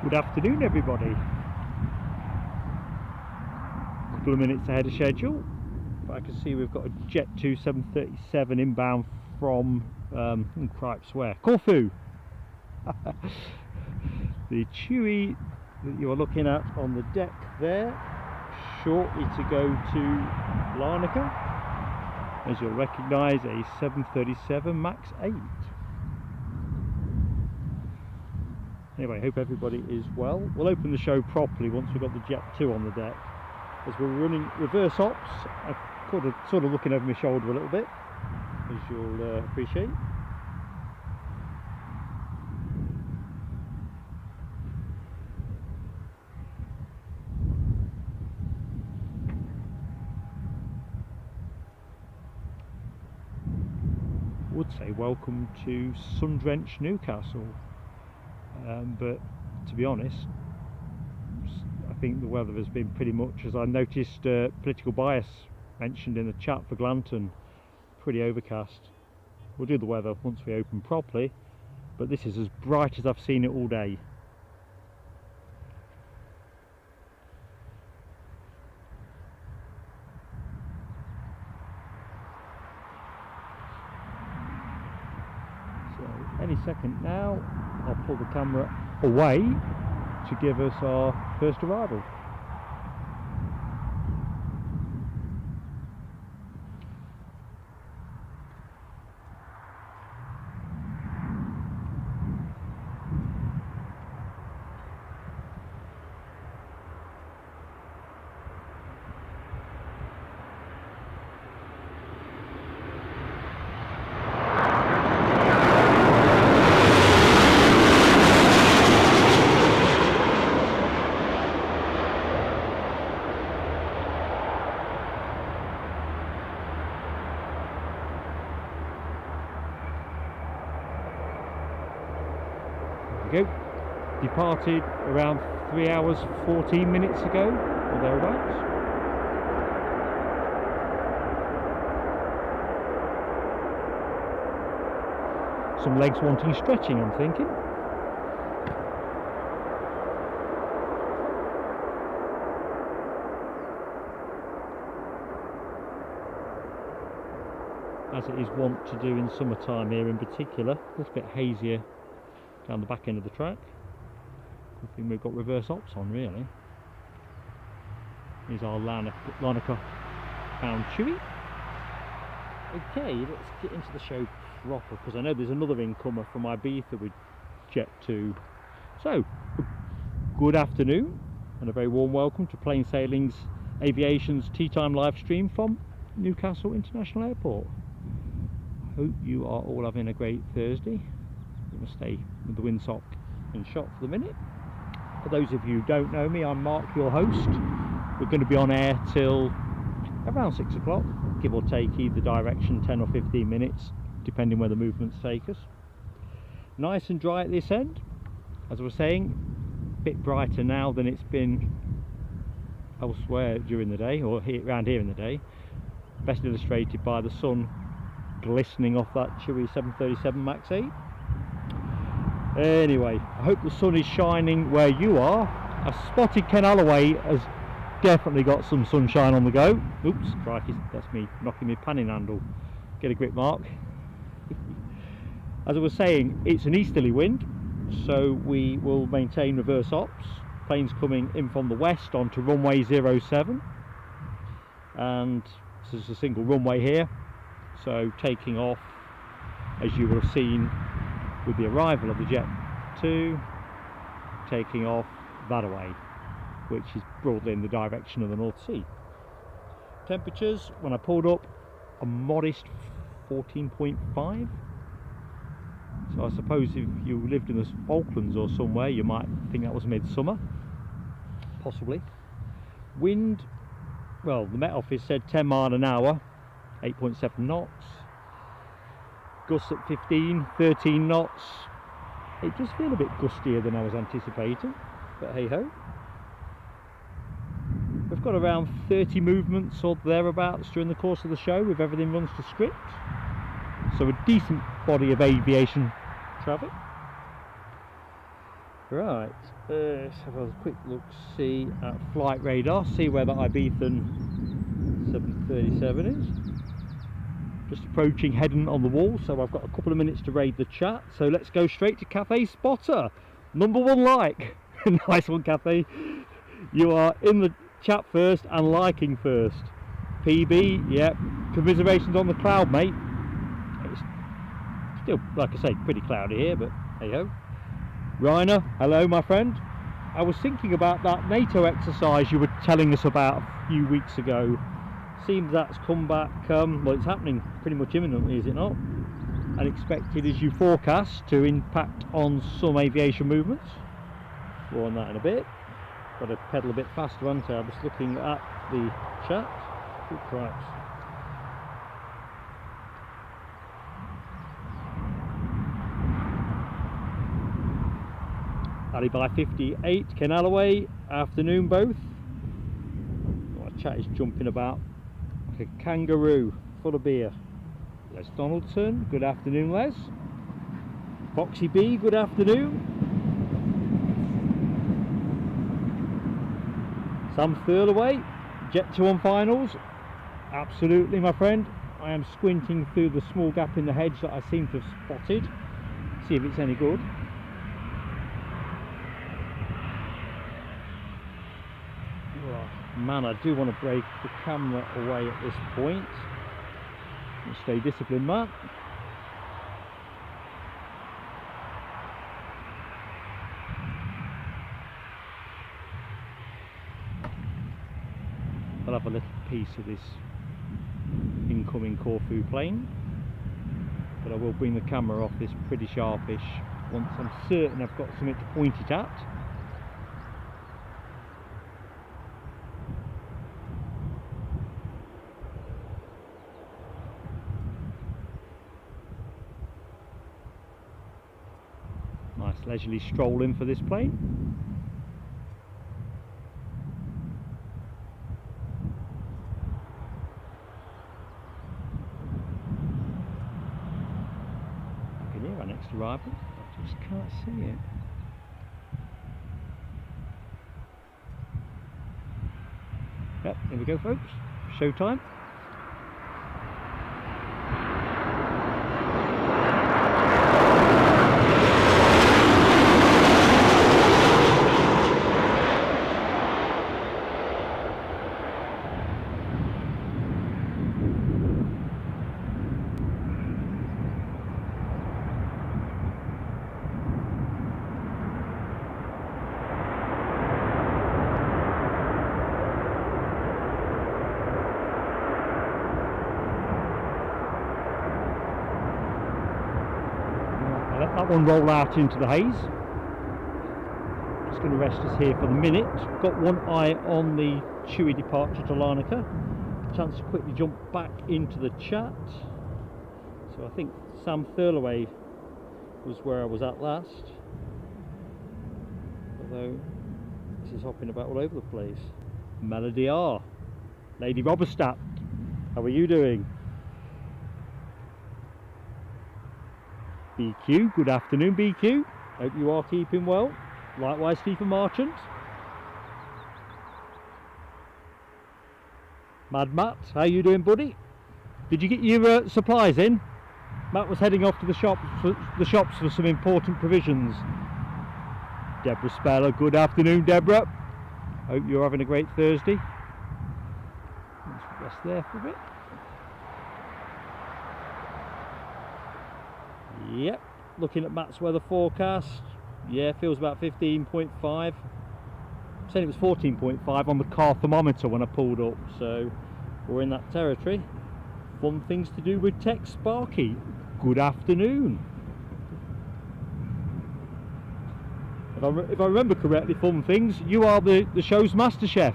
Good afternoon, everybody. A couple of minutes ahead of schedule. But I can see we've got a Jet2 737 inbound from cripes where? Corfu. The Chewy that you are looking at on the deck there, shortly to go to Loganair, as you'll recognise, a 737 MAX 8. Anyway, hope everybody is well. We'll open the show properly once we've got the Jet2 on the deck. As we're running reverse ops, I'm sort of looking over my shoulder a little bit, as you'll appreciate. Would say welcome to sun-drenched Newcastle. But to be honest, I think the weather has been pretty much, as I noticed political bias mentioned in the chat for Glanton, pretty overcast. We'll do the weather once we open properly, but this is as bright as I've seen it all day. So any second now I'll pull the camera away to give us our first arrival. Go. Departed around 3 hours 14 minutes ago or thereabouts. Some legs wanting stretching, I'm thinking. As it is wont to do in summertime here in particular. A little bit hazier down the back end of the track. Good thing we've got reverse ops on, really. Here's our Loganair bound Chewy. Okay, let's get into the show proper, because I know there's another incomer from Ibiza with Jet2. So, good afternoon and a very warm welcome to Plain Sailing's Aviation's Tea Time live stream from Newcastle International Airport. Hope you are all having a great Thursday. I'm going to stay with the windsock in shot for the minute. For those of you who don't know me, I'm Mark, your host. We're going to be on air till around 6 o'clock, give or take either direction, 10 or 15 minutes, depending where the movements take us. Nice and dry at this end, as I was saying, a bit brighter now than it's been elsewhere during the day, or around here in the day. Best illustrated by the sun glistening off that Chewy 737 MAX 8. Anyway, I hope the sun is shining where you are. I've spotted Ken Alloway has definitely got some sunshine on the go. Oops, crikey, that's me knocking my panning handle. Get a grip, Mark. As I was saying, it's an easterly wind, so we will maintain reverse ops. Planes coming in from the west onto runway 07. And there's a single runway here, so taking off, as you will have seen with the arrival of the Jet2, taking off that away, which is broadly in the direction of the North Sea. Temperatures, when I pulled up, a modest 14.5. So I suppose if you lived in the Falklands or somewhere, you might think that was midsummer, possibly. Wind, well, the Met Office said 10 mile an hour, 8.7 knots. Gusts at 15, 13 knots. It does feel a bit gustier than I was anticipating, but hey ho. We've got around 30 movements or thereabouts during the course of the show if everything runs to script. So a decent body of aviation traffic. Right, let's have a quick look, see at flight radar, see where the Ibiza 737 is. Just approaching, heading on the wall, so I've got a couple of minutes to raid the chat. So let's go straight to Cafe Spotter, #1 like. Nice one, Cafe. You are in the chat first and liking first. PB, yep. Commiserations on the cloud, mate. It's still, like I say, pretty cloudy here, but hey ho. Ryanair, hello my friend. I was thinking about that NATO exercise you were telling us about a few weeks ago. Seems that's come back, well, it's happening pretty much imminently, is it not? And expected, as you forecast, to impact on some aviation movements. More on that in a bit. Got to pedal a bit faster, haven't I? I'm just looking at the chat. Good cripes. Alibi 58, Ken Alloway, afternoon both. Oh, chat is jumping about like a kangaroo, full of beer. Les Donaldson, good afternoon Les. Foxy B, good afternoon. Sam Thurlaway, Jet2 on finals. Absolutely my friend. I am squinting through the small gap in the hedge that I seem to have spotted. See if it's any good. Man, I do want to break the camera away at this point. And stay disciplined, Matt. I'll have a little piece of this incoming Corfu plane, but I will bring the camera off this pretty sharpish once I'm certain I've got something to point it at. Nice leisurely stroll in for this plane. I can hear our next arrival, I just can't see it. Yep, here we go folks, showtime. That one roll out into the haze. Just going to rest us here for the minute. Got one eye on the Chewy departure to Larnaca. Chance to quickly jump back into the chat. So I think Sam Thurlaway was where I was at last. Although this is hopping about all over the place. Melody R. Lady Roberstadt, how are you doing? BQ, good afternoon BQ. Hope you are keeping well. Likewise Stephen Marchant. Mad Matt, how you doing buddy? Did you get your supplies in? Matt was heading off to the shops for some important provisions. Deborah Speller, good afternoon Deborah. Hope you're having a great Thursday. Let's rest there for a bit. Yep, looking at Matt's weather forecast, yeah, feels about 15.5. Saying it was 14.5 on the car thermometer when I pulled up, so we're in that territory. Fun things to do with Tech Sparky, good afternoon. If I remember correctly, fun things, you are the show's master chef.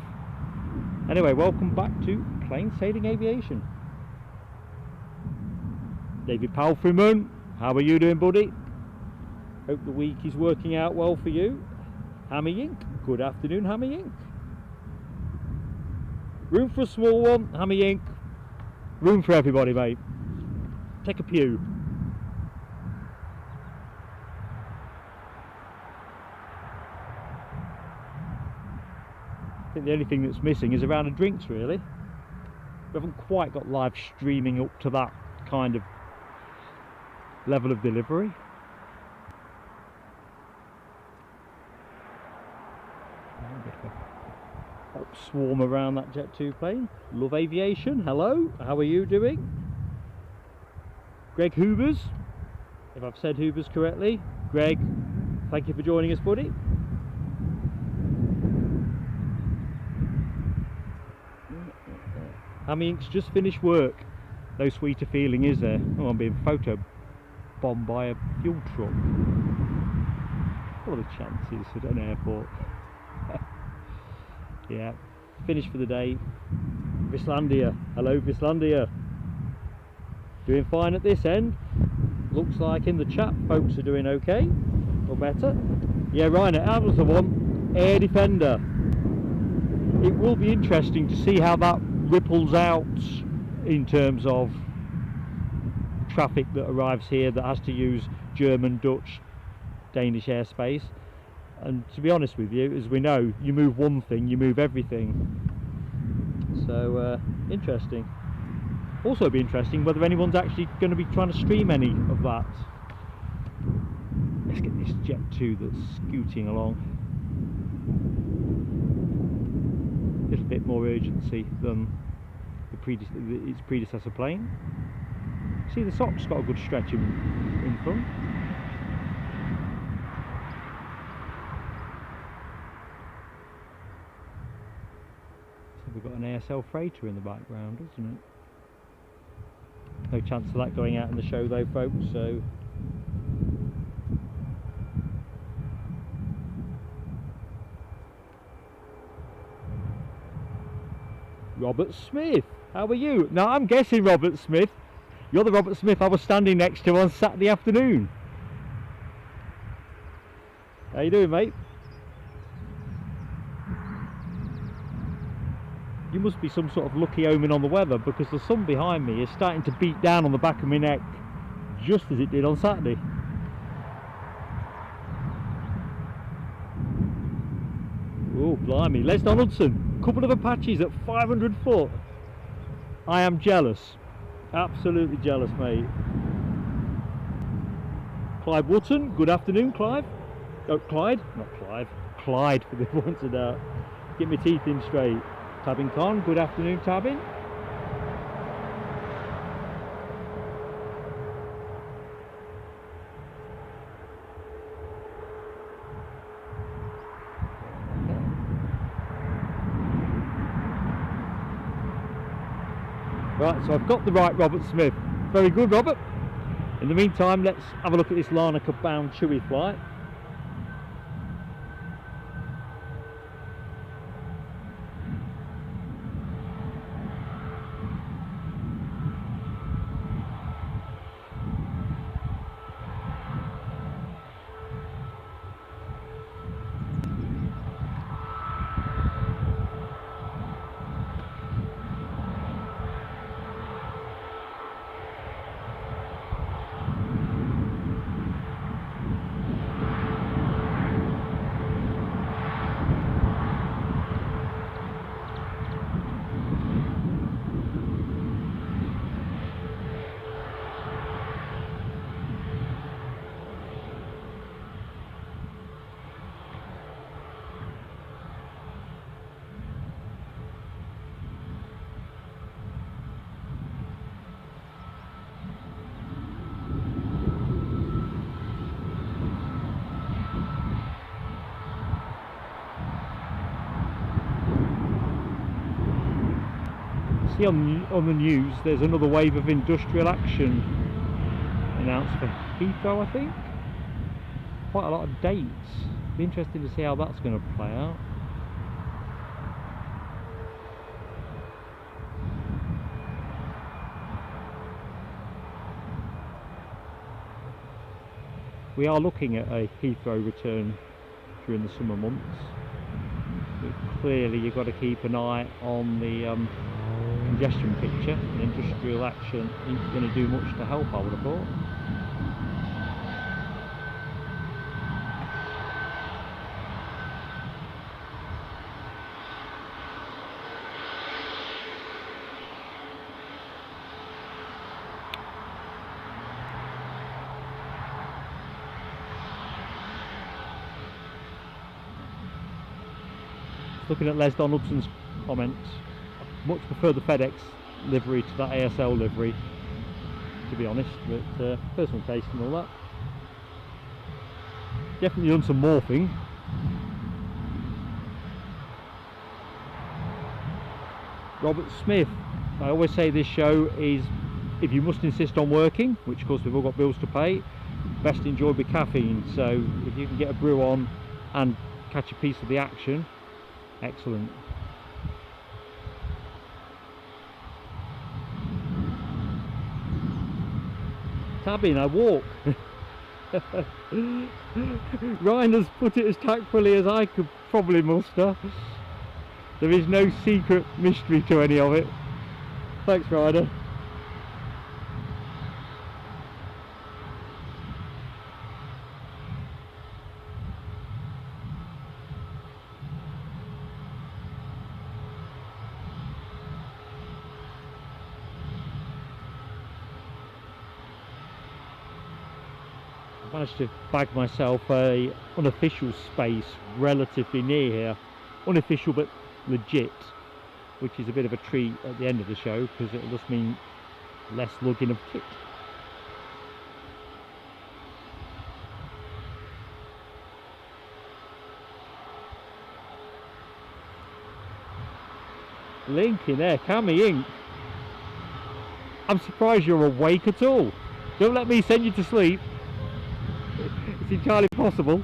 Anyway, welcome back to Plain Sailing Aviation. David Palfreyman, how are you doing buddy? Hope the week is working out well for you. Hammy Inc, good afternoon Hammy Inc. Room for a small one, Hammy Inc. Room for everybody mate. Take a pew. I think the only thing that's missing is a round of drinks, really. We haven't quite got live streaming up to that kind of level of delivery. Help swarm around that Jet2 plane. Love Aviation, hello, how are you doing? Greg Hoovers, if I've said Hoovers correctly. Greg, thank you for joining us, buddy. Hammy Inks just finished work. No sweeter feeling, is there? Oh, I'm being photo bombed by a fuel truck. What are the chances at an airport? Yeah, finished for the day. Vislandia, hello Vislandia. Doing fine at this end. Looks like in the chat folks are doing okay, or better. Yeah, Ryanair, that was the one. Air Defender. It will be interesting to see how that ripples out in terms of traffic that arrives here that has to use German, Dutch, Danish airspace. And to be honest with you, as we know, you move one thing, you move everything. So interesting. Also be interesting whether anyone's actually going to be trying to stream any of that. Let's get this Jet2 that's scooting along. A little bit more urgency than its predecessor plane. See, the SOC's got a good stretch in front. So we've got an ASL freighter in the background, isn't it? No chance of that going out in the show though, folks, so Robert Smith, how are you? Now I'm guessing Robert Smith, you're the Robert Smith I was standing next to on Saturday afternoon. How you doing, mate? You must be some sort of lucky omen on the weather, because the sun behind me is starting to beat down on the back of my neck just as it did on Saturday. Oh blimey, Les Donaldson, couple of Apaches at 500 foot. I am jealous, absolutely jealous, mate. Clive Wootton, good afternoon, Clive. Oh, Clyde, not Clive, Clyde for the ones that out. Get my teeth in straight. Tabin Khan, good afternoon, Tabin. Right, so I've got the right Robert Smith. Very good, Robert. In the meantime, let's have a look at this Larnaca bound Chewy flight. See on the news there's another wave of industrial action announced for Heathrow, I think. Quite a lot of dates. Be interesting to see how that's going to play out. We are looking at a Heathrow return during the summer months. But clearly you've got to keep an eye on the congestion picture, and industrial action ain't going to do much to help, I would have thought. Looking at Les Donaldson's comments, I much prefer the FedEx livery to that ASL livery, to be honest, but personal taste and all that. Definitely done some morphing. Robert Smith, I always say this show is, if you must insist on working, which of course we've all got bills to pay, best enjoyed with caffeine. So if you can get a brew on and catch a piece of the action, excellent. Tabbing, I walk. Ryan has put it as tactfully as I could probably muster. There is no secret mystery to any of it. Thanks, Ryder. I managed to bag myself a unofficial space relatively near here. Unofficial but legit, which is a bit of a treat at the end of the show because it'll just mean less lugging of kit. Link in there, Cammy Ink. I'm surprised you're awake at all. Don't let me send you to sleep. It's entirely possible.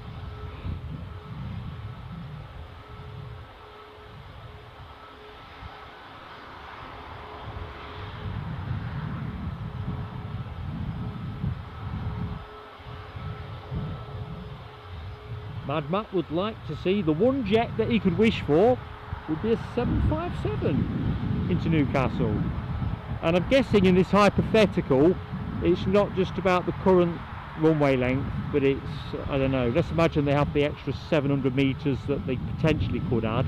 Mad Matt would like to see the one jet that he could wish for would be a 757 into Newcastle. And I'm guessing in this hypothetical it's not just about the current runway length, but it's, I don't know, let's imagine they have the extra 700 metres that they potentially could add.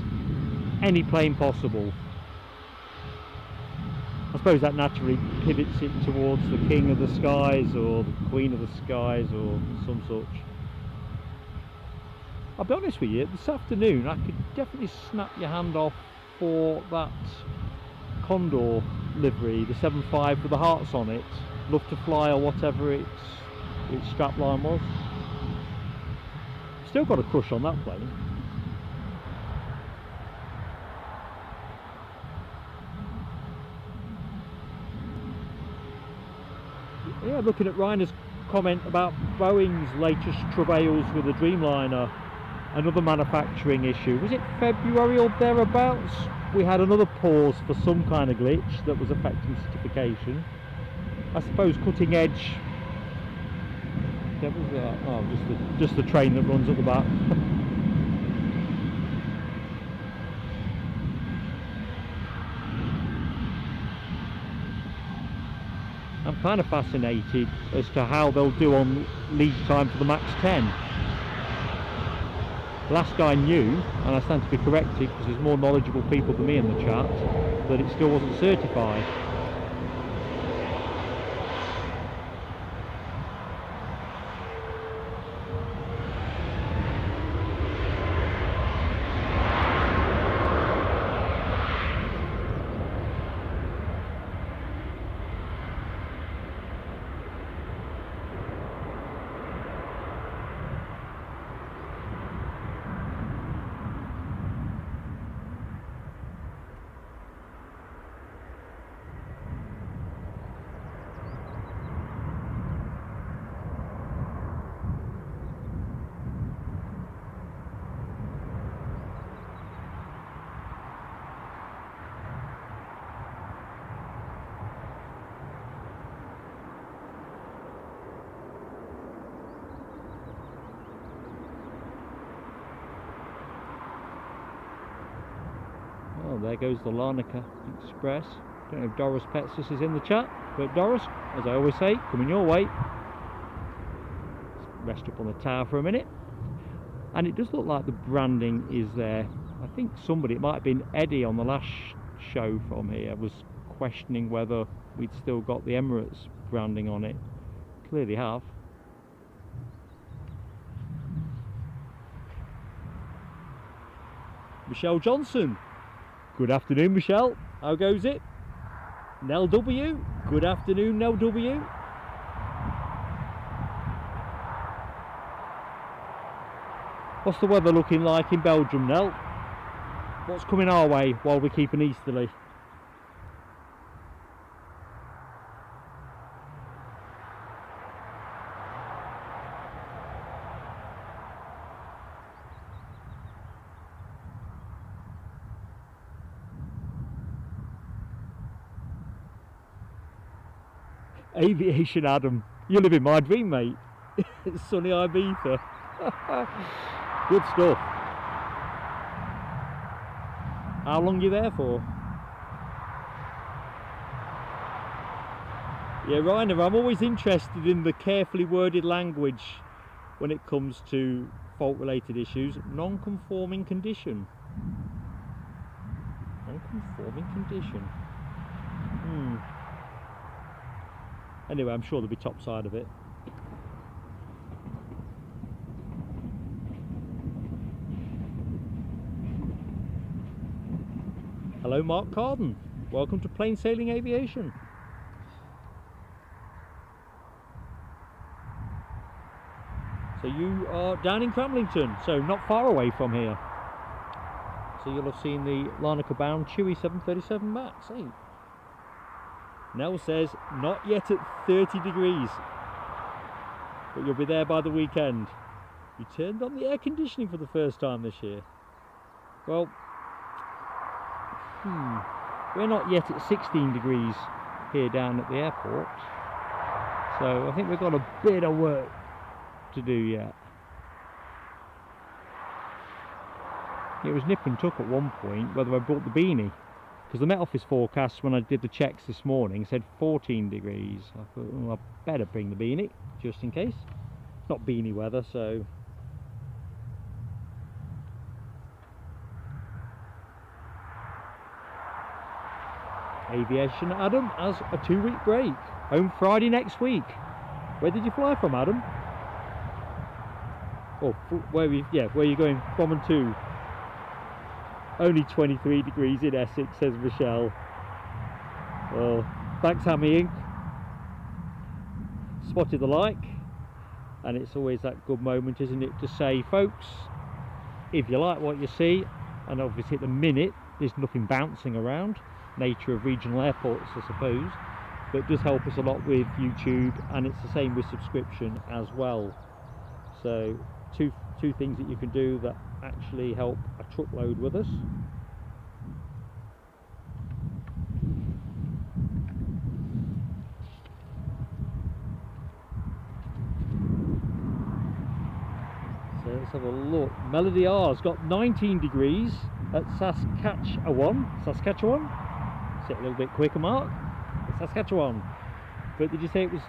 Any plane possible. I suppose that naturally pivots it towards the King of the Skies or the Queen of the Skies or some such. I'll be honest with you, this afternoon I could definitely snap your hand off for that Condor livery, the 7.5 with the hearts on it. Love to Fly or whatever its strapline was. Still got a crush on that plane. Yeah, looking at Rainer's comment about Boeing's latest travails with the Dreamliner, another manufacturing issue. Was it February or thereabouts? We had another pause for some kind of glitch that was affecting certification. I suppose cutting edge. That was just the train that runs at the back. I'm kind of fascinated as to how they'll do on lead time for the Max 10. Last I knew, and I stand to be corrected because there's more knowledgeable people than me in the chat, that it still wasn't certified. Oh, there goes the Larnaca Express. Don't know if Doris Petsus is in the chat, but Doris, as I always say, coming your way. Let's rest up on the tower for a minute. And it does look like the branding is there. I think somebody, it might have been Eddie on the last show from here, was questioning whether we'd still got the Emirates branding on it. Clearly have. Michelle Johnson. Good afternoon, Michelle. How goes it? Nell W. Good afternoon, Nell W. What's the weather looking like in Belgium, Nell? What's coming our way while we're keeping easterly? Aviation, Adam. You're living my dream, mate. It's sunny Ibiza. Good stuff. How long are you there for? Yeah, Ryanair, I'm always interested in the carefully worded language when it comes to fault-related issues. Non-conforming condition. Non-conforming condition. Anyway, I'm sure there'll be top side of it. Hello, Mark Carden. Welcome to Plain Sailing Aviation. So you are down in Cramlington, so not far away from here. So you'll have seen the Larnaca bound Chewy 737 MAX, eh? Nell says, not yet at 30 degrees, but you'll be there by the weekend. You turned on the air conditioning for the first time this year. Well, we're not yet at 16 degrees here down at the airport, so I think we've got a bit of work to do yet. It was nip and tuck at one point whether I brought the beanie, because the Met Office forecast when I did the checks this morning said 14 degrees. I thought, oh, I better bring the beanie just in case. It's not beanie weather, so. Aviation, Adam has a 2-week break. Home Friday next week. Where did you fly from, Adam? Oh, where are you going from and to? Only 23 degrees in Essex, says Michelle. Well, thanks, Hammy Inc. Spotted the like, and it's always that good moment, isn't it, to say, folks, if you like what you see, and obviously at the minute there's nothing bouncing around, nature of regional airports, I suppose, but it does help us a lot with YouTube, and it's the same with subscription as well. So two things that you can do that actually help a truckload with us. So let's have a look. Melody R's got 19 degrees at Saskatchewan. Say it a little bit quicker, Mark. Saskatchewan. But did you say it was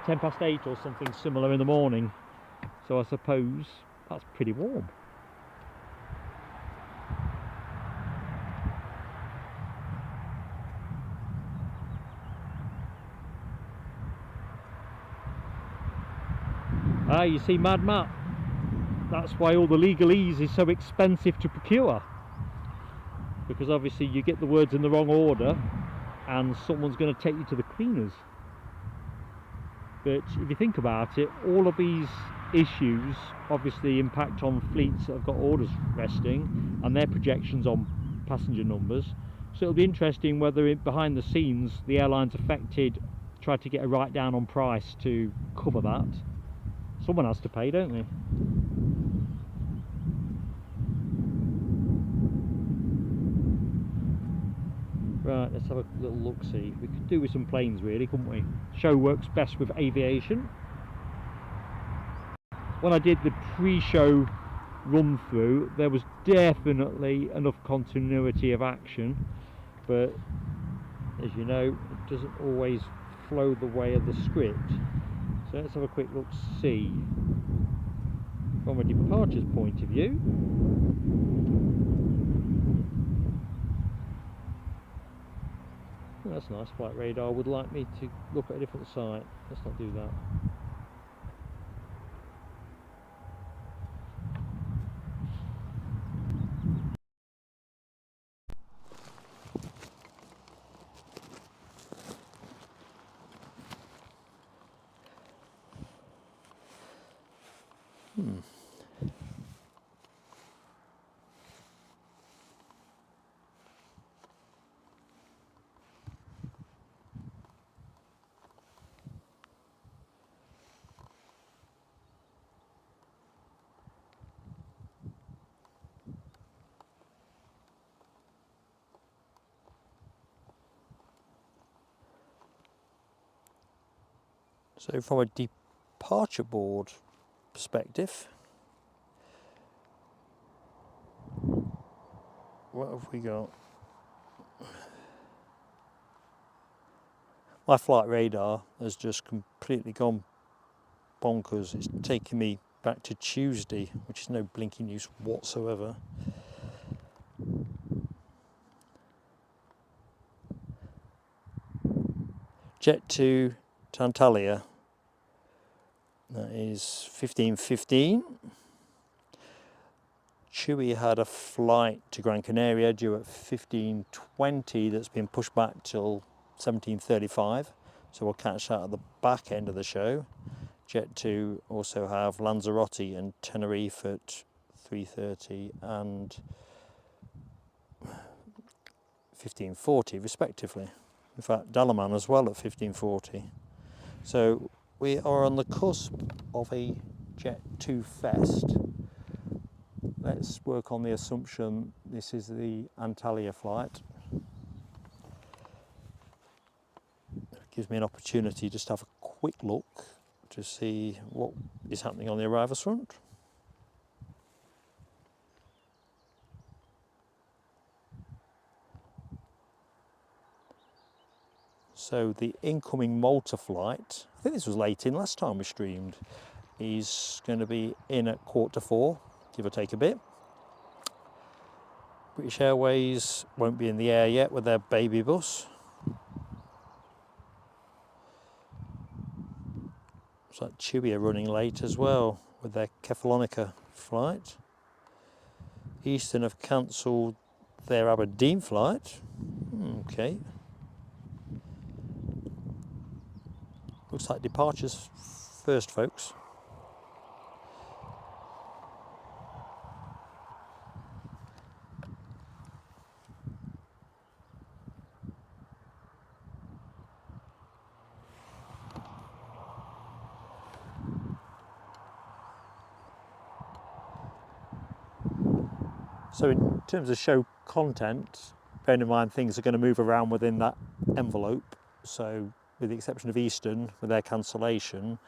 10 past 8 or something similar in the morning? So I suppose that's pretty warm. Ah, you see, Mad Matt, that's why all the legalese is so expensive to procure, because obviously you get the words in the wrong order and someone's going to take you to the cleaners. But if you think about it, all of these issues obviously impact on fleets that have got orders resting and their projections on passenger numbers. So it'll be interesting whether behind the scenes the airlines affected try to get a write down on price to cover that. Someone has to pay, don't they? Right, let's have a little look-see. We could do with some planes really, couldn't we? Show works best with aviation. When I did the pre-show run through, there was definitely enough continuity of action, but as you know, it doesn't always flow the way of the script. So let's have a quick look-see from a departures point of view. Oh, that's nice. Flight radar would like me to look at a different site. Let's not do that. So from a departure board perspective, what have we got? My flight radar has just completely gone bonkers. It's taking me back to Tuesday, which is no blinking use whatsoever. Jet2 to Antalya, that is 15:15. Chewy had a flight to Gran Canaria due at 15:20 that's been pushed back till 17:35, so we'll catch that at the back end of the show. Jet2 also have Lanzarote and Tenerife at 3:30 and 15:40 respectively. In fact, Dalaman as well at 15:40. So we are on the cusp of a Jet2 fest. Let's work on the assumption this is the Antalya flight. It gives me an opportunity just to have a quick look to see what is happening on the arrivals front. So the incoming Malta flight, I think this was late in last time we streamed, is going to be in at 3:45, give or take a bit. British Airways won't be in the air yet with their baby bus. Looks like Chewy are running late as well with their Kefalonica flight. Eastern have cancelled their Aberdeen flight. Okay. Looks like departures first, folks. So in terms of show content, bearing in mind things are going to move around within that envelope, so with the exception of Eastern, with their cancellation,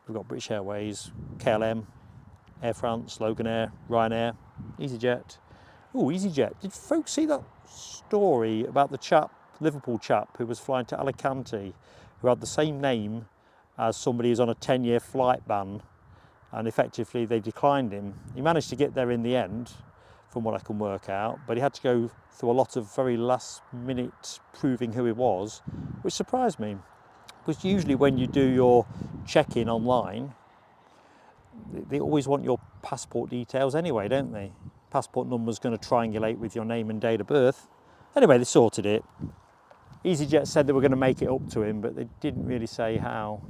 we've got British Airways, KLM, Air France, Loganair, Ryanair, easyJet. Oh, easyJet. Did folks see that story about the Liverpool chap who was flying to Alicante, who had the same name as somebody who's on a 10-year flight ban, and effectively they declined him? He managed to get there in the end, from what I can work out, but he had to go through a lot of very last minute proving who he was, which surprised me. Because usually when you do your check-in online, they always want your passport details anyway, don't they? Passport number's going to triangulate with your name and date of birth. Anyway, they sorted it. easyJet said they were going to make it up to him, but they didn't really say how.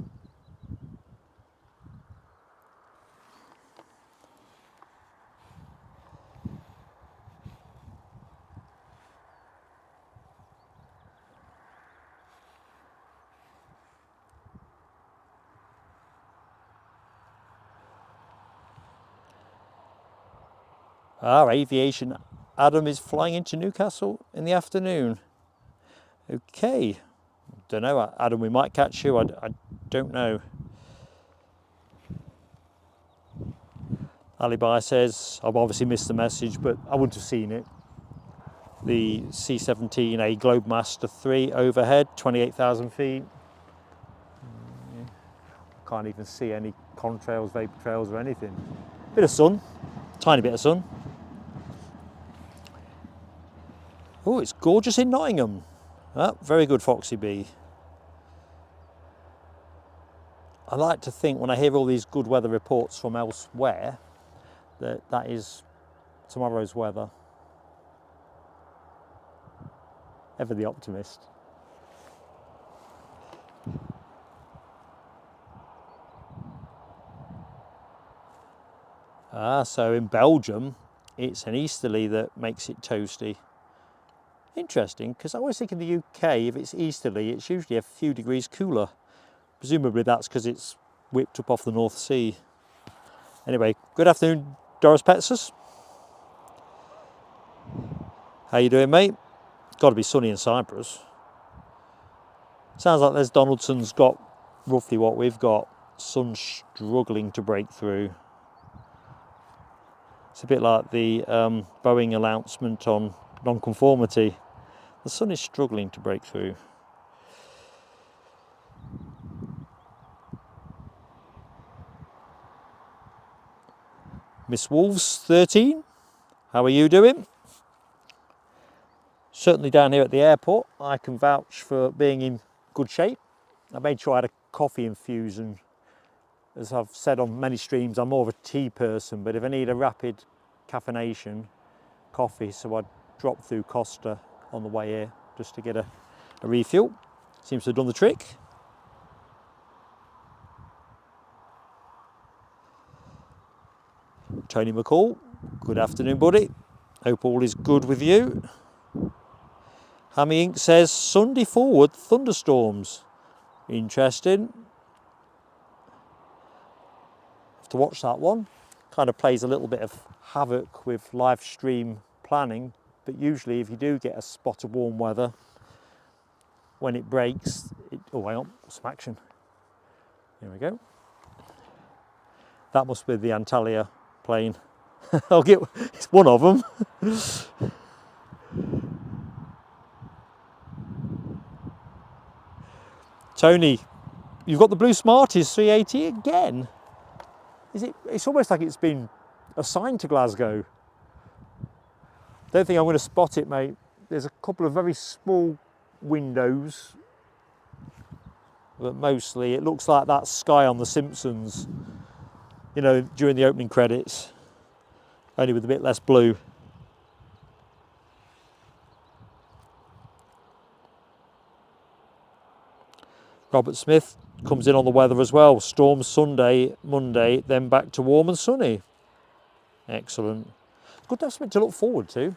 Our Aviation Adam is flying into Newcastle in the afternoon. Okay, don't know, Adam, we might catch you, I don't know. Alibi says, I've obviously missed the message, but I wouldn't have seen it. The C-17A Globemaster 3 overhead, 28,000 feet. Can't even see any contrails, vapor trails or anything. Bit of sun, tiny bit of sun. Oh, it's gorgeous in Nottingham. Ah, very good, Foxy B. I like to think when I hear all these good weather reports from elsewhere that is tomorrow's weather. Ever the optimist. So in Belgium, it's an easterly that makes it toasty. Interesting, because I always think in the UK, if it's easterly, it's usually a few degrees cooler. Presumably that's because it's whipped up off the North Sea. Anyway, good afternoon, Doris Petsus. How you doing, mate? Got to be sunny in Cyprus. Sounds like there's Donaldson's got roughly what we've got. Sun struggling to break through. It's a bit like the Boeing announcement on non-conformity. The sun is struggling to break through. Miss Wolves 13, how are you doing? Certainly down here at the airport, I can vouch for being in good shape. I made sure I had a coffee infusion. As I've said on many streams, I'm more of a tea person, but if I need a rapid caffeination, coffee, so I dropped through Costa on the way here just to get a refuel. Seems to have done the trick. Tony McCall, good afternoon, buddy. Hope all is good with you. Hammy Inc says Sunday forward thunderstorms. Interesting. Have to watch that one. Kind of plays a little bit of havoc with live stream planning, but usually if you do get a spot of warm weather, when it breaks, oh hang on, some action. Here we go. That must be the Antalya plane. It's one of them. Tony, you've got the Blue Smarties 380 again. It's almost like it's been assigned to Glasgow. Don't think I'm going to spot it, mate. There's a couple of very small windows, but mostly it looks like that sky on The Simpsons, you know, during the opening credits, only with a bit less blue. Robert Smith comes in on the weather as well. Storms Sunday, Monday, then back to warm and sunny. Excellent. Good to have something to look forward to.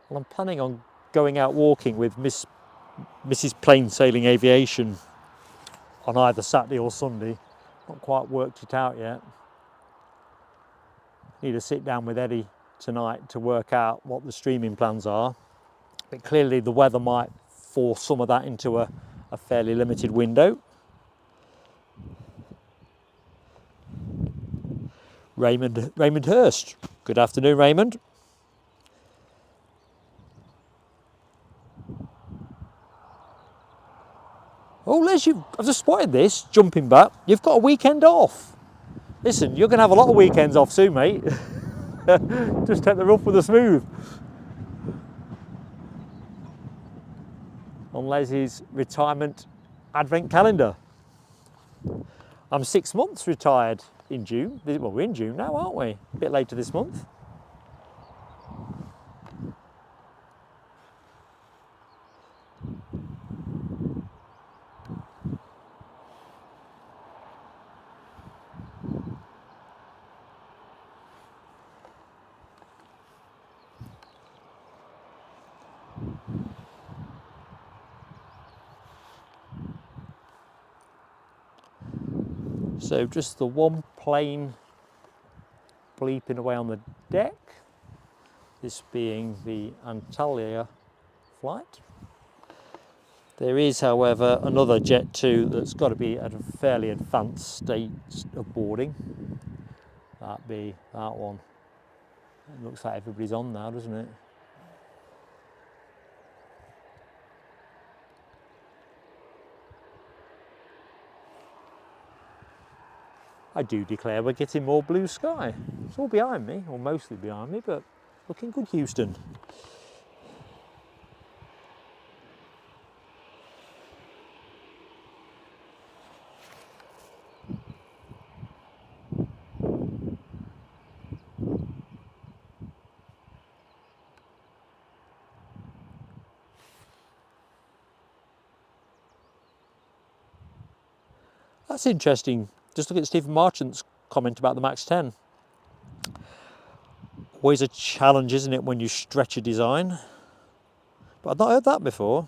Well, I'm planning on going out walking with Mrs. Plain Sailing Aviation on either Saturday or Sunday. Not quite worked it out yet. Need to sit down with Eddie tonight to work out what the streaming plans are. But clearly the weather might force some of that into a fairly limited window. Raymond Hurst. Good afternoon, Raymond. Oh, Les, I've just spotted this, jumping back. You've got a weekend off. Listen, you're going to have a lot of weekends off soon, mate. Just take the rough with the smooth. On Les's retirement advent calendar. I'm 6 months retired in June. Well, we're in June now, aren't we? A bit later this month. So just the one plane bleeping away on the deck, this being the Antalya flight. There is, however, another Jet2 that's got to be at a fairly advanced state of boarding. That'd be that one. It looks like everybody's on now, doesn't it? I do declare we're getting more blue sky. It's all behind me, or mostly behind me, but looking good, Houston. that's interesting. Just look at Stephen Marchant's comment about the Max 10. Always a challenge, isn't it, when you stretch a design? But I've not heard that before.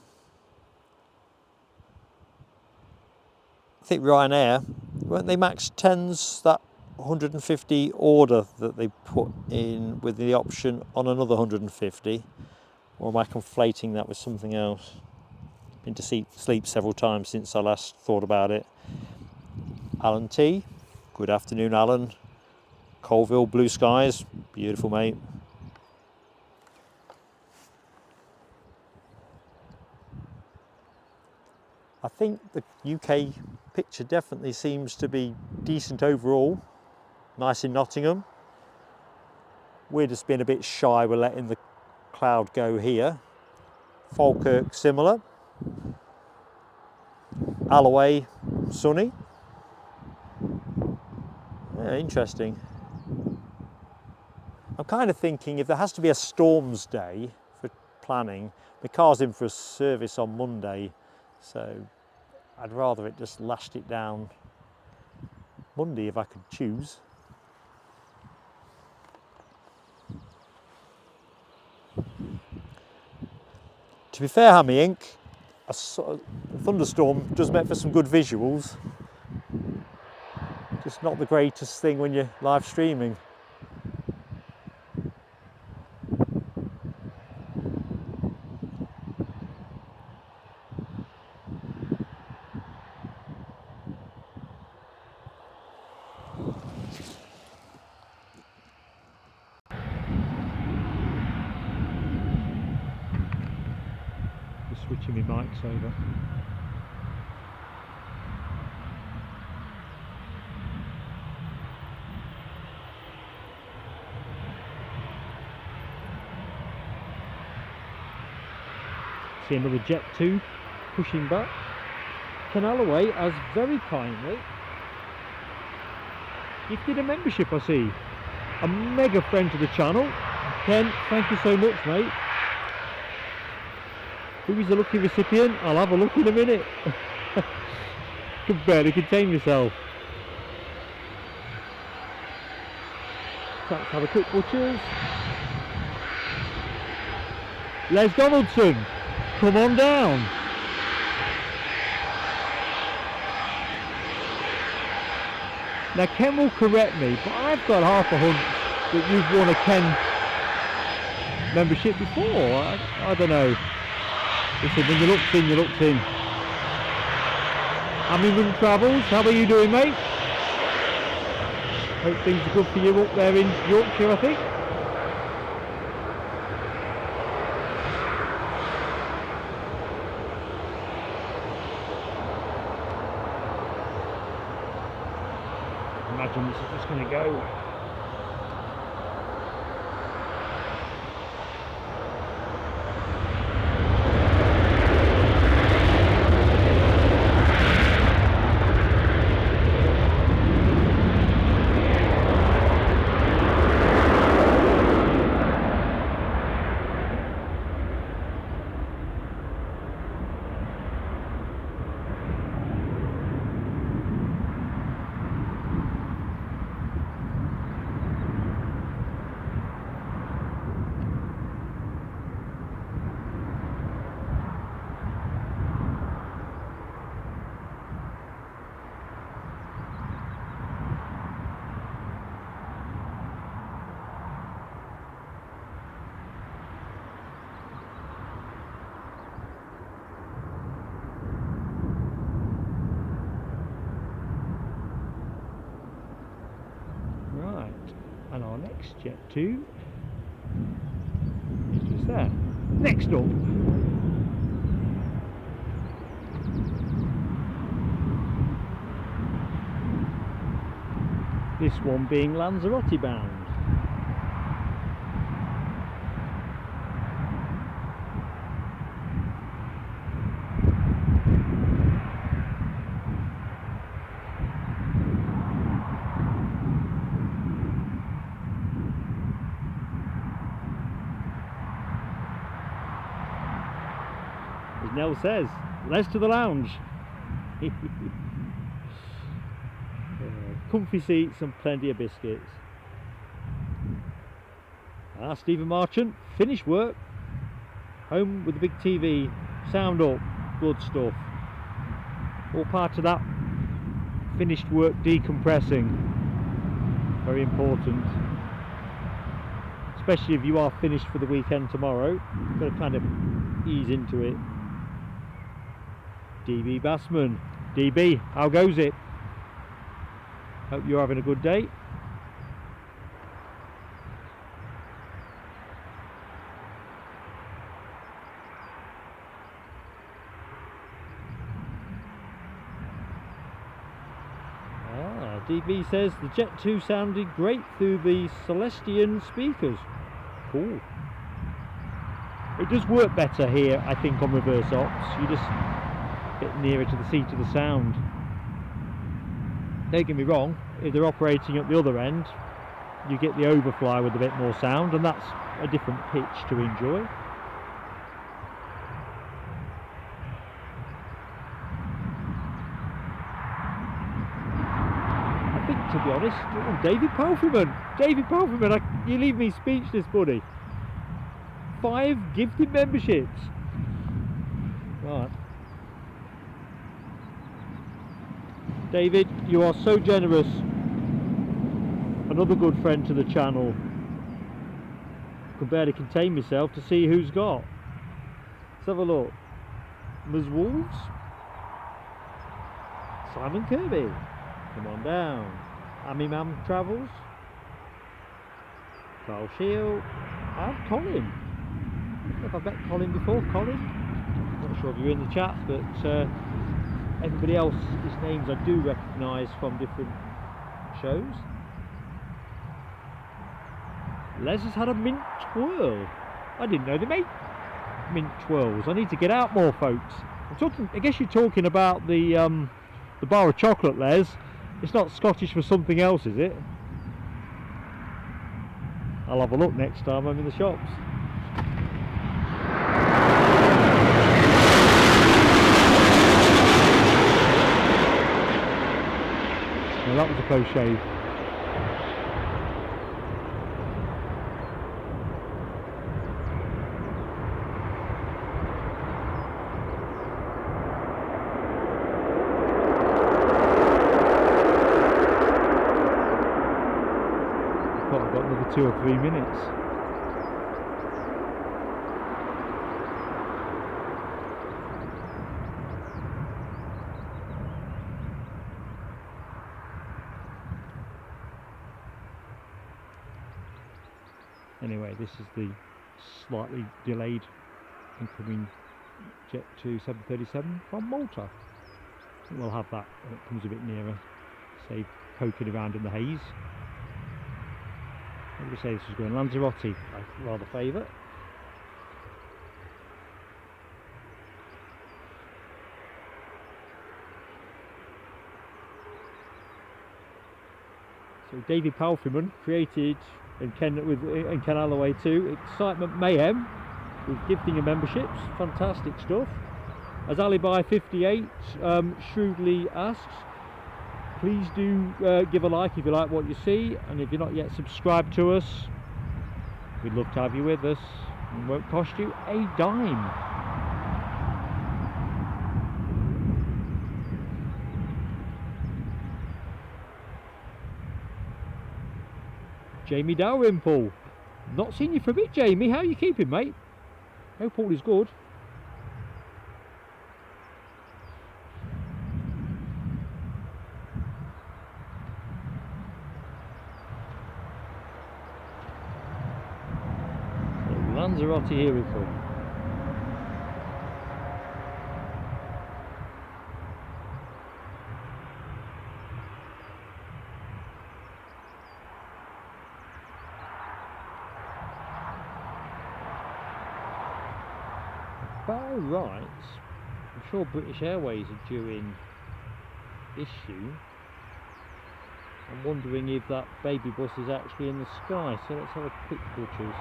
I think Ryanair, weren't they Max 10s, that 150 order that they put in with the option on another 150? Or am I conflating that with something else? Been to sleep several times since I last thought about it. Alan T, good afternoon, Alan. Colville, blue skies, beautiful, mate. I think the UK picture definitely seems to be decent overall. Nice in Nottingham. We're just being a bit shy, we're letting the cloud go here. Falkirk, similar. Alloway, sunny. Yeah, interesting. I'm kind of thinking if there has to be a storms day for planning, my car's in for a service on Monday, so I'd rather it just lashed it down Monday if I could choose. To be fair, Hammy Inc., a thunderstorm does make for some good visuals. Just not the greatest thing when you're live streaming. Just switching my mics over. See another Jet2 pushing back. Ken Alloway has very kindly gifted a membership, I see. A mega friend to the channel. Ken, thank you so much, mate. Who is the lucky recipient? I'll have a look in a minute. Can barely contain myself. Let's have a quick butchers. Les Donaldson, come on down. Now Ken will correct me, but I've got half a hunch that you've won a Ken membership before. I don't know. Listen, when you looked in, you looked in. Hamilton Travels, how are you doing, mate? Hope things are good for you up there in Yorkshire, I think. Imagine this is just going to go. And our next Jet2 is just there. Next up, this one being Lanzarote bound. Nell says, "Les to the lounge." comfy seats and plenty of biscuits. Stephen Marchant, finished work, home with the big TV, sound up, good stuff. All part of that finished work decompressing, very important. Especially if you are finished for the weekend tomorrow, you've got to kind of ease into it. DB Bassman, DB, how goes it? Hope you're having a good day. DB says the Jet2 sounded great through the Celestian speakers. Cool. It does work better here, I think, on reverse ops. You just get nearer to the seat of the sound. Don't get me wrong, if they're operating at the other end, you get the overfly with a bit more sound, and that's a different pitch to enjoy. To be honest, David Palfreyman, you leave me speechless, buddy. 5 gifted memberships. Right. David, you are so generous. Another good friend to the channel. Could barely contain myself to see who's got. Let's have a look. Ms. Wolves. Simon Kirby. Come on down. Amy Mam Travels, Carl Shield, and Colin. If I've met Colin before, Colin. Not sure if you're in the chat, but everybody else's names I do recognise from different shows. Les has had a mint twirl. I didn't know they made mint twirls. I need to get out more, folks. I'm talking. I guess you're talking about the bar of chocolate, Les. It's not Scottish for something else, is it? I'll have a look next time I'm in the shops. Well, that was a close shave. I've got another 2 or 3 minutes. Anyway, this is the slightly delayed incoming Jet2 737 from Malta. We'll have that when it comes a bit nearer, say poking around in the haze. What would you say this is going? Lanzarote, I rather favour. So David Palfreyman created, and Ken Alloway too, Excitement Mayhem with gifting of memberships. Fantastic stuff. As Alibi58 shrewdly asks, please do give a like if you like what you see, and if you're not yet subscribed to us, we'd love to have you with us. It won't cost you a dime. Jamie Dalrymple, not seen you for a bit, Jamie. How are you keeping, mate? Hope all is good. Lanzarote, here we come. By rights, I'm sure British Airways are due in issue. I'm wondering if that baby bus is actually in the sky, so let's have a quick pictures.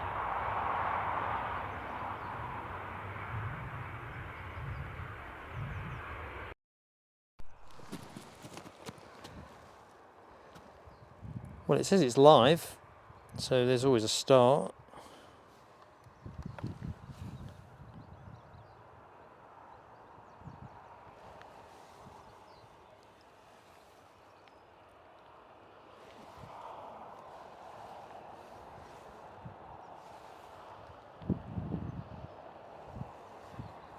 Well, it says it's live, so there's always a start.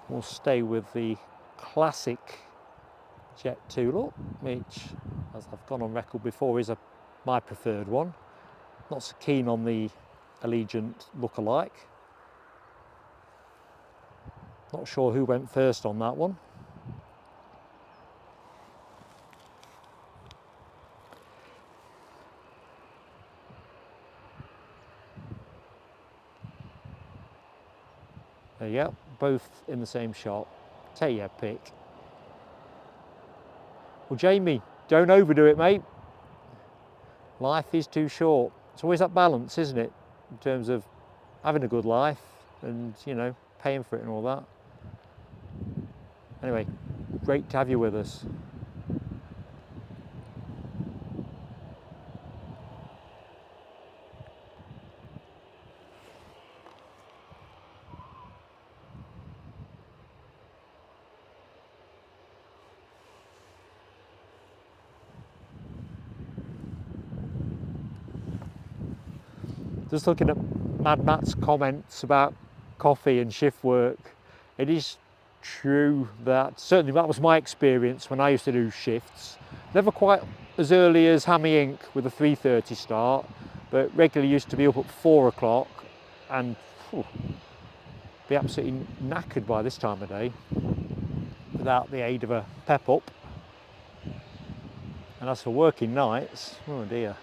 We'll stay with the classic Jet2 look, which, as I've gone on record before, is my preferred one. Not so keen on the Allegiant look-alike. Not sure who went first on that one. There you go, both in the same shot. Take your pick. Well, Jamie, don't overdo it, mate. Life is too short. It's always that balance, isn't it? In terms of having a good life and, you know, paying for it and all that. Anyway, great to have you with us. Just looking at Mad Matt's comments about coffee and shift work, it is true that, certainly that was my experience when I used to do shifts. Never quite as early as Hammy Inc. with a 3:30 start, but regularly used to be up at 4 o'clock and be absolutely knackered by this time of day without the aid of a pep up. And as for working nights, oh dear.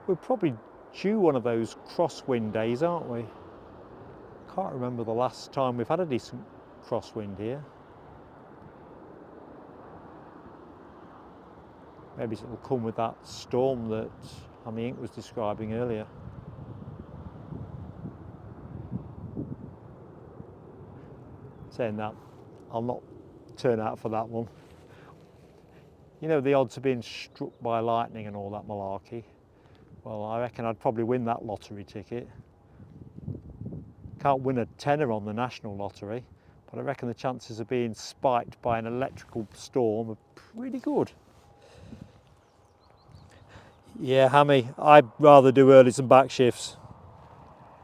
We're probably due one of those crosswind days, aren't we? Can't remember the last time we've had a decent crosswind here. Maybe it'll come with that storm that Hammy Inc. was describing earlier. Saying that, I'll not turn out for that one. You know, the odds of being struck by lightning and all that malarkey. Well, I reckon I'd probably win that lottery ticket. Can't win a tenner on the national lottery, but I reckon the chances of being spiked by an electrical storm are pretty good. Yeah, Hammy, I'd rather do earlys and back shifts.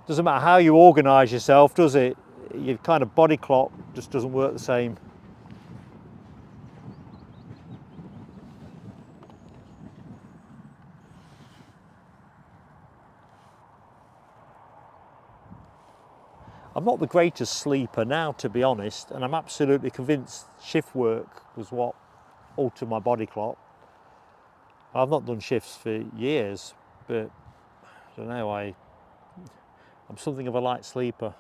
Doesn't matter how you organise yourself, does it? Your kind of body clock just doesn't work the same. I'm not the greatest sleeper now, to be honest, and I'm absolutely convinced shift work was what altered my body clock. I've not done shifts for years, but I don't know, I'm something of a light sleeper.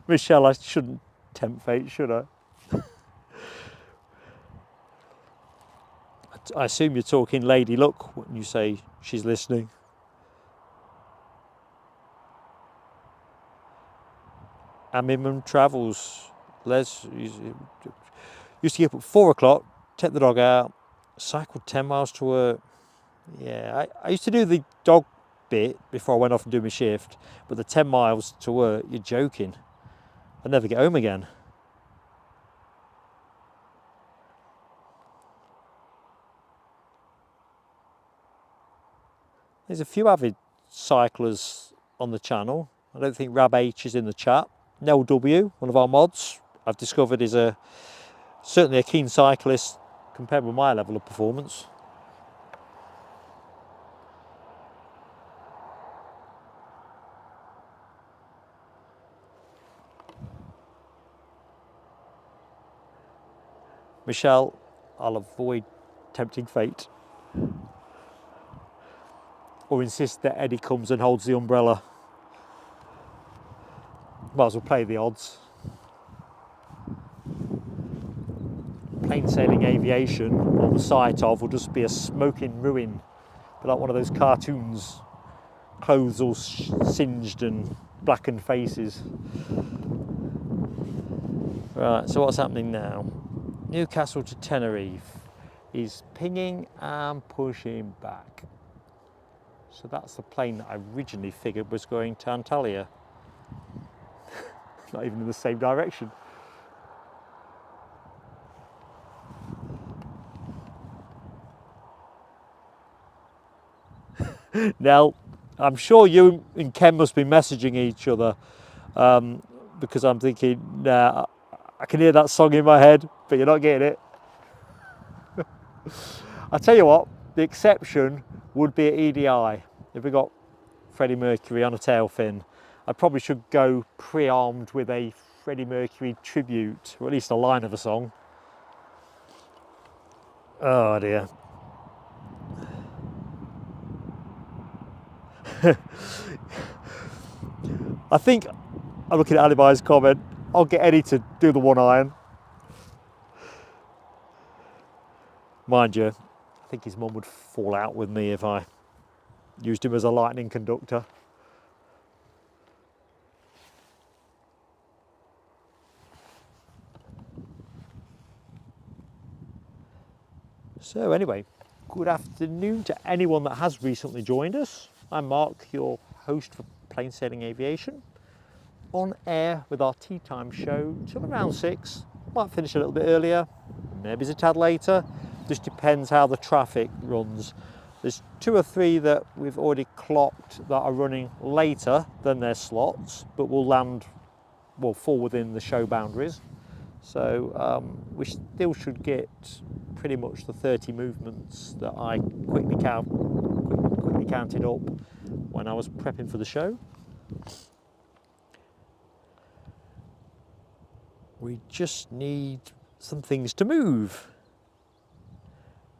Michelle, I shouldn't tempt fate, should I? I assume you're talking Lady Luck when you say she's listening. Our minimum travels. Les used to get up at 4 o'clock, take the dog out, cycle 10 miles to work. Yeah, I used to do the dog bit before I went off and do my shift, but the 10 miles to work, you're joking. I'd never get home again. There's a few avid cyclers on the channel. I don't think Rab H is in the chat. Nell W, one of our mods, I've discovered is certainly a keen cyclist compared with my level of performance. Michelle, I'll avoid tempting fate. Or insist that Eddie comes and holds the umbrella. Might as well play the odds. Plain sailing aviation on the site of will just be a smoking ruin. But like one of those cartoons, clothes all singed and blackened faces. Right, so what's happening now? Newcastle to Tenerife is pinging and pushing back. So that's the plane that I originally figured was going to Antalya. Not even in the same direction. Now, I'm sure you and Ken must be messaging each other because I'm thinking, nah, I can hear that song in my head, but you're not getting it. I'll tell you what, the exception would be at EDI. If we got Freddie Mercury on a tail fin, I probably should go pre-armed with a Freddie Mercury tribute, or at least a line of a song. Oh dear. I think, I'm looking at Alibi's comment, I'll get Eddie to do the one iron. Mind you, I think his mum would fall out with me if I used him as a lightning conductor. So anyway, good afternoon to anyone that has recently joined us. I'm Mark, your host for Plain Sailing Aviation, on air with our tea time show till around 6. Might finish a little bit earlier, maybe it's a tad later, just depends how the traffic runs. There's 2 or 3 that we've already clocked that are running later than their slots, but will fall within the show boundaries. So we still should get pretty much the 30 movements that I quickly counted up when I was prepping for the show. We just need some things to move.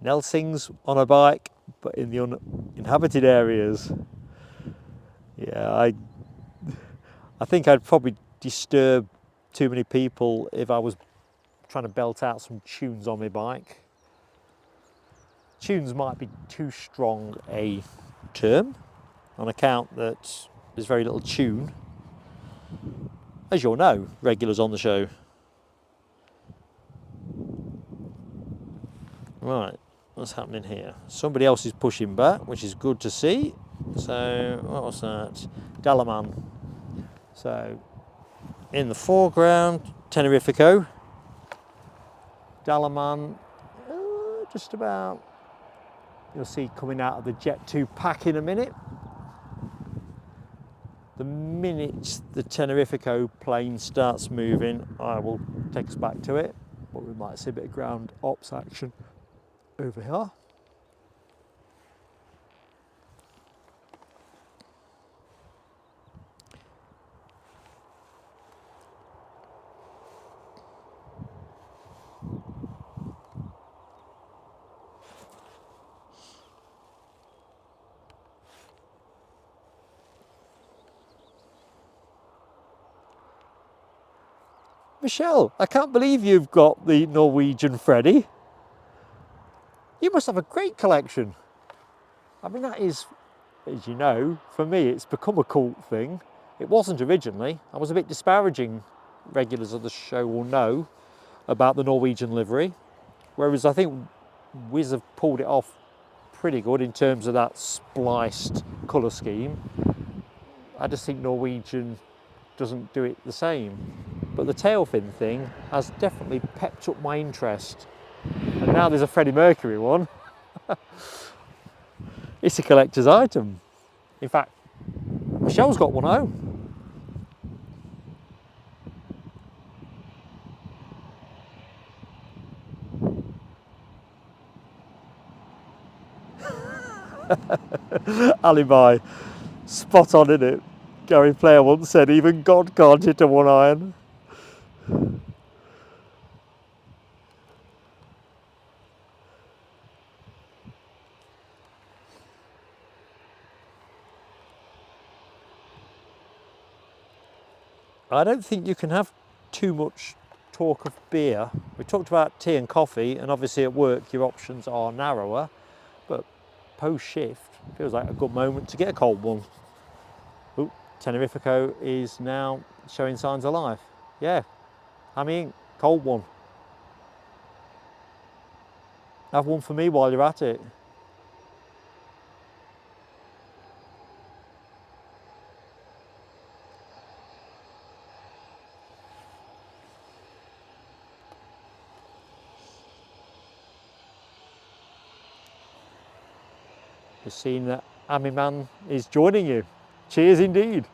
Nelsing's on a bike, but in the uninhabited areas. Yeah, I think I'd probably disturb too many people if I was trying to belt out some tunes on my bike. Tunes might be too strong a term on account that there's very little tune. As you'll know, regulars on the show. Right, what's happening here? Somebody else is pushing back, which is good to see. So, what was that? Dalaman. So, in the foreground, Tenerifico. Dalaman, just about, you'll see coming out of the Jet2 pack in a minute. The minute the Tenerifico plane starts moving, I will take us back to it, but we might see a bit of ground ops action over here. Michelle, I can't believe you've got the Norwegian Freddy. You must have a great collection. I mean, that is, as you know, for me, it's become a cult thing. It wasn't originally. I was a bit disparaging, regulars of the show will know, about the Norwegian livery. Whereas I think Wizz have pulled it off pretty good in terms of that spliced colour scheme. I just think Norwegian doesn't do it the same. But the tail fin thing has definitely pepped up my interest. And now there's a Freddie Mercury one. It's a collector's item. In fact, Michelle's got one at home. Alibi, spot on, innit? Gary Player once said, even God can't hit a one iron. I don't think you can have too much talk of beer. We talked about tea and coffee, and obviously at work your options are narrower, but post-shift feels like a good moment to get a cold one. Ooh, Tenerifico is now showing signs of life. Yeah, I mean, cold one. Have one for me while you're at it. You've seen that Ami Man is joining you. Cheers indeed.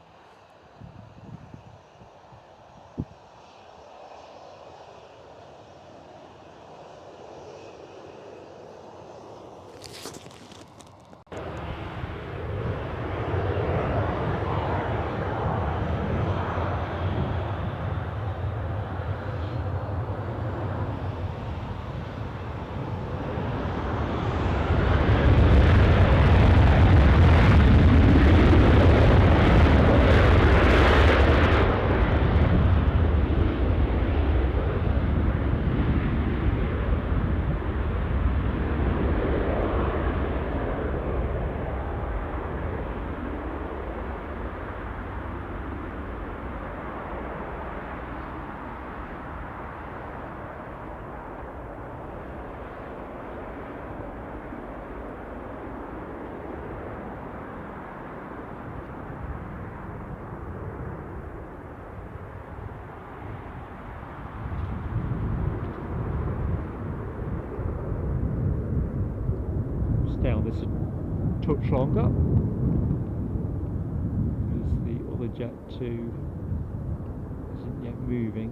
Stay on this a touch longer because the other Jet2 isn't yet moving.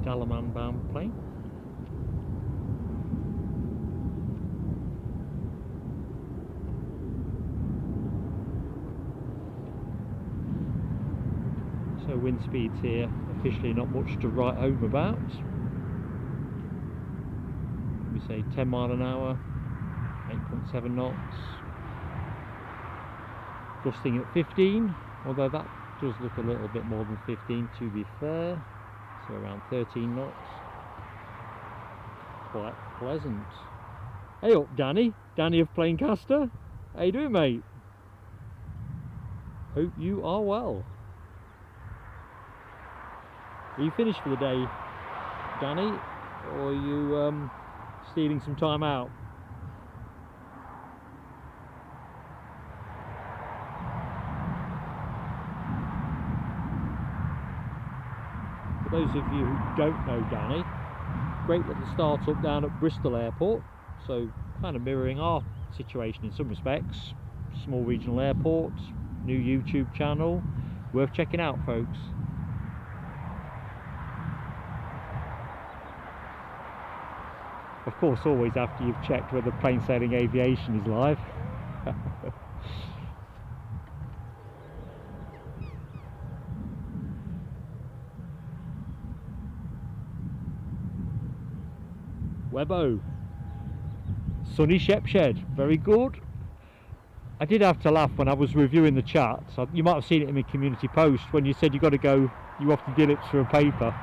The Dalaman bound plane. So wind speeds here officially not much to write home about. We say 10 mile an hour, 8.7 knots, gusting at 15, although that does look a little bit more than 15 to be fair, so around 13 knots. Quite pleasant. Hey up Danny of Planecaster, how you doing mate? Hope you are well. Are you finished for the day Danny, or are you stealing some time out? For those of you who don't know Danny, great little start-up down at Bristol Airport, so kind of mirroring our situation in some respects. Small regional airport, new YouTube channel, worth checking out folks. Of course, always after you've checked whether Plain Sailing Aviation is live. Webbo. Sunny Shepshed, very good. I did have to laugh when I was reviewing the chat. So you might have seen it in my community post when you said you got to go, you off to Dillips for a paper.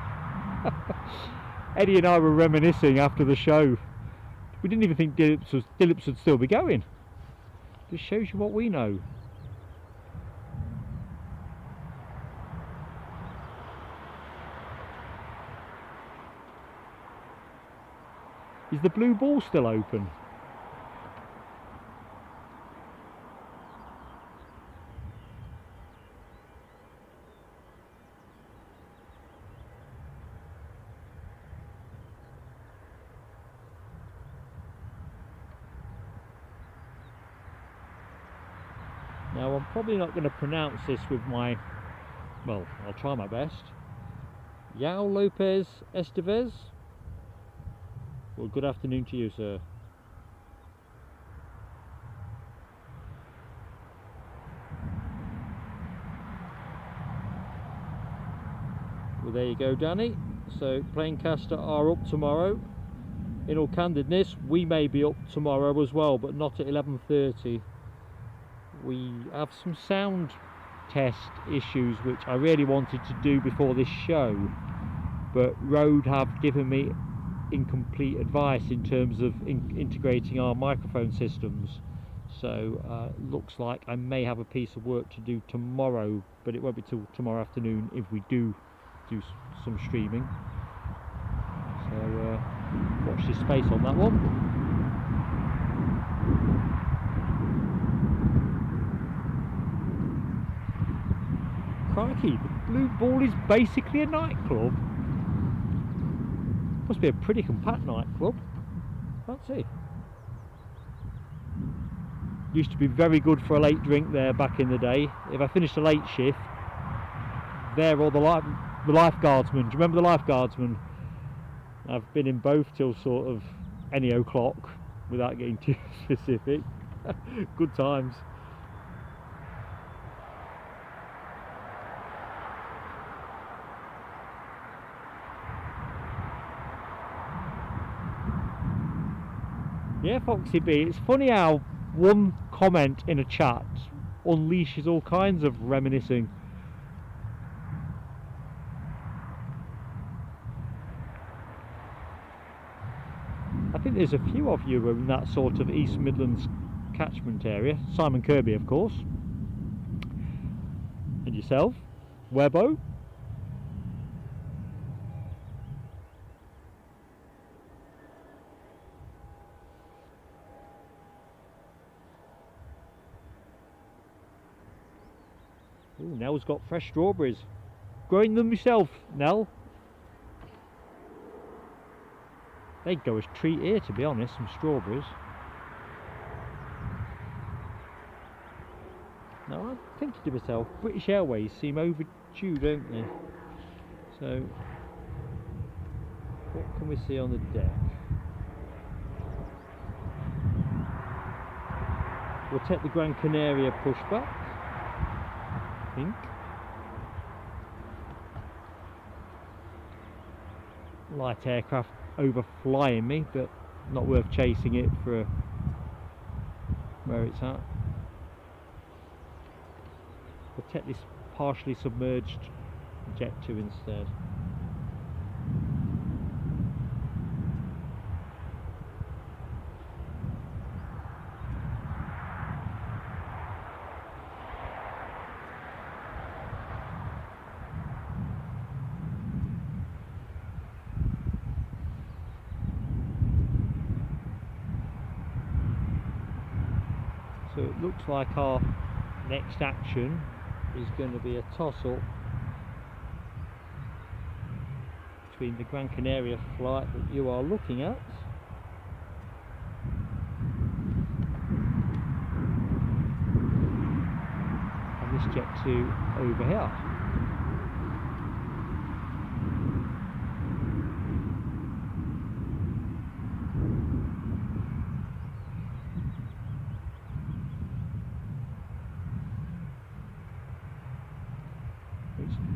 Eddie and I were reminiscing after the show. We didn't even think Dillips would still be going. Just shows you what we know. Is the blue ball still open? Now I'm probably not going to pronounce this with my, well, I'll try my best. Yao Lopez Estevez. Well, good afternoon to you, sir. Well, there you go, Danny. So Planecaster are up tomorrow. In all candidness, we may be up tomorrow as well, but not at 11:30. We have some sound test issues which I really wanted to do before this show, but Rode have given me incomplete advice in terms of integrating our microphone systems. So looks like I may have a piece of work to do tomorrow, but it won't be till tomorrow afternoon if we do some streaming. So watch this space on that one. Crikey, the Blue Ball is basically a nightclub. Must be a pretty compact nightclub. Let's see. Used to be very good for a late drink there back in the day. If I finished a late shift, there or the lifeguardsmen. Do you remember the lifeguardsmen? I've been in both till sort of any o'clock without getting too specific. Good times. Yeah, Foxy B, it's funny how one comment in a chat unleashes all kinds of reminiscing. I think there's a few of you in that sort of East Midlands catchment area. Simon Kirby, of course. And yourself, Webbo. Ooh, Nell's got fresh strawberries. Growing them myself, Nell. They'd go as treat here, to be honest, some strawberries. Now I'm thinking to myself, British Airways seem overdue, don't they? So, what can we see on the deck? We'll take the Gran Canaria pushback. I think. Light aircraft overflying me, but not worth chasing it for where it's at. We'll take this partially submerged Jet2 instead. So it looks like our next action is going to be a toss-up between the Gran Canaria flight that you are looking at and this Jet2 over here.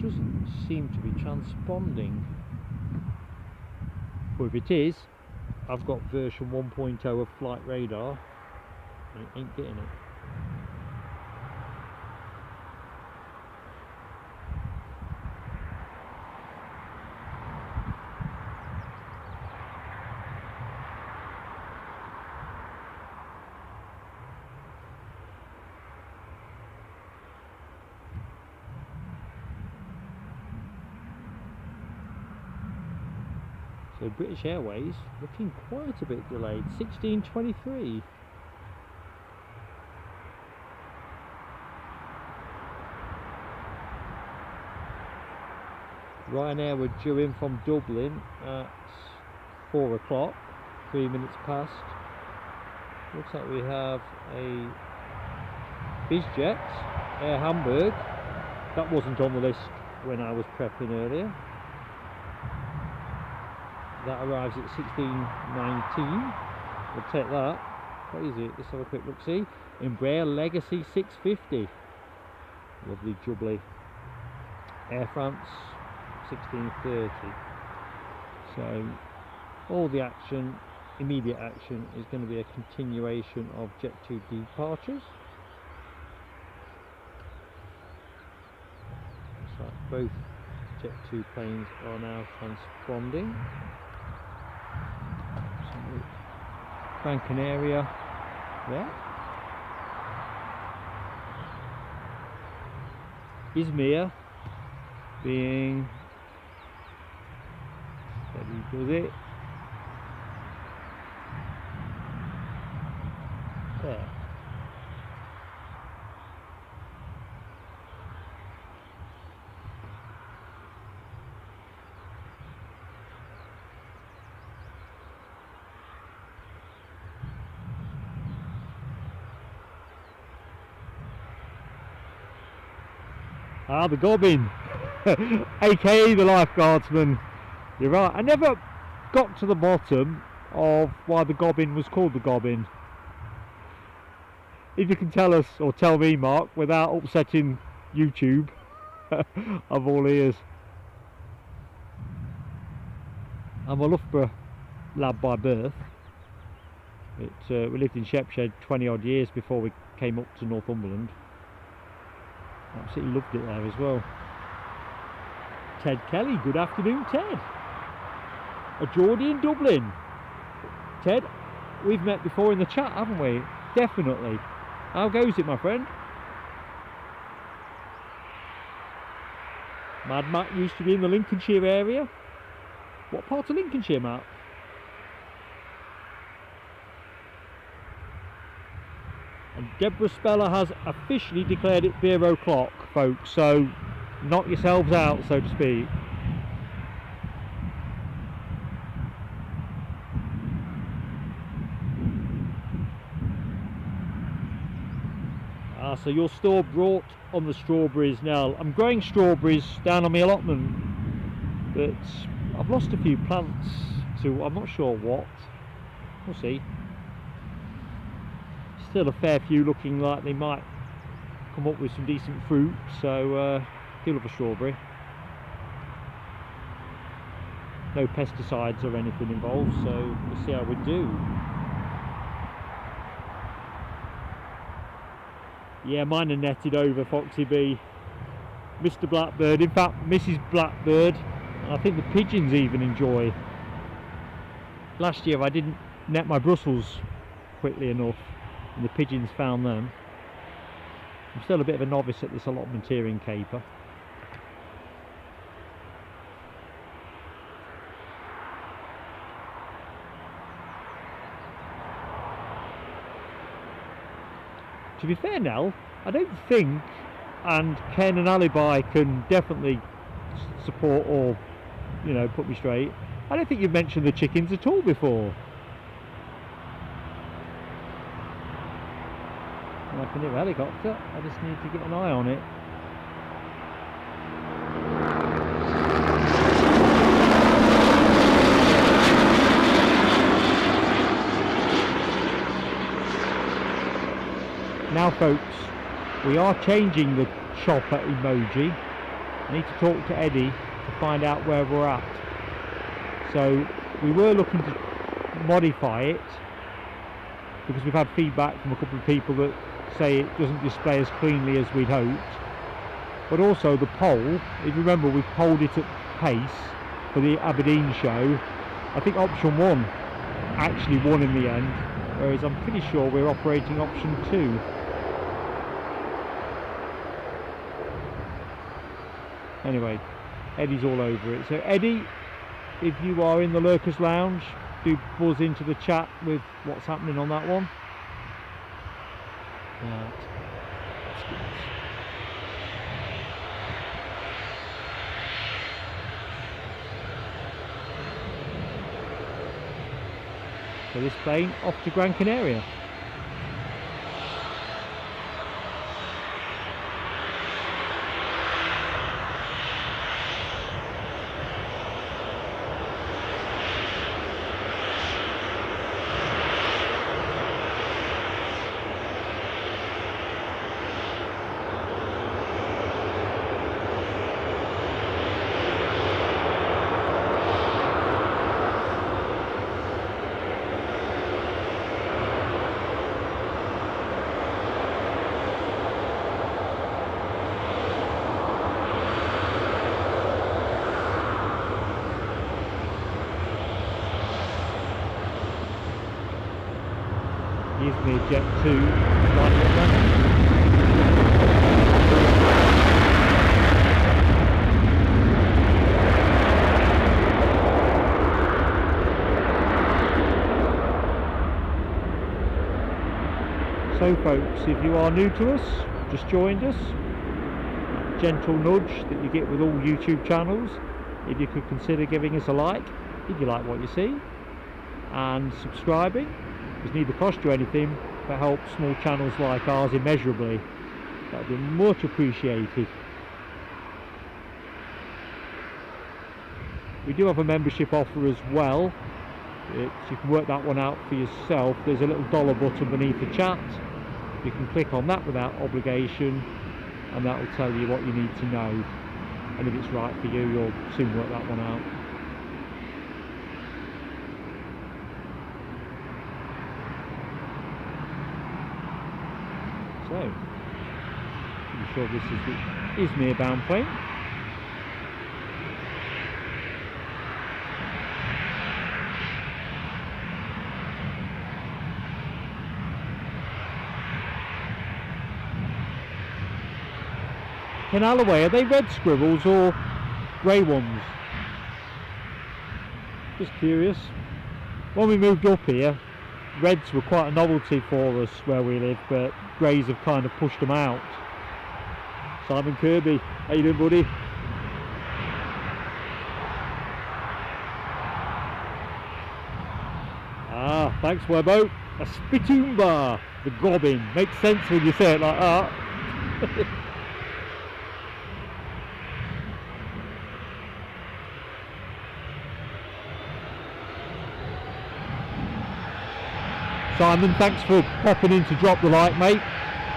Doesn't seem to be transponding, but if it is, I've got version 1.0 of flight radar and it ain't getting it. So British Airways looking quite a bit delayed. 16:23. Ryanair were due in from Dublin at 4 o'clock, 3 minutes past. Looks like we have a easyJet, Air Hamburg. That wasn't on the list when I was prepping earlier. That arrives at 16:19. We'll take that. What is it? Let's have a quick look see. Embraer Legacy 650. Lovely jubbly. Air France 16:30. So all the action, immediate action, is going to be a continuation of Jet2 departures. Looks like both Jet2 planes are now transponding. Banking area there. Izmir being steady does it. There. Ah, the gobbin, aka the lifeguardsman. You're right. I never got to the bottom of why the gobbin was called the gobbin. If you can tell us, or tell me, Mark, without upsetting YouTube, I'm all ears. I'm a Loughborough lad by birth. We lived in Shepshed 20 odd years before we came up to Northumberland. Absolutely loved it there as well. Ted Kelly, good afternoon, Ted. A Geordie in Dublin. Ted, we've met before in the chat, haven't we? Definitely. How goes it, my friend? Mad Matt used to be in the Lincolnshire area. What part of Lincolnshire, Matt? And Deborah Speller has officially declared it 0 o'clock, folks, so knock yourselves out, so to speak. So your store brought on the strawberries now. I'm growing strawberries down on my allotment, but I've lost a few plants to I'm not sure what. We'll see. Still a fair few looking like they might come up with some decent fruit, so do love a strawberry. No pesticides or anything involved, so we'll see how we do. Yeah, mine are netted over, Foxy B. Mr. Blackbird, in fact Mrs. Blackbird, I think the pigeons even enjoy. Last year I didn't net my Brussels quickly enough and the pigeons found them. I'm still a bit of a novice at this allotmenteering caper. To be fair, Nell, I don't think, and Ken and Alibi can definitely support or, you know, put me straight, I don't think you've mentioned the chickens at all before. Like a new helicopter, I just need to get an eye on it. Now folks, we are changing the chopper emoji. I need to talk to Eddie to find out where we're at. So we were looking to modify it because we've had feedback from a couple of people that say it doesn't display as cleanly as we'd hoped. But also the poll, if you remember, we polled it at pace for the Aberdeen show. I think option 1 actually won in the end, whereas I'm pretty sure we're operating option 2. Anyway, Eddie's all over it. So Eddie, if you are in the Lurkers Lounge, do buzz into the chat with what's happening on that one. Right. So this plane off to Gran Canaria. Izmir Jet2 So folks, if you are new to us, just joined us, gentle nudge that you get with all YouTube channels, if you could consider giving us a like if you like what you see, and subscribing. It neither cost you anything but helps small channels like ours immeasurably. That would be much appreciated. We do have a membership offer as well. You can work that one out for yourself. There's a little dollar button beneath the chat. You can click on that without obligation, and that will tell you what you need to know. And if it's right for you, you'll soon work that one out. So, pretty sure this is the Izmir bound plane. In Alloway, are they red squirrels or grey ones? Just curious. When we moved up here, reds were quite a novelty for us where we live, but greys have kind of pushed them out. Simon Kirby, how you doing, buddy? Ah, thanks Webbo. A spittoon the gobbin. Makes sense when you say it like that. Simon, thanks for popping in to drop the like, mate.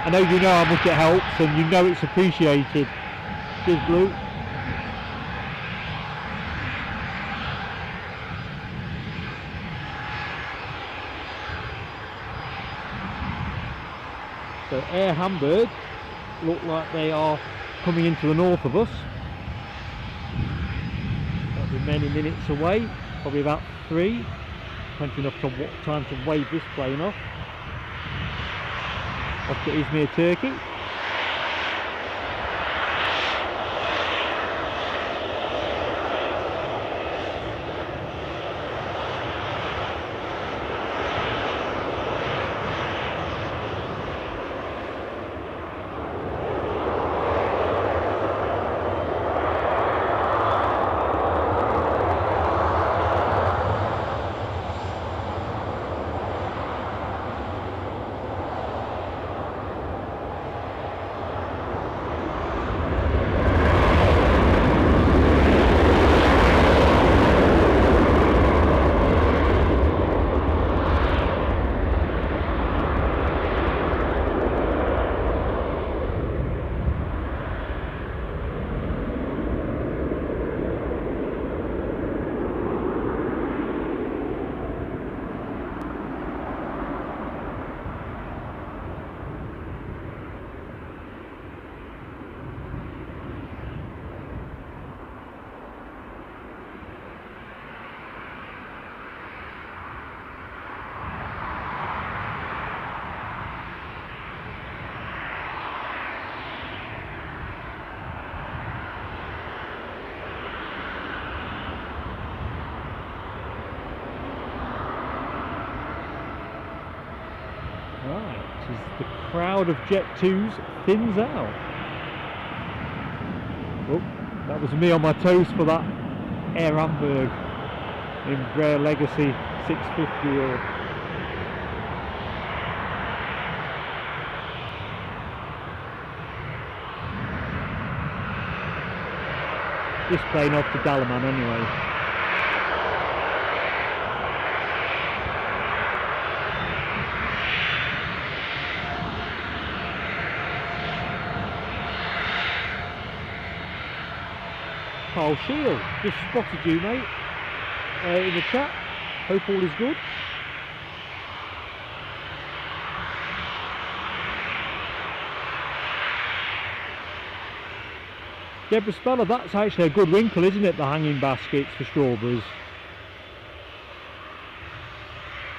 I know you know how much it helps and you know it's appreciated. Cheers, Blue. So Air Hamburg look like they are coming into the north of us. That'll be many minutes away, probably about 3. Plenty enough time to wave this plane off to Izmir, Turkey. crowd of Jet2s thins out. Oh, that was me on my toes for that Aer Hamburg Embraer Legacy 650 or this plane off to Dalaman anyway. Carl Shield, just spotted you, mate, in the chat. Hope all is good. Deborah Speller, that's actually a good wrinkle, isn't it, the hanging baskets for strawberries?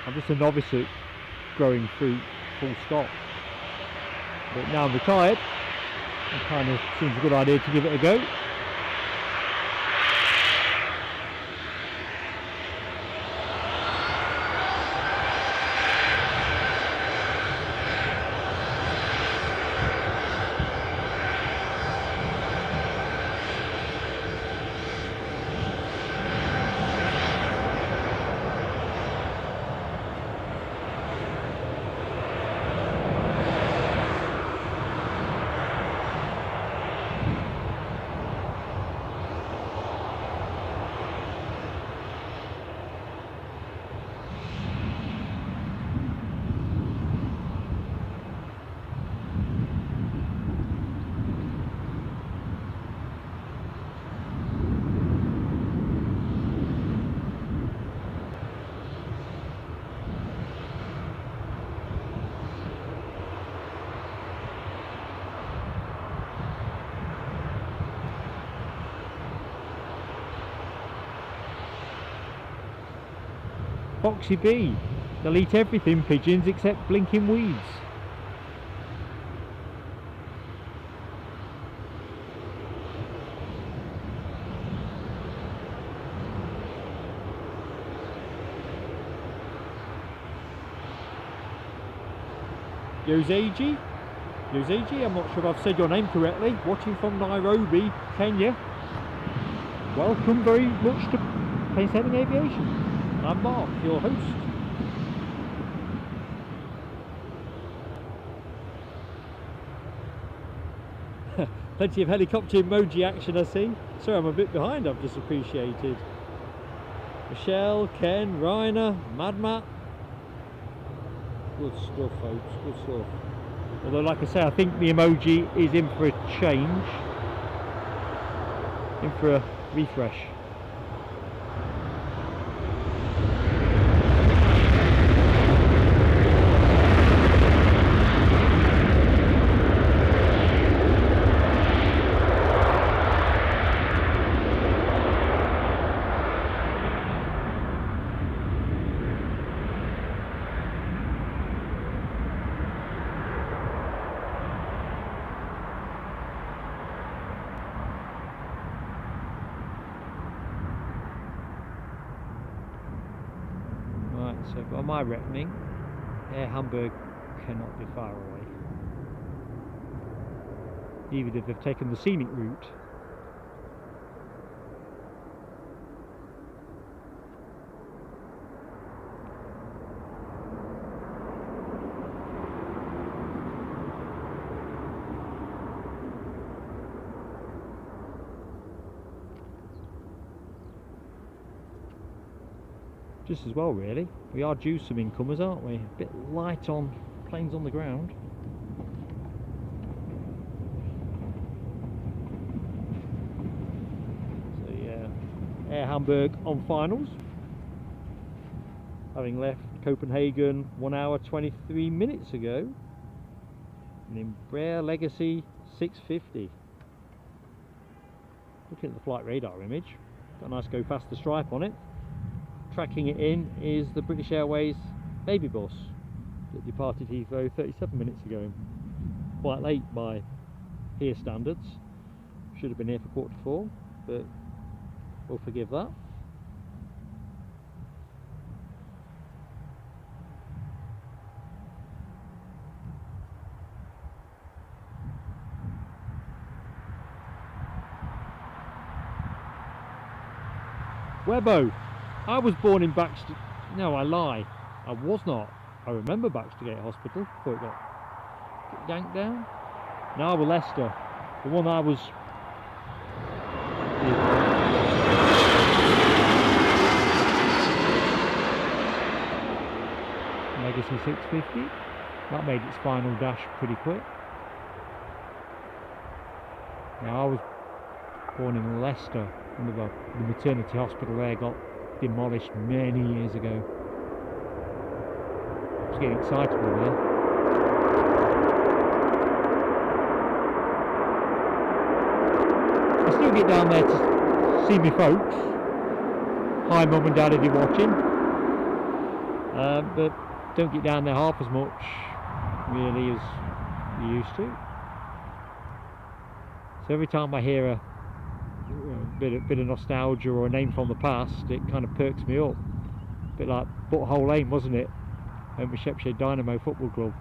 I'm just a novice at growing fruit, full stop. But now I'm retired, it kind of seems a good idea to give it a go. Foxy B, delete everything pigeons except blinking weeds. Yoseji, I'm not sure if I've said your name correctly, watching from Nairobi, Kenya. Welcome very much to Plain Sailing Aviation. I'm Mark, your host. Plenty of helicopter emoji action, I see. Sorry, I'm a bit behind, I've just appreciated. Michelle, Ken, Ryanair, Mad Matt. Good stuff, folks, good stuff. Although, like I say, I think the emoji is in for a change. In for a refresh. So by my reckoning, Aer Hamburg cannot be far away, even if they've taken the scenic route. Just as well, really. We are due some incomers, aren't we? A bit light on planes on the ground. So yeah, Aer Hamburg on finals, having left Copenhagen 1 hour 23 minutes ago. An Embraer Legacy 650. Looking at the flight radar image, got a nice go faster stripe on it. Tracking it in is the British Airways baby bus that departed Heathrow 37 minutes ago. Quite late by here standards. Should have been here for 4:45, but we'll forgive that. Webbo. I was born in Baxter. No, I lie. I was not. I remember Baxtergate Hospital before it got yanked down. No, well, Leicester. The one I was. Legacy 650. That made its final dash pretty quick. Now I was born in Leicester, and the maternity hospital there got demolished many years ago. I was getting excitable there. I still get down there to see me folks. Hi Mum and Dad if you're watching. But don't get down there half as much really as you used to. So every time I hear a bit of nostalgia or a name from the past, it kind of perks me up. A bit like Butthole Lane, wasn't it? Home of Shepshed Dynamo Football Club.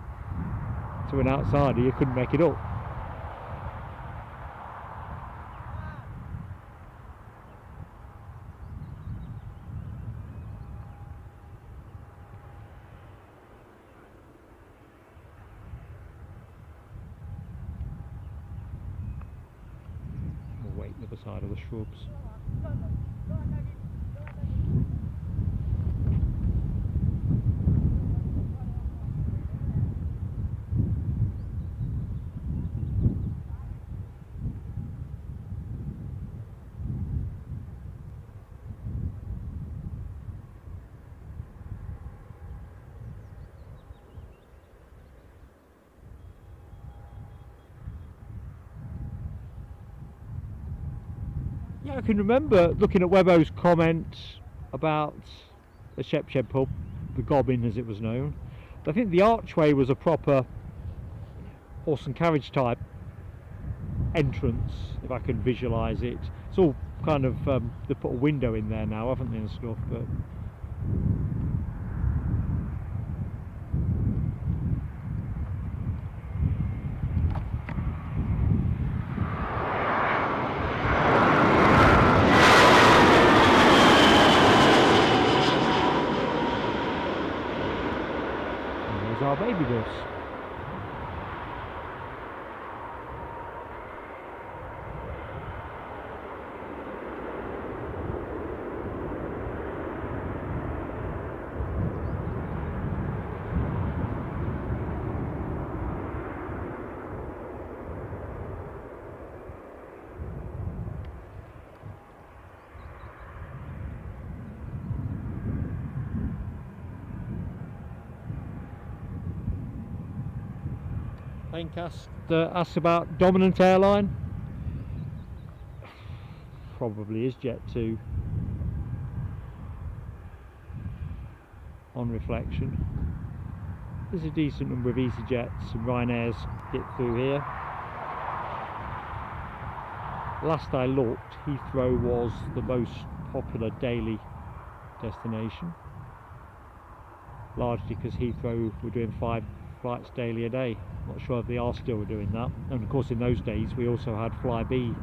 To an outsider, you couldn't make it up. We'll wait the other side of the shrubs. Yeah, I can remember looking at Webbo's comment about the Shepshed pub, the Gobbin as it was known. I think the archway was a proper horse and carriage type entrance, if I can visualise it. It's all kind of, they put a window in there now, haven't they, and stuff, but... our baby bus. Link asked about dominant airline. Probably is Jet2 on reflection. There's a decent number of easyJets and Ryanair's get through here. Last I looked, Heathrow was the most popular daily destination, largely because Heathrow were doing 5 flights daily a day. Not sure if they are still doing that. And of course in those days we also had Flybe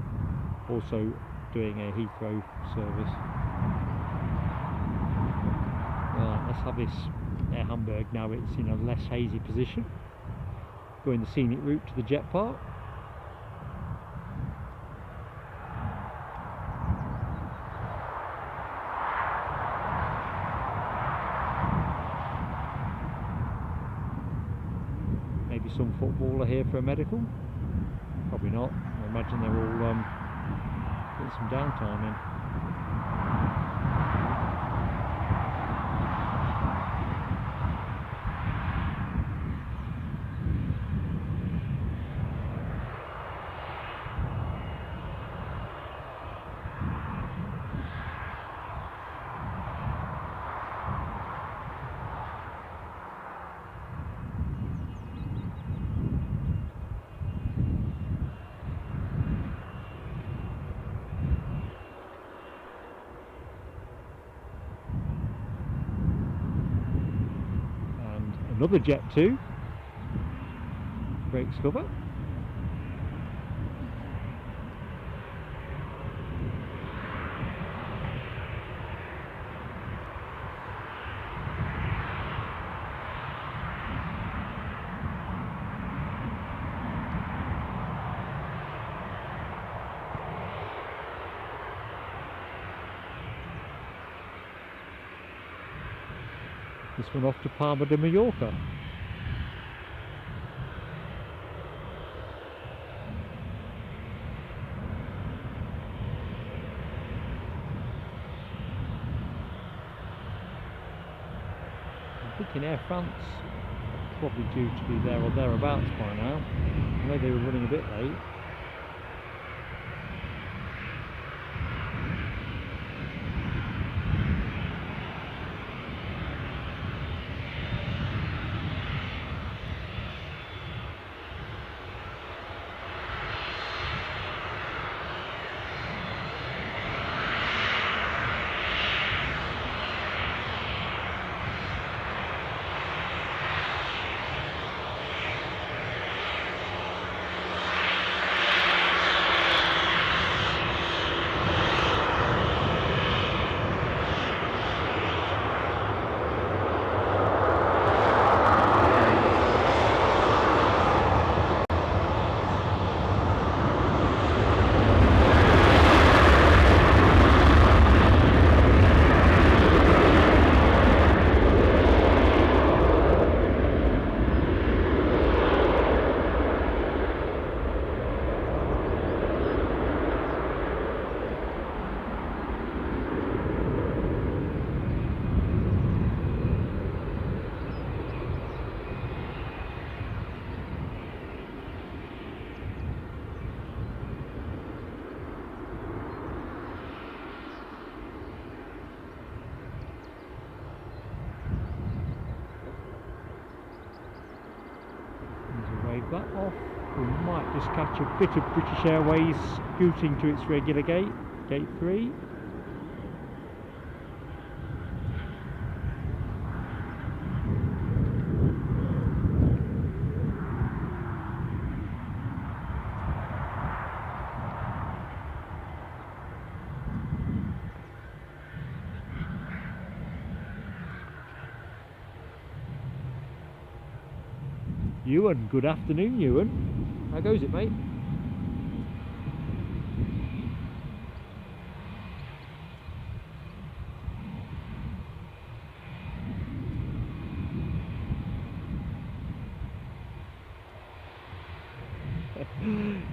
also doing a Heathrow service. Right, let's have this Air Hamburg now. It's in a less hazy position. Going the scenic route to the jet park. Maybe some footballer here for a medical. Probably not. I imagine they're all getting some downtime in. Another Jet2 brakes cover. This one off to Palma de Mallorca. I'm thinking Air France are probably due to be there or thereabouts by now. I know they were running a bit late. That off, we might just catch a bit of British Airways scooting to its regular gate, gate 3. Ewan, good afternoon, Ewan. How goes it, mate?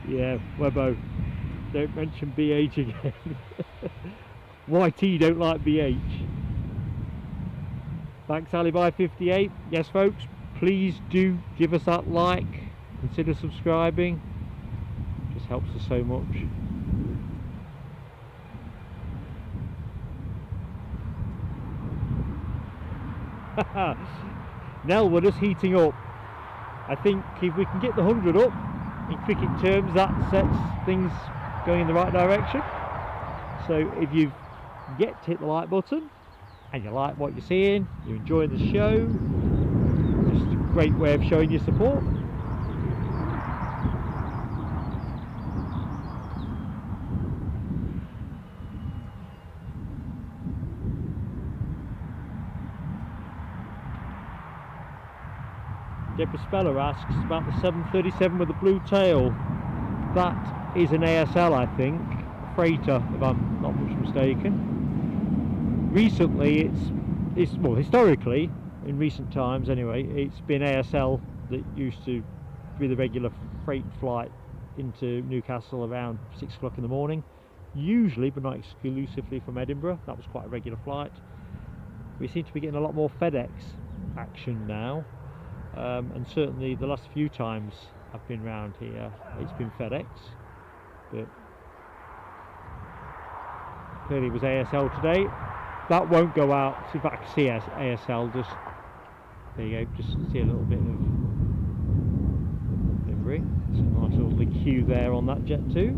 Yeah, Webbo, don't mention BH again. YT don't like BH. Thanks, Alibi58. Yes, folks. Please do give us that like, consider subscribing, it just helps us so much. Nelwood is heating up. I think if we can get the 100 up, in cricket terms, that sets things going in the right direction. So if you get to hit the like button, and you like what you're seeing, you're enjoying the show, great way of showing your support. Deborah Speller asks about the 737 with the blue tail. That is an ASL, I think, a freighter, if I'm not much mistaken. Recently, it's well, historically, in recent times anyway, it's been ASL that used to be the regular freight flight into Newcastle around 6 o'clock in the morning, usually but not exclusively from Edinburgh. That was quite a regular flight. We seem to be getting a lot more FedEx action now, and certainly the last few times I've been round here it's been FedEx, but clearly it was ASL today. That won't go out. See if I can see ASL. Just there you go. Just see a little bit of livery. It's a nice little queue there on that Jet2.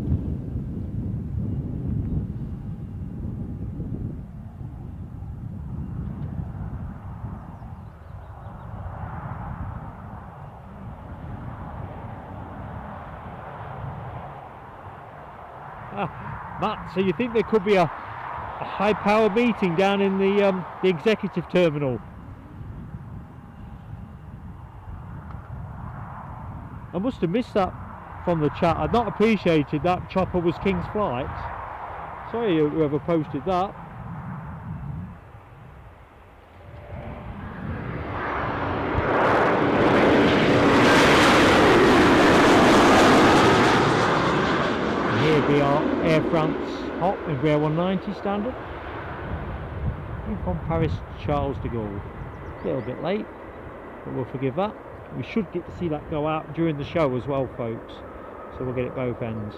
Matt, so you think there could be a high power meeting down in the executive terminal? I must have missed that from the chat. I'd not appreciated that chopper was King's Flight. Sorry whoever posted that. the Air France hop Embraer 190 standard. In from Paris Charles de Gaulle. A little bit late, but we'll forgive that. We should get to see that go out during the show as well, folks, so we'll get it both ends.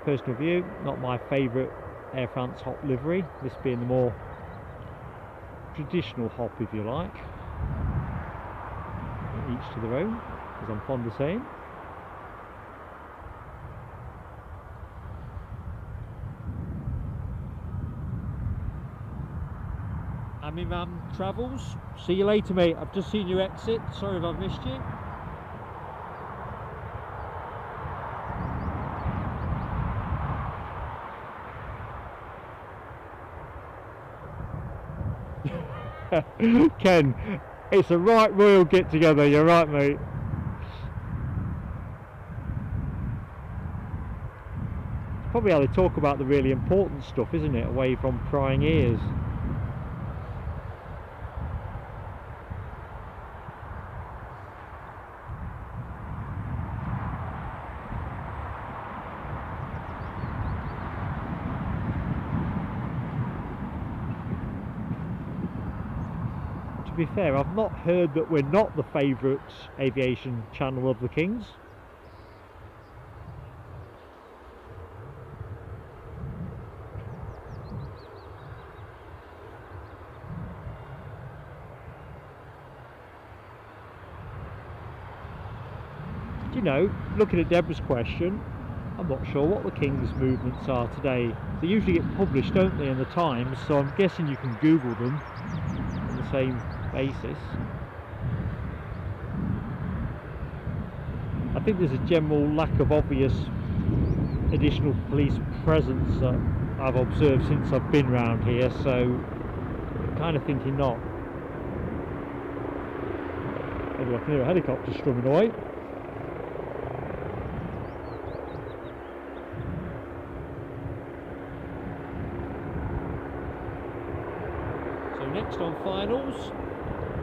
Personal view, not my favourite Air France hop livery, this being the more traditional hop, if you like. Each to their own, as I'm fond of saying. Ami Man Travels, see you later, mate. I've just seen you exit, sorry if I've missed you. Ken, it's a right royal get together, you're right, mate. It's probably how they talk about the really important stuff, isn't it, away from prying ears. To be fair, I've not heard that we're not the favourite aviation channel of the Kings. You know, looking at Deborah's question, I'm not sure what the King's movements are today. They usually get published, don't they, in the Times, so I'm guessing you can Google them on the same basis. I think there's a general lack of obvious additional police presence that I've observed since I've been round here, so I'm kind of thinking not. Maybe I can hear a helicopter strumming away. Next on finals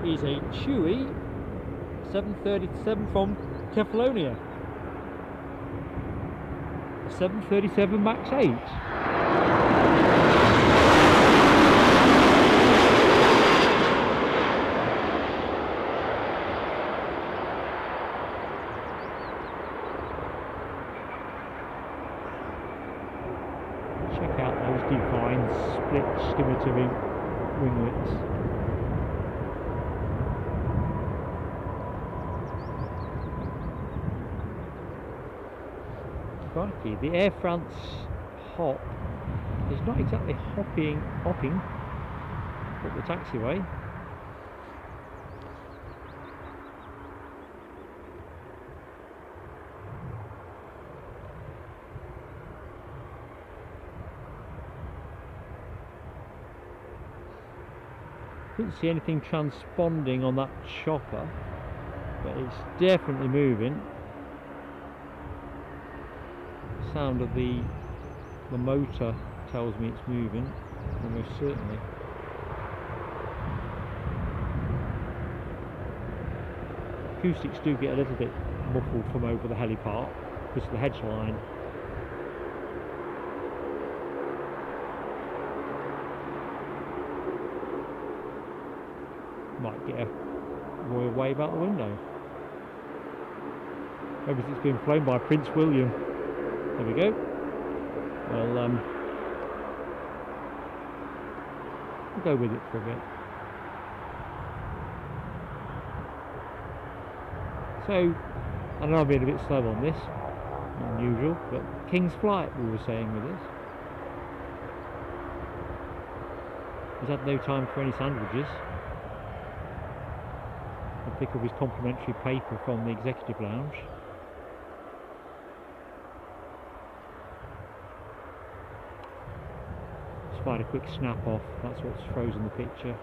is a Chewy 737 from Kefalonia. 737 MAX 8. Check out those divine split skimmer winglets. Crikey, the Air France hop is not exactly hopping up the taxiway. Couldn't see anything transponding on that chopper, but it's definitely moving. The sound of the motor tells me it's moving, almost certainly. Acoustics do get a little bit muffled from over the heli part because of the hedge line. Might get a royal wave out the window. Maybe it's being flown by Prince William. There we go. Well, we'll go with it for a bit. So, I know I'm being a bit slow on this, not unusual, but King's Flight we were saying with this. He's had no time for any sandwiches. I'll pick up his complimentary paper from the executive lounge. Just find a quick snap off, that's what's frozen the picture.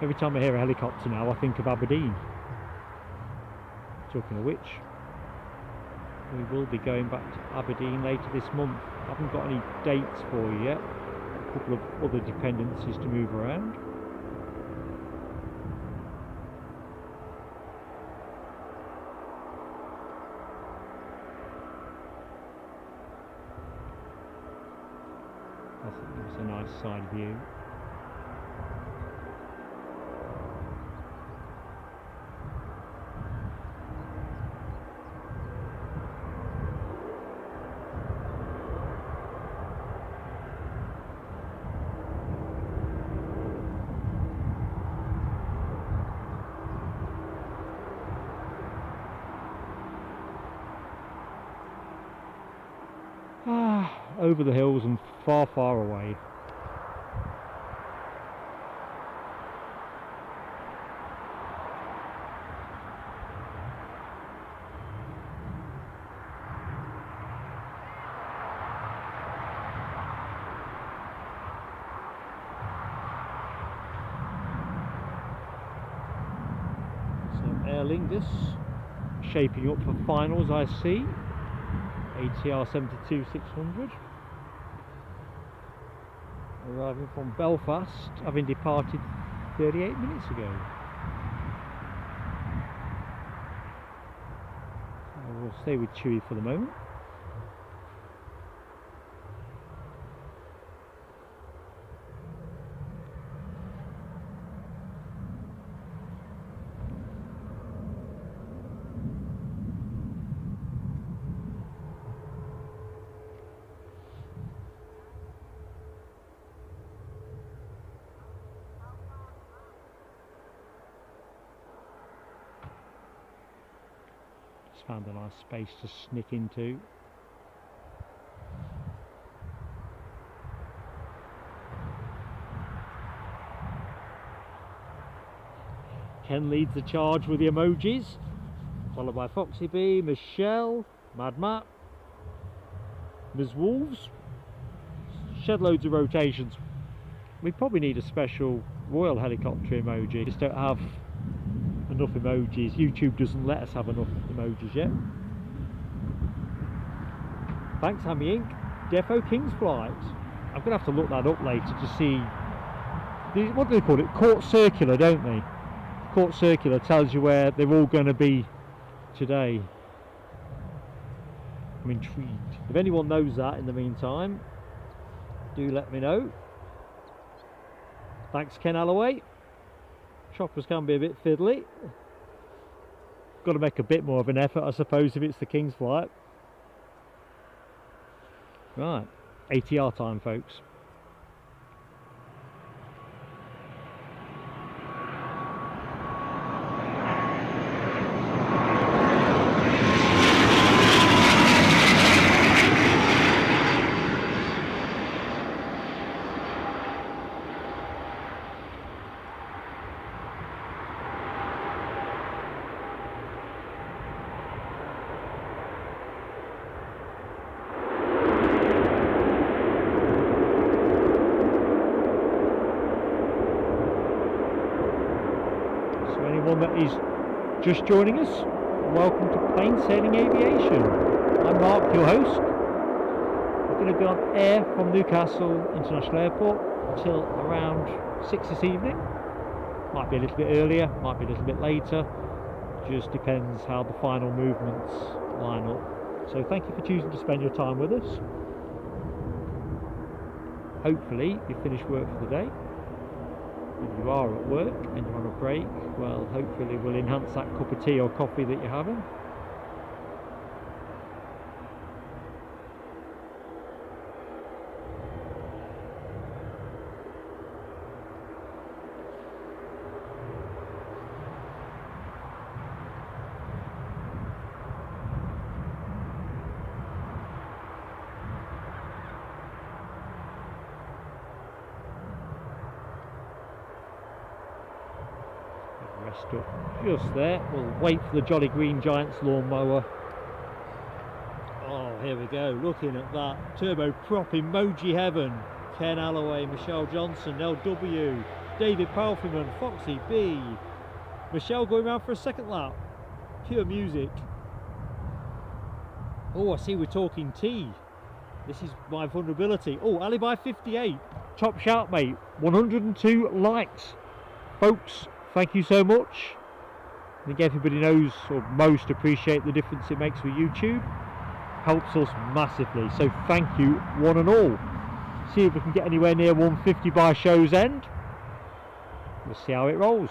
Every time I hear a helicopter now I think of Aberdeen. Talking of which, we will be going back to Aberdeen later this month. I haven't got any dates for you yet. A couple of other dependencies to move around. It's a nice side view. Over the hills and far, far away. So Aer Lingus shaping up for finals, I see. ATR 72-600. Arriving from Belfast, having departed 38 minutes ago. So we'll stay with Chewie for the moment. Found a nice space to sneak into. Ken leads the charge with the emojis, followed by Foxy B, Michelle, Mad Matt, Ms Wolves. Shed loads of rotations. We probably need a special Royal Helicopter emoji. Just don't have enough emojis. YouTube doesn't let us have enough emojis yet. Thanks Hammy Inc. Defo King's Flight. I'm going to have to look that up later to see. What do they call it? Court Circular, don't they? Court Circular tells you where they're all going to be today. I'm intrigued. If anyone knows that in the meantime, do let me know. Thanks Ken Alloway. Choppers can be a bit fiddly. Got to make a bit more of an effort, I suppose, if it's the King's Flight. Right, ATR time, folks. That is just joining us, welcome to Plain Sailing Aviation. I'm Mark, your host. We're going to be on air from Newcastle International Airport until around 6 this evening. Might be a little bit earlier, might be a little bit later, just depends how the final movements line up. So thank you for choosing to spend your time with us. Hopefully you finished work for the day. If you are at work and you're on a break, well, hopefully we'll enhance that cup of tea or coffee that you're having. Rest up just there. We'll wait for the Jolly Green Giants lawnmower. Oh, here we go. Looking at that turbo prop emoji heaven. Ken Alloway, Michelle Johnson, LW, David Palfreyman, Foxy B, Michelle going round for a second lap. Pure music. Oh, I see we're talking tea. This is my vulnerability. Oh, Alibi 58. Top shout, mate. 102 likes. Folks, thank you so much. I think everybody knows, or most appreciate, the difference it makes with YouTube. Helps us massively, so thank you one and all. See if we can get anywhere near 150 by show's end. We'll see how it rolls.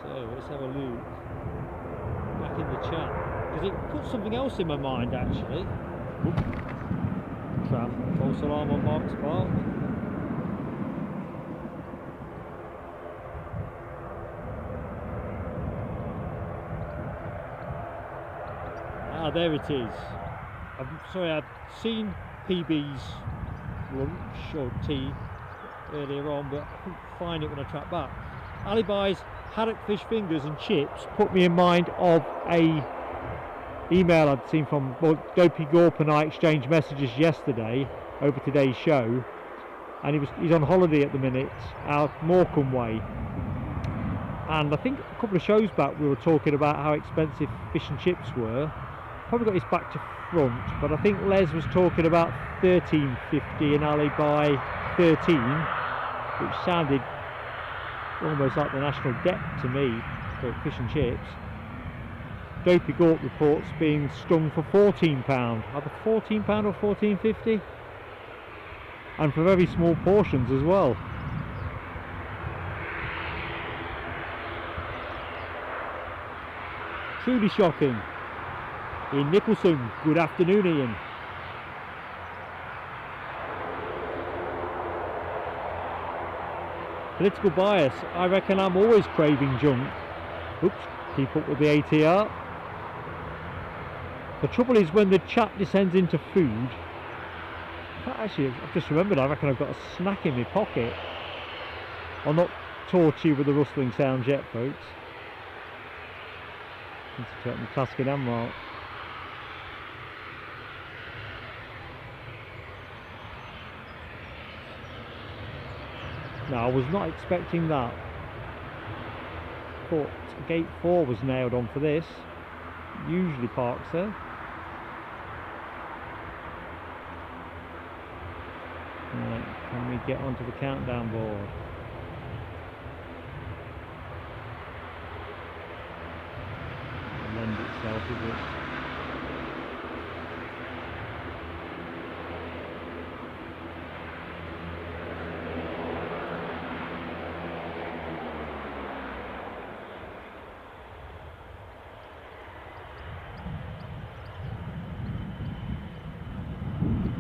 So let's have a look back in the chat, because it put something else in my mind actually. Oop. Tram, false alarm on Mark's Park. Ah, there it is. I'm sorry, I'd seen PB's lunch or tea earlier on, but I couldn't find it when I tracked back. Alibi's haddock fish fingers and chips put me in mind of a email I'd seen from Dopey Gorp and I exchanged messages yesterday over today's show, and he's on holiday at the minute out Morecambe way, and I think a couple of shows back we were talking about how expensive fish and chips were. Probably got his back to front, but I think Les was talking about $13.50 and Alibi 13, which sounded almost like the national debt to me for fish and chips. Dopey Gorp reports being stung for £14, either £14 or $14.50, and for very small portions as well. Truly shocking. Ian Nicholson, good afternoon Ian. Political bias, I reckon I'm always craving junk. Oops, keep up with the ATR. The trouble is when the chat descends into food. Actually, I've just remembered, I reckon I've got a snack in my pocket. I'll not torture you with the rustling sounds yet, folks. Need to check my Taskin and Mark. No, I was not expecting that. Thought gate 4 was nailed on for this. Usually parks there. Right, can we get onto the countdown board? It'll lend itself, is it?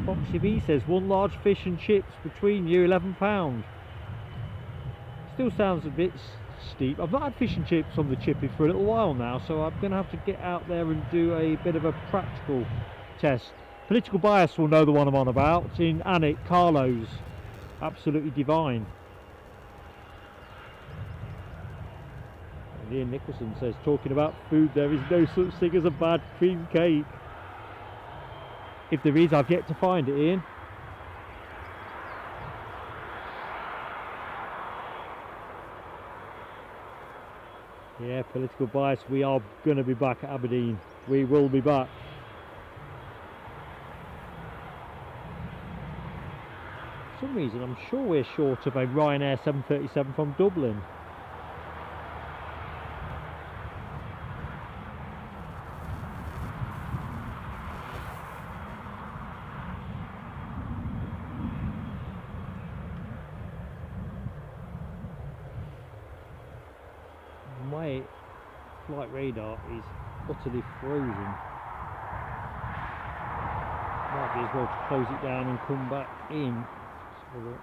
Foxy B says one large fish and chips between you, £11. Still sounds a bit steep. I've not had fish and chips on the chippy for a little while now, so I'm going to have to get out there and do a bit of a practical test. Political bias will know the one I'm on about. It's in Anik, Carlo's. Absolutely divine. And Ian Nicholson says, talking about food, there is no such thing as a bad cream cake. If there is, I've yet to find it, Ian. Yeah, political bias, we are going to be back at Aberdeen. We will be back. For some reason, I'm sure we're short of a Ryanair 737 from Dublin. My flight radar is utterly frozen. Might be as well to close it down and come back in. Let's have a look.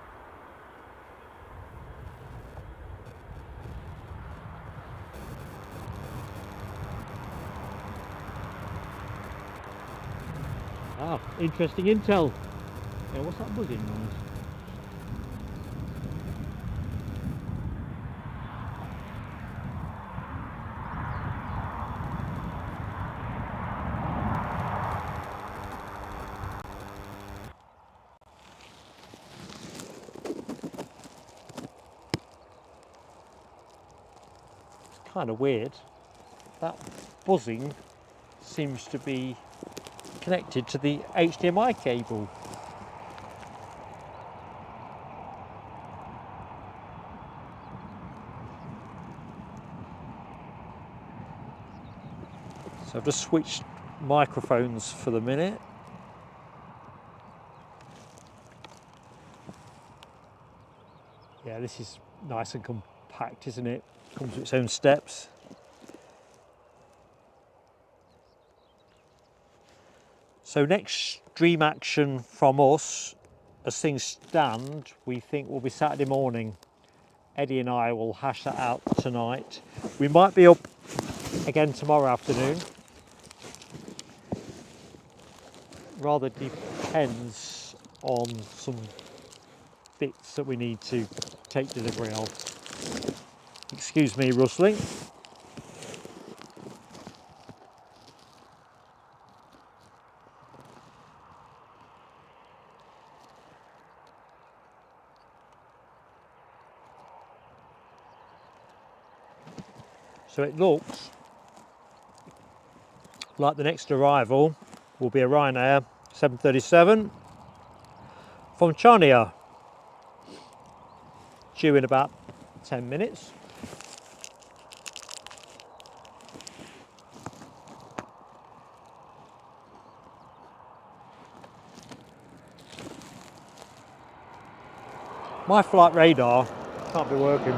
Ah, interesting intel. Yeah, what's that buzzing noise? Kind of weird. That buzzing seems to be connected to the HDMI cable. So I've just switched microphones for the minute. Yeah, this is nice and compact, isn't it? Comes with its own steps. So next stream action from us, as things stand, we think will be Saturday morning. Eddie and I will hash that out tonight. We might be up again tomorrow afternoon. Rather depends on some bits that we need to take delivery of. Excuse me rustling. So it looks like the next arrival will be a Ryanair 737 from China, due in about 10 minutes. My flight radar can't be working.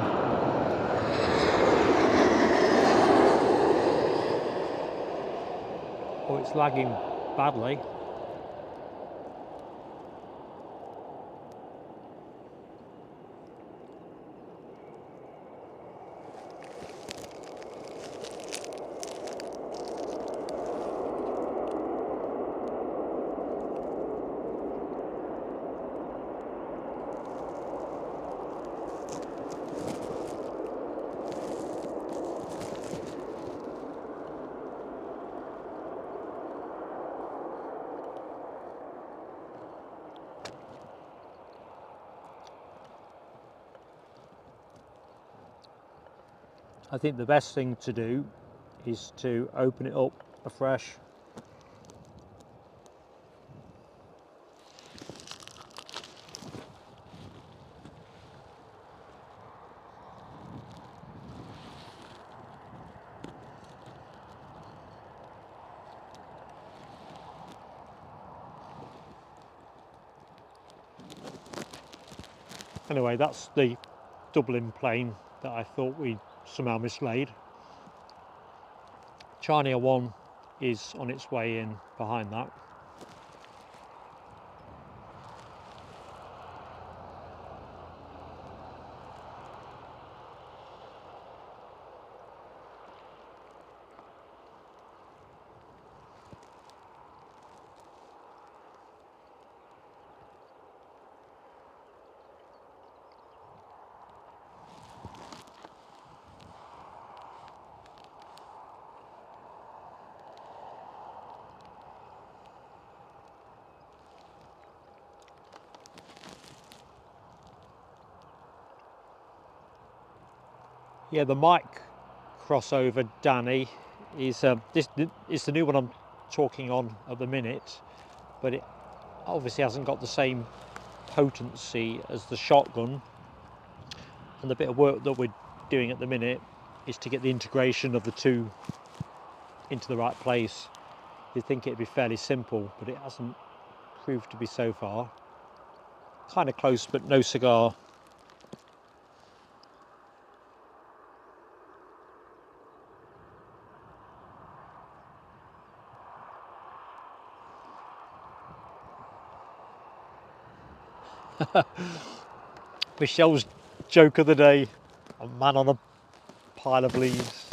Oh, it's lagging badly. I think the best thing to do is to open it up afresh. Anyway, that's the Dublin plane that I thought we somehow mislaid. China 1 is on its way in behind that. Yeah, the mic crossover, Danny, is this is the new one I'm talking on at the minute, but it obviously hasn't got the same potency as the shotgun. And the bit of work that we're doing at the minute is to get the integration of the two into the right place. You'd think it'd be fairly simple, but it hasn't proved to be so far. Kind of close, but no cigar. Michelle's joke of the day, a man on a pile of leaves.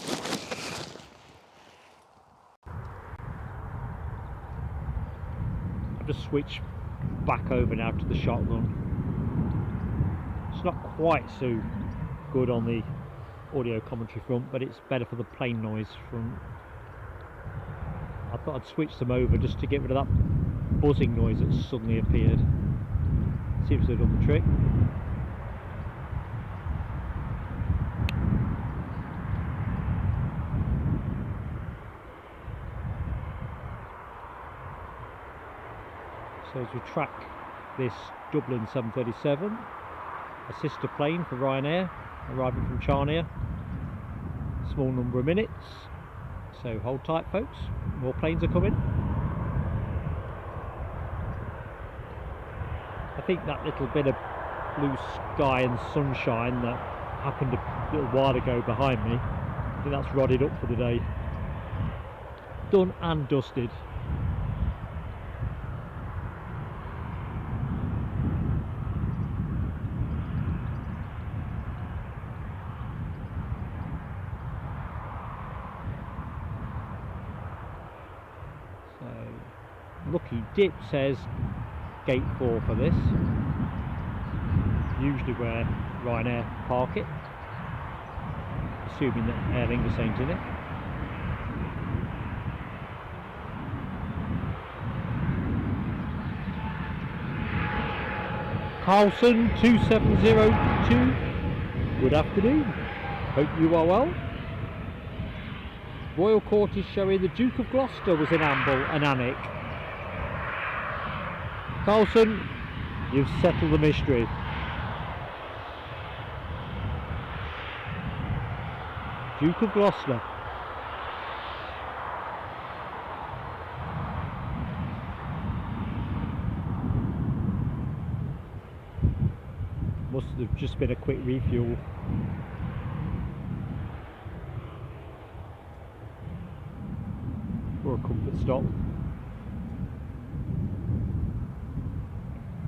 I've just switched back over now to the shotgun. It's not quite so good on the audio commentary front, but it's better for the plane noise front. I thought I'd switch them over just to get rid of that buzzing noise that suddenly appeared. Seems to have done the trick. So as we track this Dublin 737, a sister plane for Ryanair, arriving from China, small number of minutes, So hold tight, folks, more planes are coming. I think that little bit of blue sky and sunshine that happened a little while ago behind me, I think that's rodded up for the day. Done and dusted. Lucky Dip says gate 4 for this. Usually where Ryanair park it, assuming that Aer Lingus ain't in it. Carlson 2702, good afternoon, hope you are well. Royal Court is showing the Duke of Gloucester was in amble and Annick. Carlson, you've settled the mystery. Duke of Gloucester. Must have just been a quick refuel. Or a comfort stop.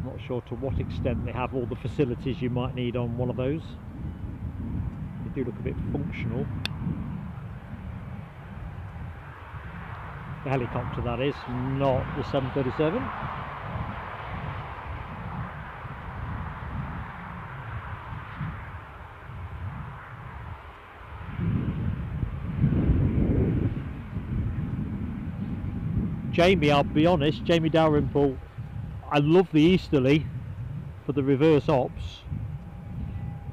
Not sure to what extent they have all the facilities you might need on one of those. They do look a bit functional. The helicopter, that is, not the 737. Jamie, I'll be honest, Jamie Dalrymple, I love the easterly for the reverse ops,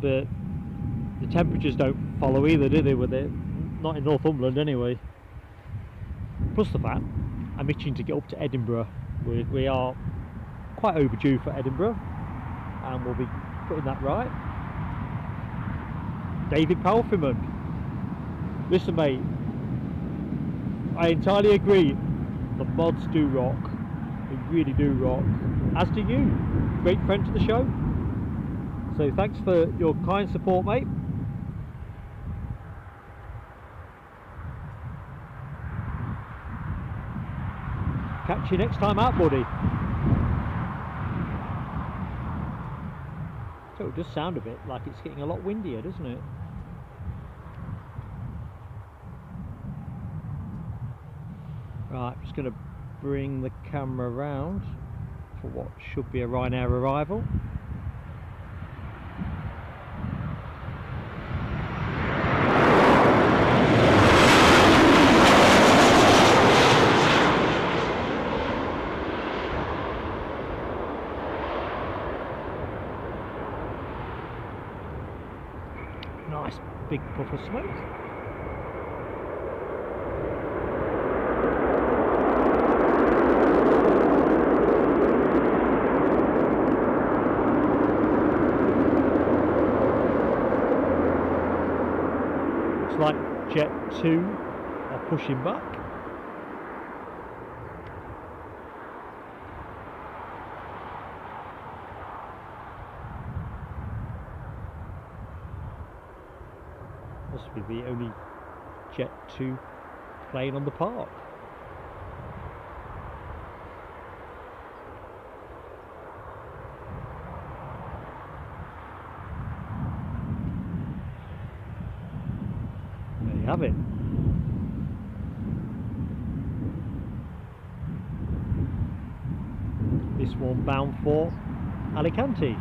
but the temperatures don't follow either, do they, with it? Not in Northumberland anyway. Plus the fact I'm itching to get up to Edinburgh. We are quite overdue for Edinburgh, and we'll be putting that right. David Palfreman, listen mate, I entirely agree, the mods do rock. They really do rock, as do you, great friend to the show. So thanks for your kind support, mate. Catch you next time out, buddy. So it does sound a bit like it's getting a lot windier, doesn't it? Right, I'm just going to bring the camera around for what should be a Ryanair arrival. Nice big puff of smoke. Like Jet2 are pushing back. Must be the only Jet2 plane on the park. Have it. This one bound for Alicante.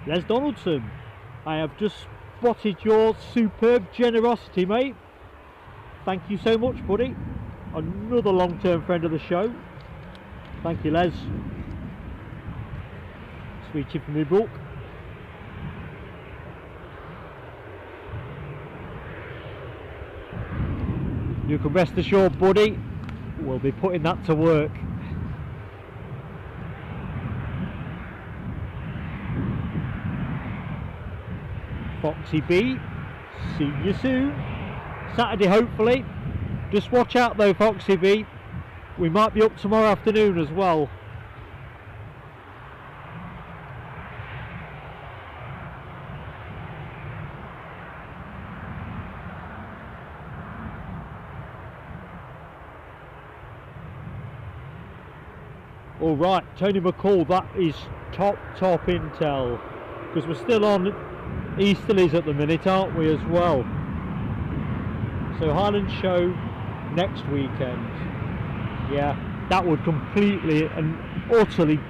Les Donaldson, I have just spotted your superb generosity, mate. Thank you so much, buddy. Another long-term friend of the show. Thank you, Les. Reaching for my book. You can rest assured, buddy, we'll be putting that to work. Foxy B, see you soon. Saturday hopefully. Just watch out though, Foxy B. We might be up tomorrow afternoon as well. Alright, Tony McCall, that is top intel, because we're still on Easterlies at the minute, aren't we, as well? So Highland Show next weekend. Yeah, that would completely and utterly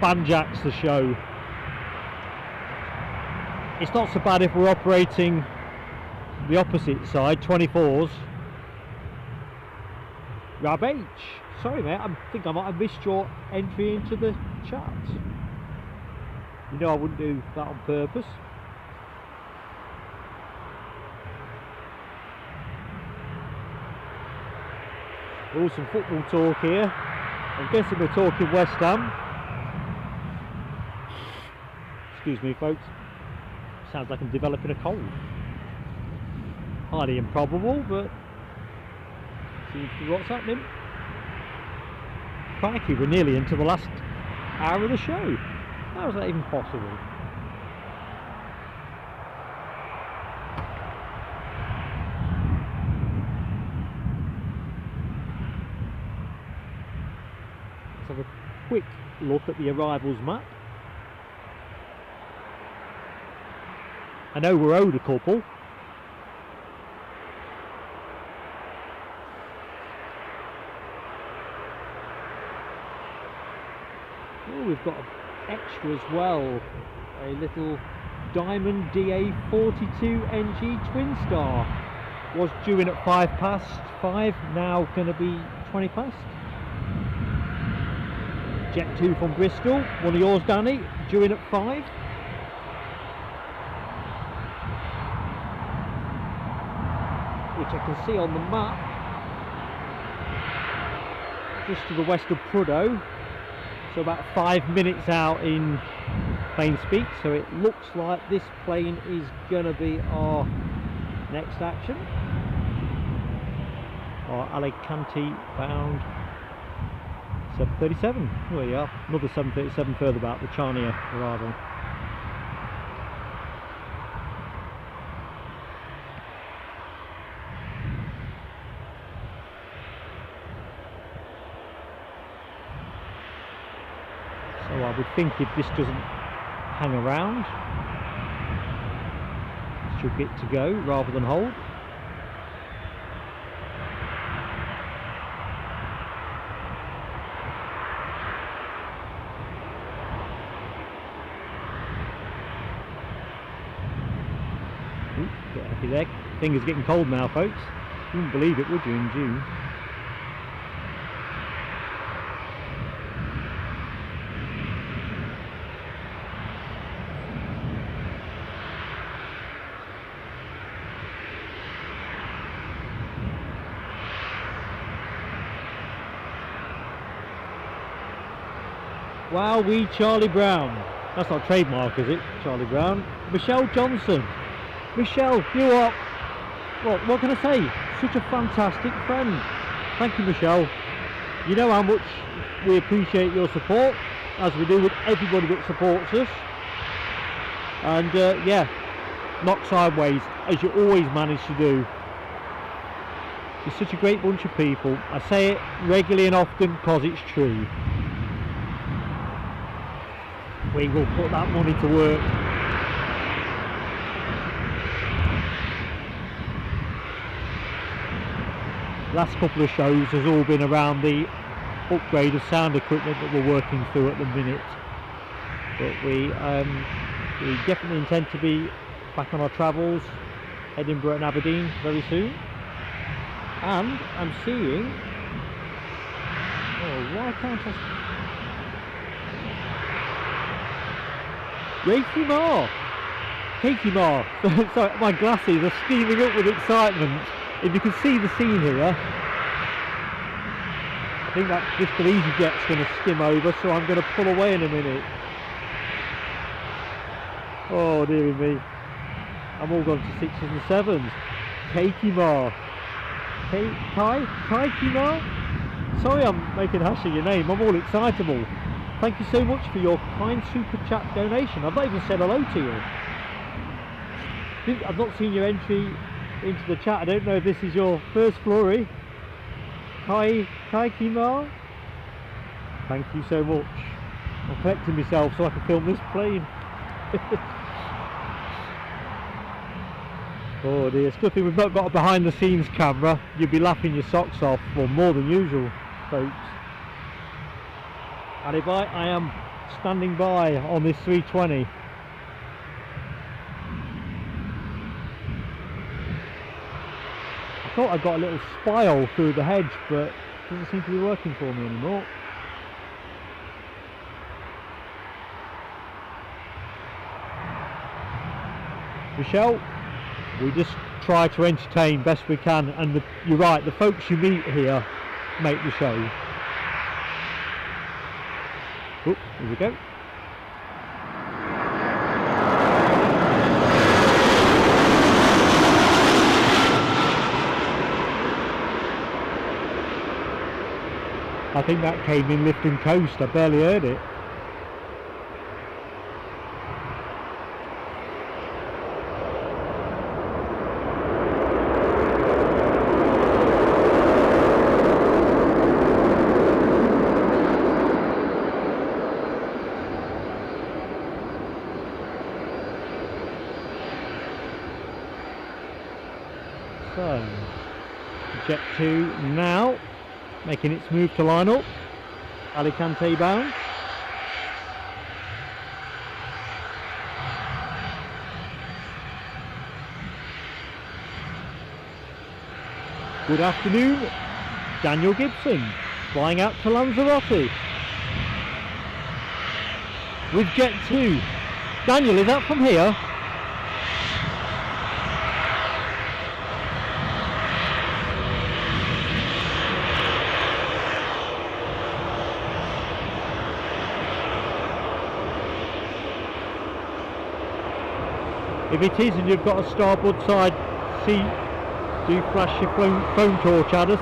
banjacks the show. It's not so bad if we're operating the opposite side, 24s. Rab H. Sorry mate, I think I might have missed your entry into the chat. You know I wouldn't do that on purpose. Oh, some football talk here. I'm guessing we're talking West Ham. Excuse me folks. Sounds like I'm developing a cold. Highly improbable, but seems to be what's happening. Crikey, we're nearly into the last hour of the show. How is that even possible? Let's have a quick look at the arrivals map. I know we're owed a couple. Oh, we've got an extra as well. A little Diamond DA42 NG Twin Star. Was due in at 5:05, now going to be 20 past. Jet2 from Bristol, one of yours Danny, due in at 5. Which I can see on the map, just to the west of Prudhoe, so about 5 minutes out in plane speak, so it looks like this plane is going to be our next action. Our Alicante bound 737, there you are, another 737 further back, the Charnier arrival. So I would think if this doesn't hang around, it should get to go rather than hold. Ooh, get happy there. Thing is getting cold now, folks. You wouldn't believe it, would you, in June? Wow, we Charlie Brown. That's not trademark, is it? Charlie Brown. Michelle Johnson. Michelle, you are, well, what can I say? Such a fantastic friend. Thank you, Michelle. You know how much we appreciate your support, as we do with everybody that supports us. And yeah, knock sideways, as you always manage to do. You're such a great bunch of people. I say it regularly and often because it's true. We will put that money to work. Last couple of shows has all been around the upgrade of sound equipment that we're working through at the minute. But we definitely intend to be back on our travels, Edinburgh and Aberdeen very soon. And I'm seeing, oh, why can't I? Katie Marr. Sorry, my glasses are steaming up with excitement. If you can see the scene here, I think that Bristol easyJet's going to skim over, so I'm going to pull away in a minute. Oh dearie me. I'm all gone to 6s and 7s. Kaikimar. Kaikimar? Sorry I'm making a hash of your name, I'm all excitable. Thank you so much for your kind super chat donation. I've not even said hello to you. I've not seen your entry into the chat. I don't know if this is your first flurry. Kaikimar? Thank you so much. I'm collecting myself so I can film this plane. Oh dear, it's a good thing we've not got a behind the scenes camera. You'd be laughing your socks off, well, more than usual, folks. And if I am standing by on this 320. I thought I got a little spile through the hedge, but it doesn't seem to be working for me anymore. Michelle, we just try to entertain best we can, and you're right, the folks you meet here make the show. Oh, here we go. I think that came in lift and coast, I barely heard it. So, Jet2 now making its move to line up, Alicante bound. Good afternoon, Daniel Gibson, flying out to Lanzarote with Jet2. Daniel, is that from here? If it is and you've got a starboard side seat, do flash your phone torch at us.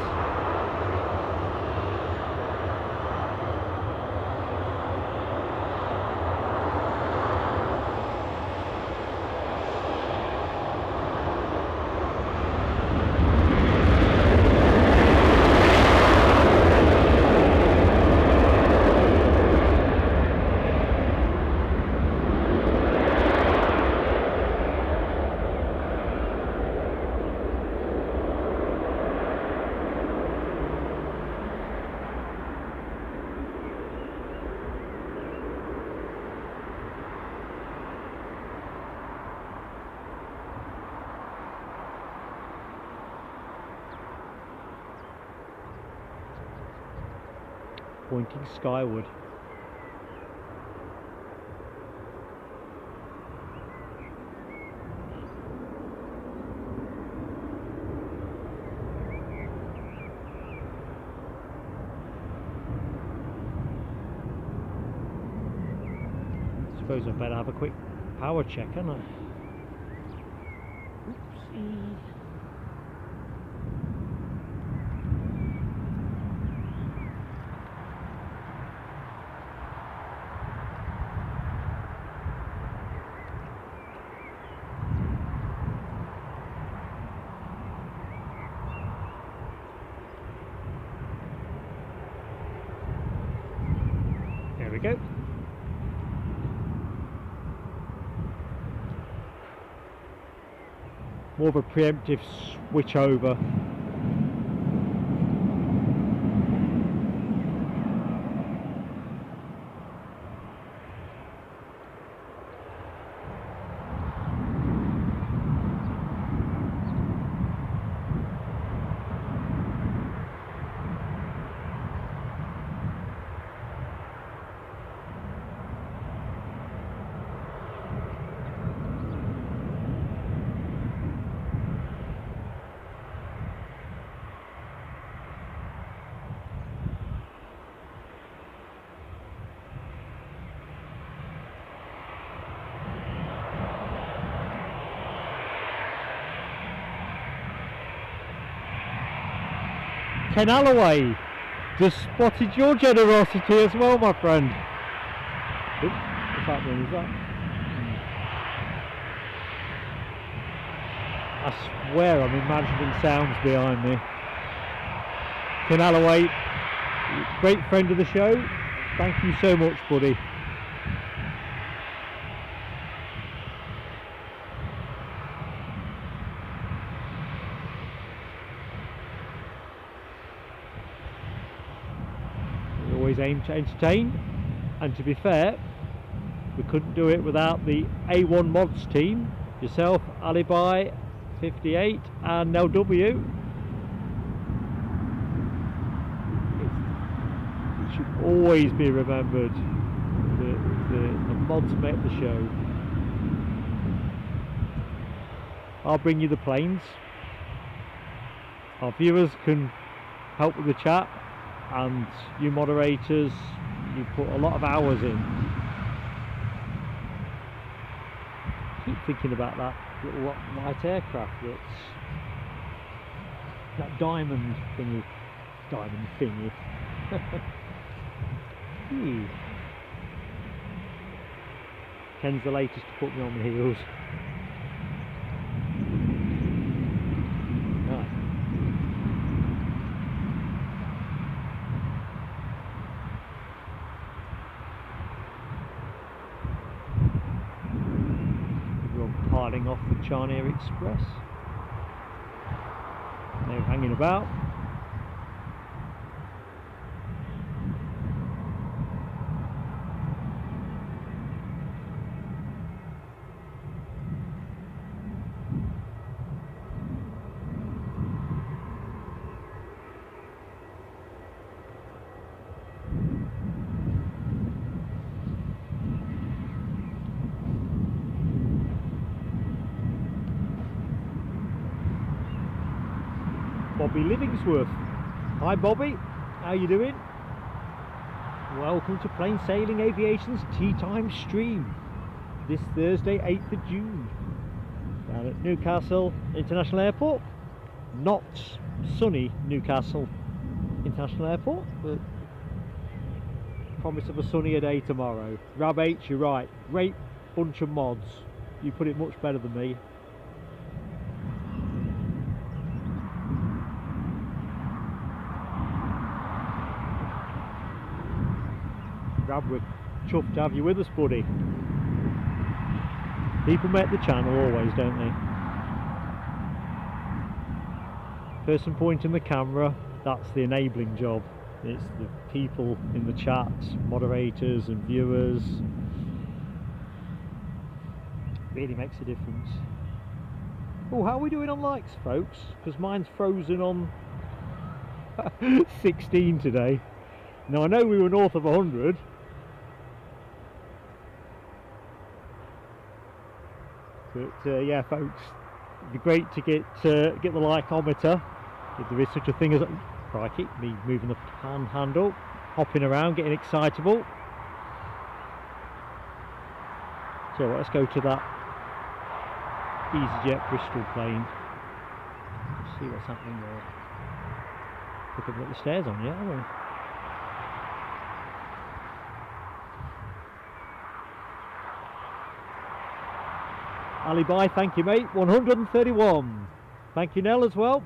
Pointing skyward. Suppose I better have a quick power check, hadn't I? Oopsie. There we go. More of a preemptive switch over. Ken Alloway just spotted your generosity as well, my friend. Oops, what's happening? Is that? I swear I'm imagining sounds behind me. Ken Alloway, great friend of the show. Thank you so much, buddy. We always aim to entertain, and to be fair, we couldn't do it without the A1 Mods team, yourself, Alibi, 58 and LW. It should always be remembered that the mods make the show. I'll bring you the planes. Our viewers can help with the chat, and you moderators, you put a lot of hours in. Keep thinking about that little white aircraft that's that diamond thingy. Ken's the latest to put me on the heels. Nice. Everyone piling off the Ryanair Express. No hanging about. Bobby Livingsworth. Hi Bobby, how you doing? Welcome to Plain Sailing Aviation's Tea Time stream this Thursday 8th of June down at Newcastle International Airport. Not sunny Newcastle International Airport, but promise of a sunnier day tomorrow. Rab H, you're right, great bunch of mods. You put it much better than me. We're chuffed to have you with us, buddy. People make the channel always, don't they? Person pointing the camera, that's the enabling job. It's the people in the chats, moderators and viewers. Really makes a difference. Oh, how are we doing on likes, folks? Because mine's frozen on 16 today. Now I know we were north of 100. But yeah, folks, it'd be great to get the likeometer, if there is such a thing as crikey, me moving the pan handle, hopping around, getting excitable. So let's go to that easyJet Bristol plane. Let's see what's happening there. Look at the stairs on, yeah, haven't we? Alibi, thank you mate, 131. Thank you Nell as well.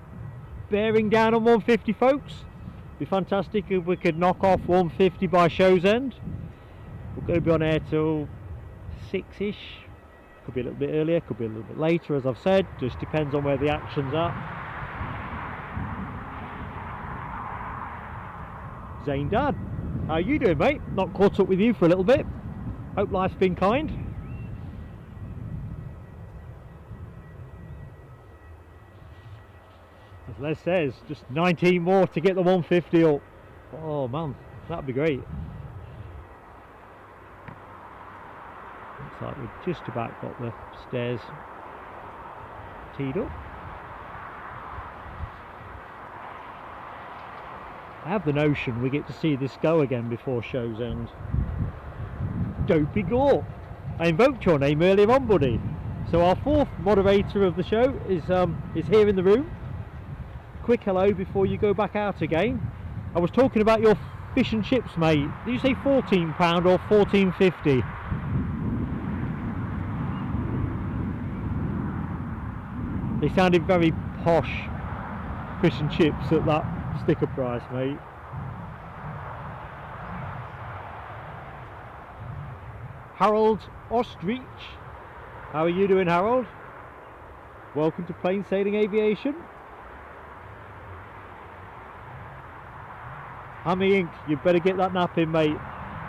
Bearing down on 150 folks. Be fantastic if we could knock off 150 by show's end. We're going to be on air till 6ish. Could be a little bit earlier, could be a little bit later, as I've said. Just depends on where the action's at. Zane Dad, how you doing mate? Not caught up with you for a little bit. Hope life's been kind. As Les says, just 19 more to get the 150 up. Oh man, that'd be great. Looks like we've just about got the stairs teed up. I have the notion we get to see this go again before show's end. Dopey Gore, I invoked your name earlier on, buddy. So our fourth moderator of the show is here in the room. quick hello before you go back out again. I was talking about your fish and chips, mate. Did you say £14 or $14.50? They sounded very posh, fish and chips, at that sticker price, mate. Harold Ostrich, how are you doing, Harold? Welcome to Plain Sailing Aviation. Hammy Inc, you better get that nap in, mate.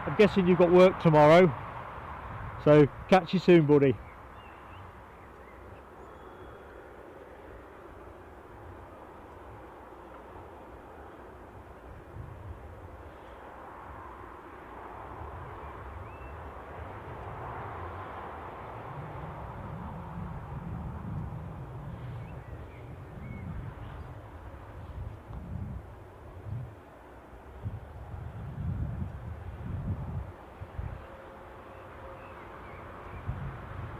I'm guessing you've got work tomorrow, so catch you soon, buddy.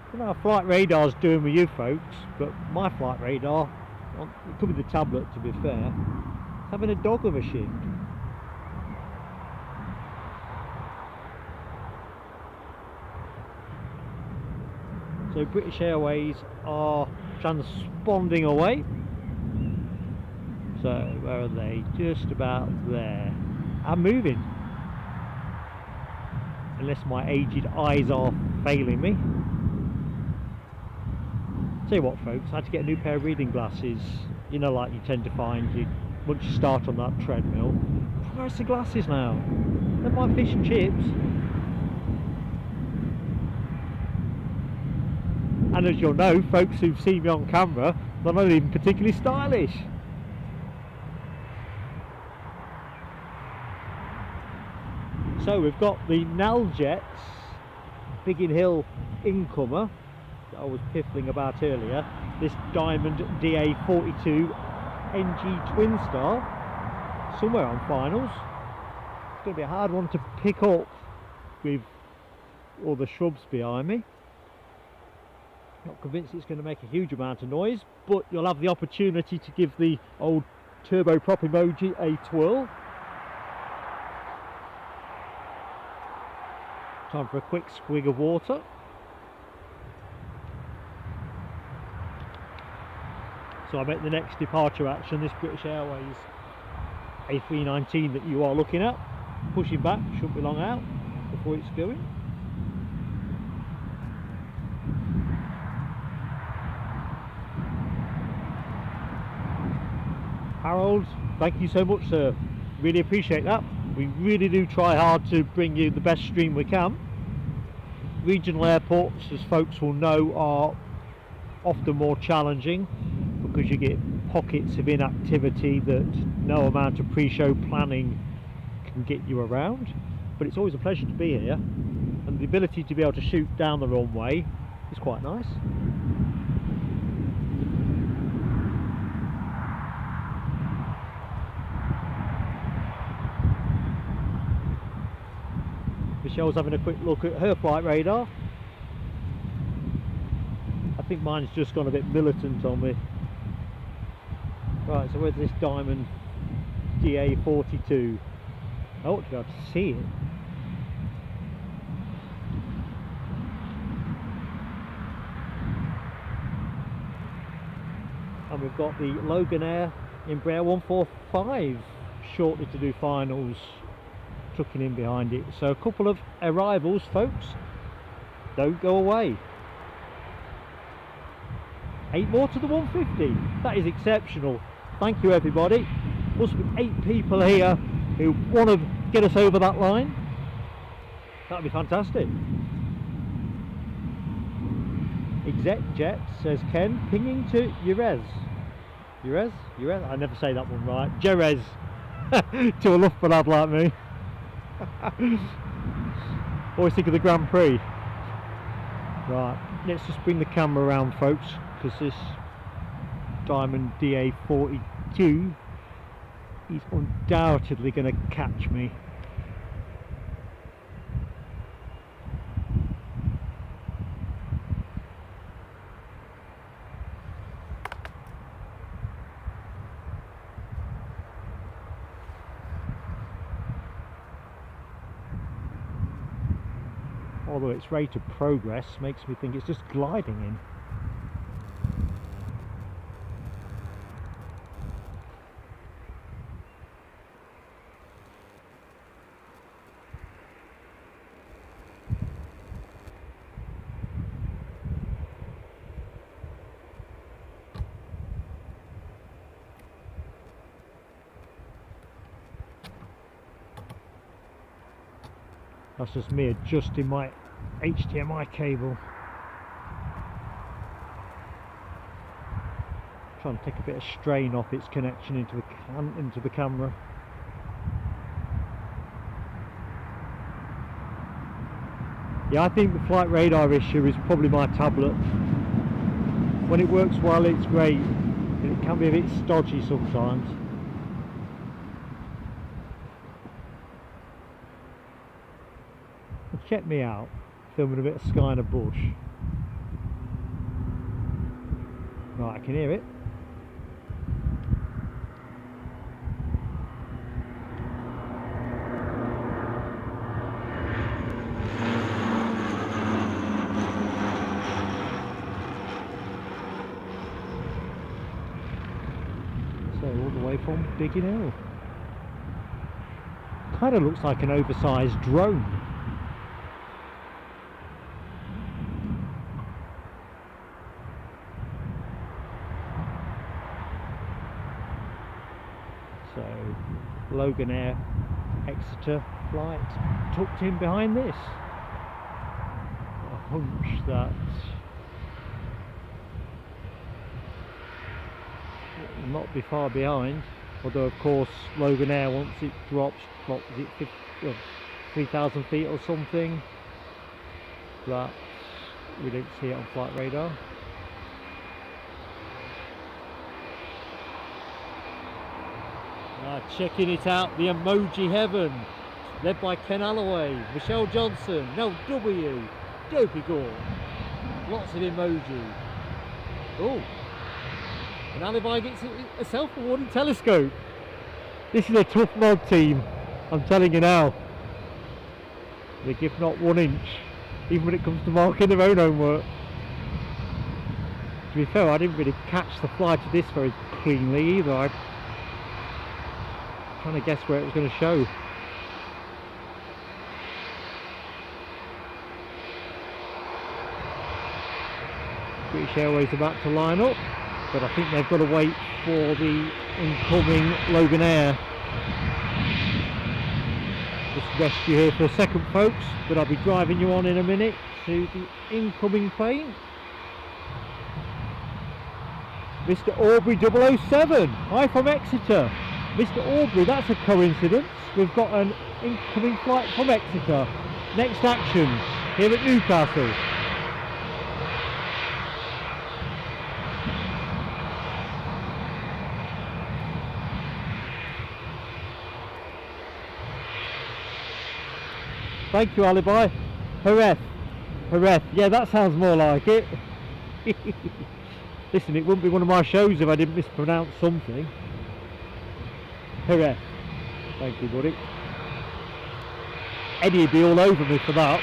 I don't know how flight radar's doing with you folks, but my flight radar, it could be the tablet to be fair, it's having a dog of a shift. So British Airways are transponding away. So where are they? Just about there. I'm moving. Unless my aged eyes are failing me. Tell you what folks, I had to get a new pair of reading glasses. You know, like you tend to find once you start on that treadmill. Where's the glasses now? They're my fish and chips. And as you'll know, folks who've seen me on camera, they're not even particularly stylish. So we've got the Jet's Biggin Hill incomer that I was piffling about earlier, this Diamond DA42 NG Twin Star, somewhere on finals. It's going to be a hard one to pick up with all the shrubs behind me. Not convinced it's going to make a huge amount of noise, but you'll have the opportunity to give the old turboprop emoji a twirl. Time for a quick swig of water. So I make the next departure action, this British Airways A319 that you are looking at. Pushing back, shouldn't be long out before it's going. Harold, thank you so much, sir. Really appreciate that. We really do try hard to bring you the best stream we can. Regional airports, as folks will know, are often more challenging because you get pockets of inactivity that no amount of pre-show planning can get you around. But it's always a pleasure to be here, and the ability to be able to shoot down the runway is quite nice. Michelle's having a quick look at her flight radar. I think mine's just gone a bit militant on me. Right, so where's this Diamond DA42? I ought to be able to see it. And we've got the Loganair Embraer 145 shortly to do finals, tucking in behind it. So a couple of arrivals, folks. Don't go away. 8 more to the 150. That is exceptional. Thank you, everybody. Must be 8 people here who want to get us over that line. That'd be fantastic. easyJet, says Ken, pinging to Jerez. Jerez? I never say that one right. Jerez. To a luff lad like me. Always think of the Grand Prix. Right, let's just bring the camera around, folks, because this Diamond DA42 is undoubtedly going to catch me. although its rate of progress makes me think it's just gliding in. That's just me adjusting my HDMI cable. Trying to take a bit of strain off its connection into the camera. Yeah, I think the flight radar issue is probably my tablet. When it works well, it's great, but it can be a bit stodgy sometimes. Check me out, filming a bit of sky in a bush. Right, I can hear it. So all the way from Biggin Hill. Kind of looks like an oversized drone. So, Loganair Exeter flight tucked in behind this. Got a hunch that it will not be far behind, although of course Loganair, once it drops, what was it, 3,000 feet or something, that we don't see it on flight radar. Checking it out, the emoji heaven, led by Ken Alloway, Michelle Johnson, no W, Dopey Gore, lots of emoji. Oh, and Alibi gets a self-awarding telescope. This is a tough mod team, I'm telling you now. They give not 1 inch, even when it comes to marking their own homework. To be fair, I didn't really catch the flight of this very cleanly either. I'm trying to guess where it was going to show. British Airways about to line up, but I think they've got to wait for the incoming Loganair. Just rest you here for a second, folks, but I'll be driving you on in a minute to the incoming plane. Mr. Aubrey 007, hi from Exeter. Mr. Aubrey, that's a coincidence. We've got an incoming flight from Exeter. Next action, here at Newcastle. Thank you, Alibi. Hareth. Hareth. Yeah, that sounds more like it. Listen, it wouldn't be one of my shows if I didn't mispronounce something. Hareth. Thank you, buddy. Eddie would be all over me for that.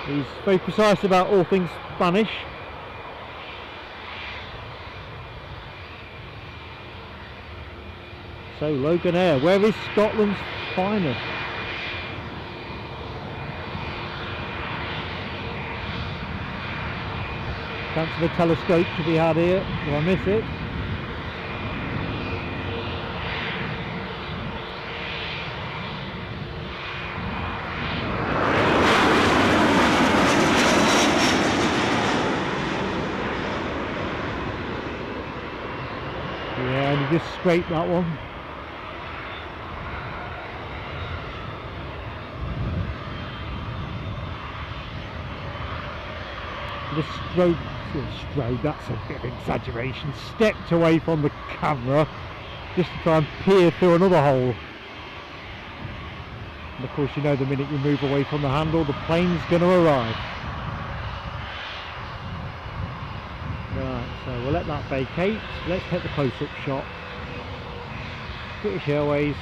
He's very precise about all things Spanish. So, Loganair, where is Scotland's finest? Chance of a telescope to be had here. Do I miss it? Yeah, and just scrape that one. The strode, that's a bit of exaggeration, stepped away from the camera just to try and peer through another hole. And of course, you know, the minute you move away from the handle, the plane's going to arrive. Right, so we'll let that vacate. Let's take the close-up shot. British Airways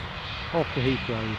off to Heathrow.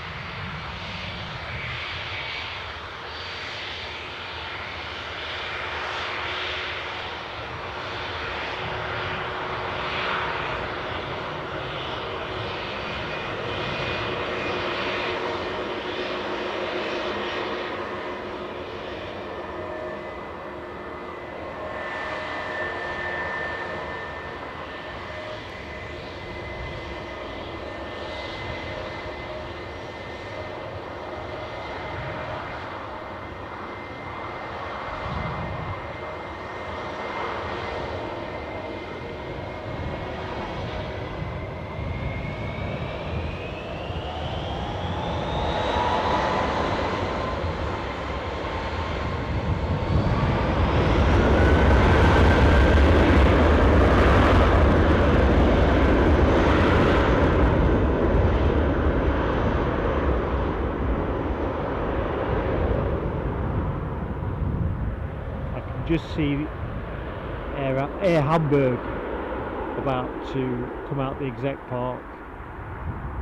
see Air Hamburg about to come out the exec park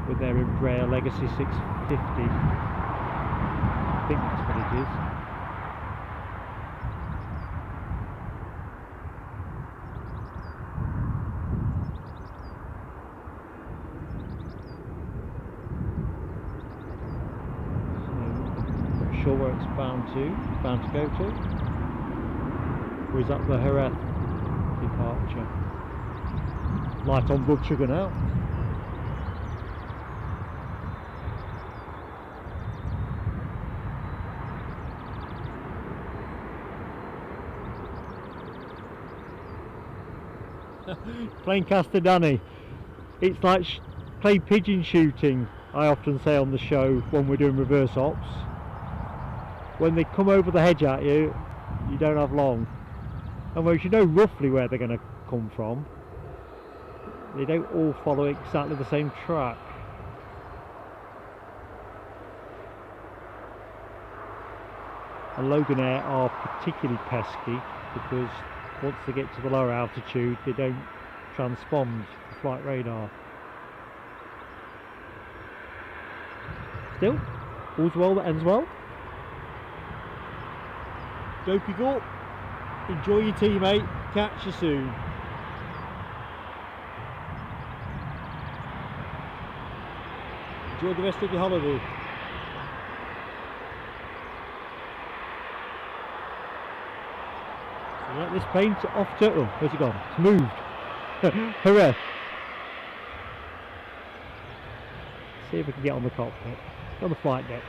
with their Embraer Legacy 650. I think that's what it is. So, not sure where it's bound to go to. Or is that the Jerez departure? Light on blood sugar now. Plane caster Danny, it's like play pigeon shooting, I often say on the show when we're doing reverse ops. When they come over the hedge at you, you don't have long. And whereas you know roughly where they're going to come from, they don't all follow exactly the same track. And Loganair are particularly pesky because once they get to the lower altitude they don't transpond to flight radar. Still, all's well that ends well. Dopey go. Enjoy your tea, mate. Catch you soon. Enjoy the rest of your holiday. So let this plane off to... Oh, where's it gone? It's moved. Hooray. See if we can get on the cockpit. On the flight deck.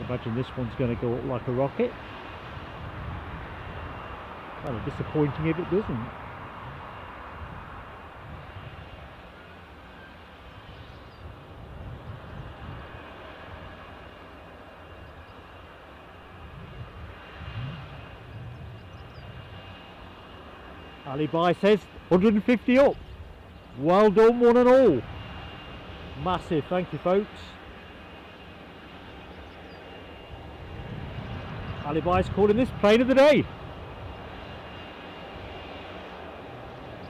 Imagine this one's going to go up like a rocket. Kind of disappointing if it doesn't. Alibi says 150 up. Well done, one and all. Massive, thank you folks. Alibi's calling this plane of the day.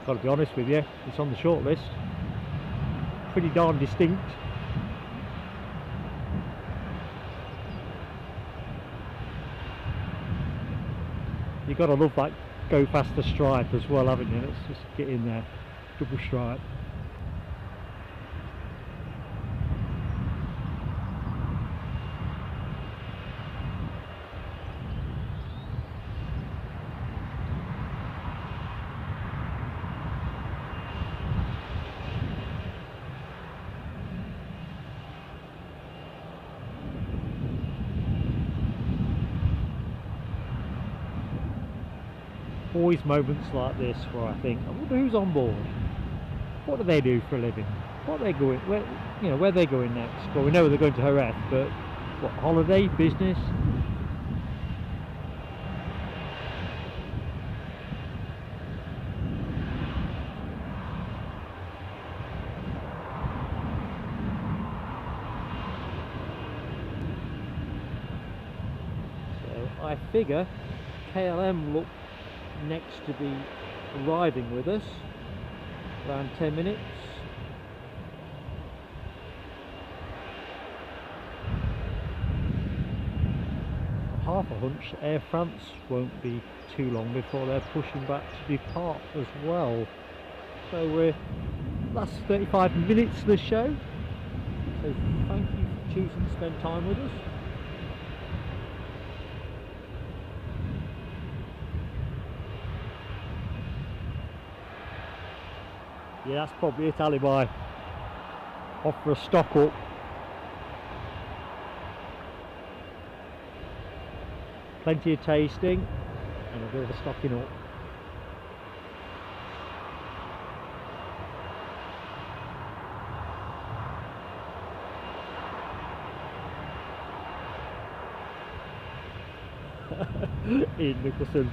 Got to be honest with you, it's on the short list. Pretty darn distinct. You've got to love that go faster stripe as well, haven't you? Let's just get in there. Double stripe. Always moments like this where I think, I wonder who's on board. What do they do for a living? What are they going? Where, you know, where are they going next? Well, we know they're going to Jerez, but what, holiday, business? So I figure KLM look next to be arriving with us around 10 minutes. Half a hunch Air France won't be too long before they're pushing back to depart as well. So we're last 35 minutes of the show. So thank you for choosing to spend time with us. Yeah, that's probably it, Alibi. Off for a stock up. plenty of tasting and a bit of a stocking up. In Newcastle,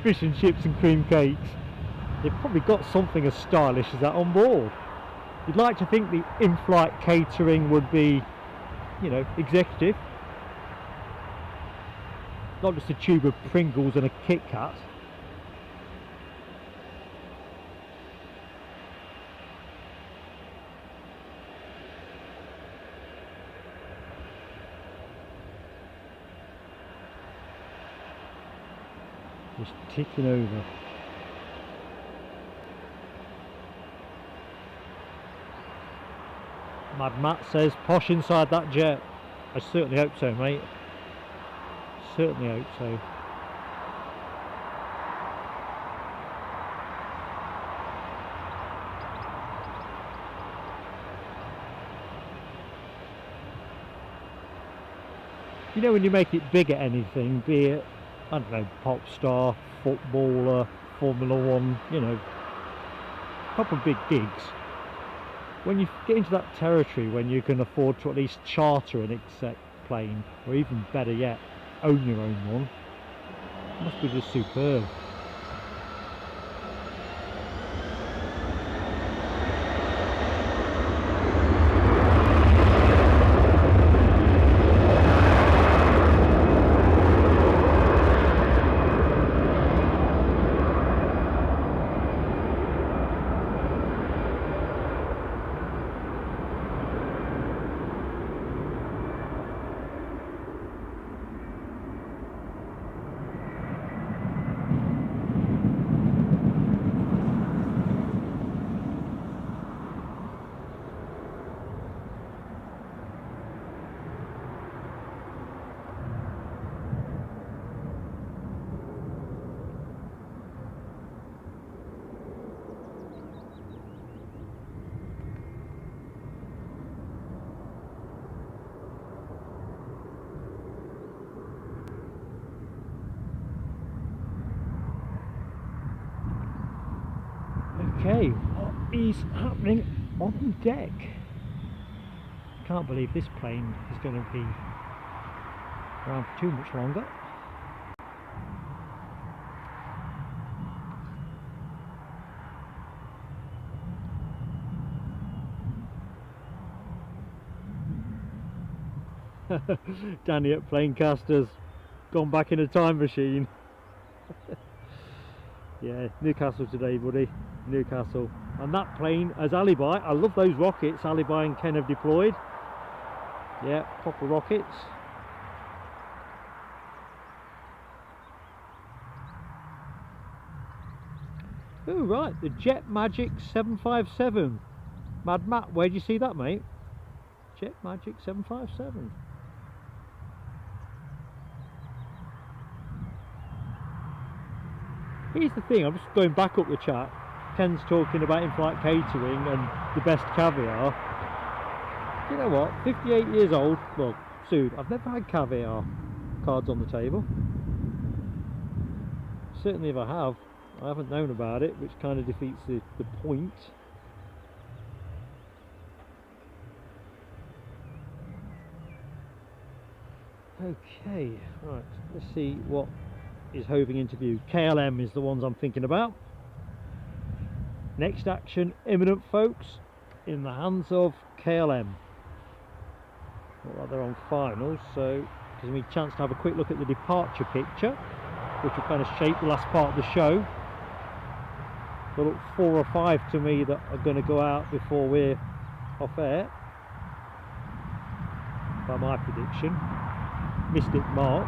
fish and chips and cream cakes. They've probably got something as stylish as that on board. You'd like to think the in-flight catering would be, you know, executive. Not just a tube of Pringles and a Kit Kat. Just ticking over. Mad Matt says posh inside that jet. I certainly hope so, mate. Certainly hope so. You know, when you make it big at anything, be it, I don't know, pop star, footballer, Formula 1, you know, proper big gigs. When you get into that territory when you can afford to at least charter an exec plane, or even better yet, own your own one, it must be just superb. Okay, what is happening on deck? Can't believe this plane is going to be around for too much longer. Danny at Planecasters, gone back in a time machine. Yeah, Newcastle today, buddy. Newcastle. And that plane as alibi. I love those rockets Alibi and Ken have deployed. Yeah, proper rockets. Oh right, the Jet Magic 757. Mad Matt, where do you see that, mate? Jet Magic 757. Here's the thing, I'm just going back up the chat. Ken's talking about in-flight catering and the best caviar. You know what? 58 years old, well, soon. I've never had caviar. Cards on the table. Certainly if I have, I haven't known about it, which kind of defeats the point. Okay, right, let's see what is hoving into view. KLM is the ones I'm thinking about. Next action imminent, folks, in the hands of KLM. Well, they're on finals, so it gives me a chance to have a quick look at the departure picture, which will kind of shape the last part of the show. There look 4 or 5 to me that are going to go out before we're off air, by my prediction. Mystic mark.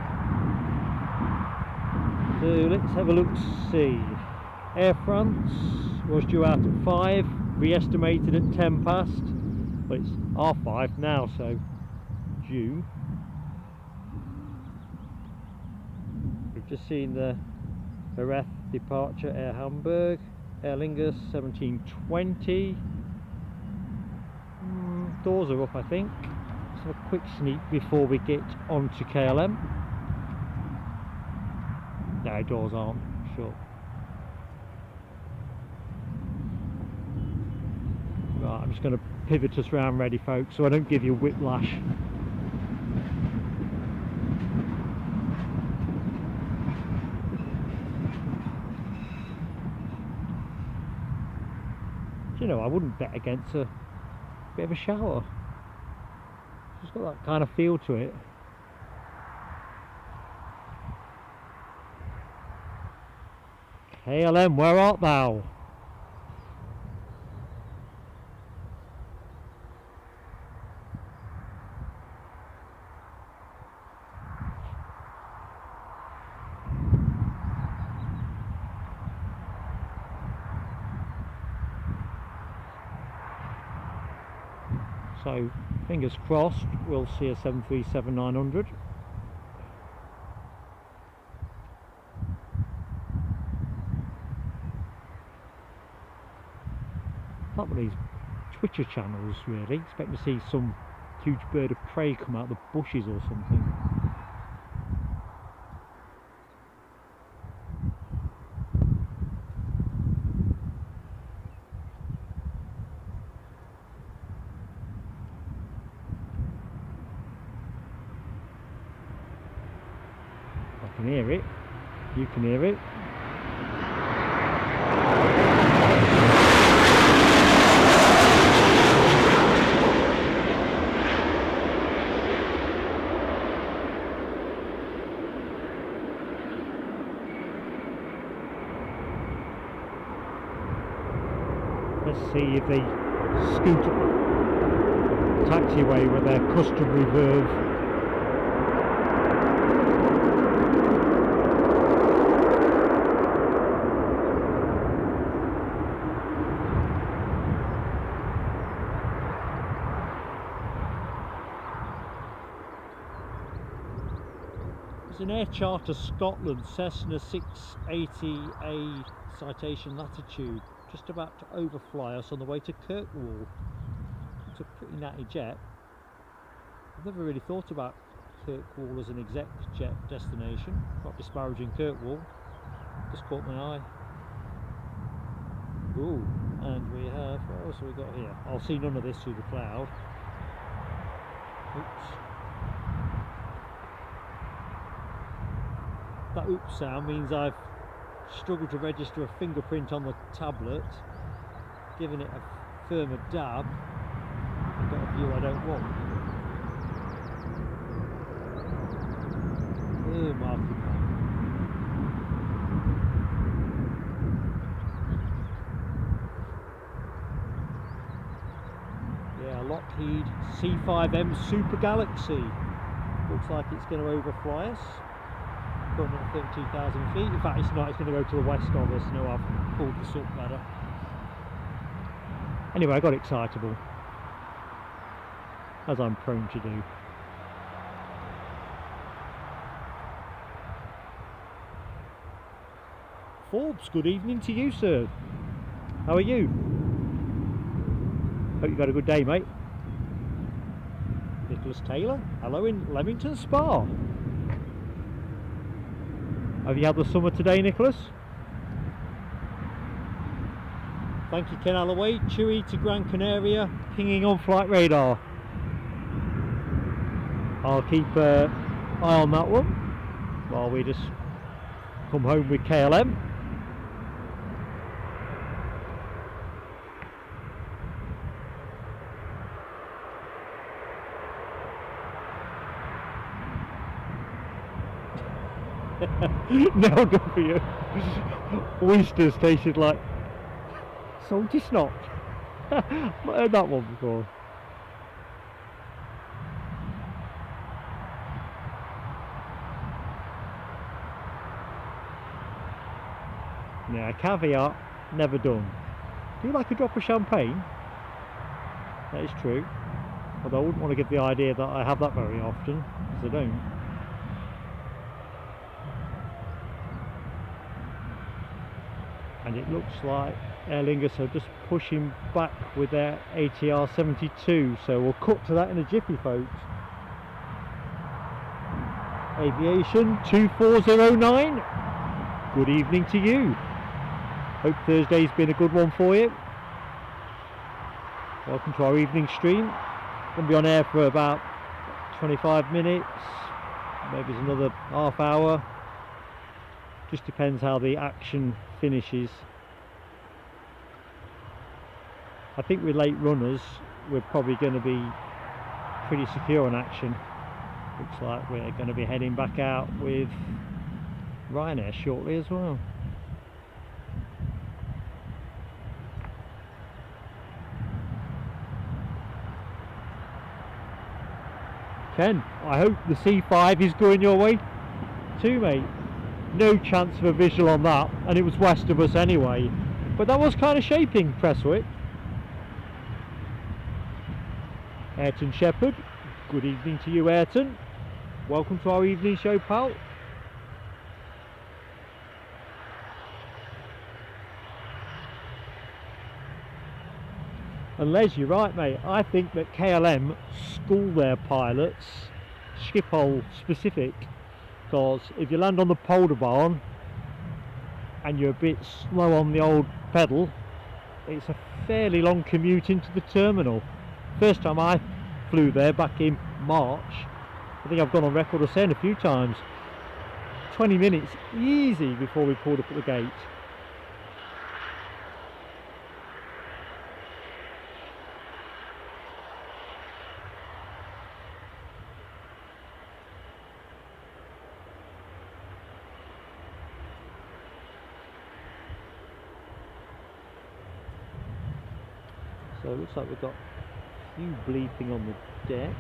So let's have a look, see. Air France was due out at 5, re-estimated at 10 past. Well, it's R5 now, so June. We've just seen the Jerez departure, Air Hamburg, Aer Lingus 1720. Doors are up, I think. Let's have a quick sneak before we get on to KLM. No, doors aren't shut. Right, I'm just going to pivot us round ready, folks, so I don't give you whiplash. Do you know, I wouldn't bet against a bit of a shower. It's got that kind of feel to it. KLM, where art thou? So, fingers crossed, we'll see a 737-900. Not one of these Twitcher channels, really. Expect to see some huge bird of prey come out of the bushes or something. I can hear it. You can hear it. Let's see if they scoot up the taxiway with their customary verve. It's an Air Charter Scotland Cessna 680A citation latitude, just about to overfly us on the way to Kirkwall. It's a pretty natty jet. I've never really thought about Kirkwall as an exec jet destination, not disparaging Kirkwall, just caught my eye. Ooh, and we have, what else have we got here? I'll see none of this through the cloud. Oops. That oops sound means I've struggled to register a fingerprint on the tablet, giving it a firmer dab, and got a view I don't want. Oh, marking man. Yeah, Lockheed C5M Super Galaxy. Looks like it's going to overfly us. 132,000 feet. In fact, it's not, it's going to go to the west of us. No, I've pulled this up better. Anyway, I got excitable, as I'm prone to do. Forbes, good evening to you, sir. How are you? Hope you've had a good day, mate. Nicholas Taylor, hello in Leamington Spa. Have you had the summer today, Nicholas? Thank you, Ken Alloway. Chewy to Gran Canaria, pinging on flight radar. I'll keep eye on that one while we just come home with KLM. Now done for you. Oysters tasted like salty snot. I've heard that one before. Yeah, caveat, never done. Do you like a drop of champagne? That is true. Although I wouldn't want to give the idea that I have that very often, because I don't. And it looks like Aer Lingus are just pushing back with their ATR 72, so we'll cut to that in a jiffy, folks. Aviation 2409. good evening to you. Hope Thursday's been a good one for you. Welcome to our evening stream. Going to be on air for about 25 minutes, maybe it's another half hour. Just depends how the action finishes. I think with late runners, we're probably going to be pretty secure on action. Looks like we're going to be heading back out with Ryanair shortly as well. Ken, I hope the C5 is going your way too, mate. No chance of a visual on that, and it was west of us anyway. But that was kind of shaping, Presswick. Ayrton Shepherd, good evening to you, Ayrton. Welcome to our evening show, pal. And Les, you're right, mate. I think that KLM school their pilots, Schiphol specific, because if you land on the polder barn and you're a bit slow on the old pedal, it's a fairly long commute into the terminal. First time I flew there back in March, I think I've gone on record of saying a few times, 20 minutes easy before we pulled up at the gate. So it looks like we've got a few bleeping on the deck.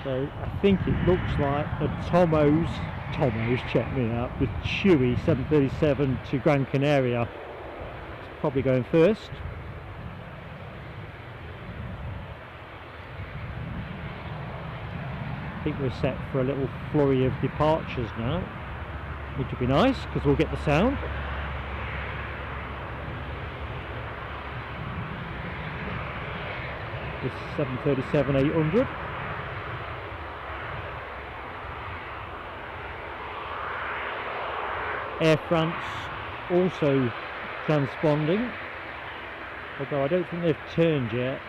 So I think it looks like a Tomo's, check me out, the Chewy 737 to Gran Canaria. It's probably going first. I think we're set for a little flurry of departures now, which would be nice because we'll get the sound. This 737-800. Air France also transponding, although I don't think they've turned yet.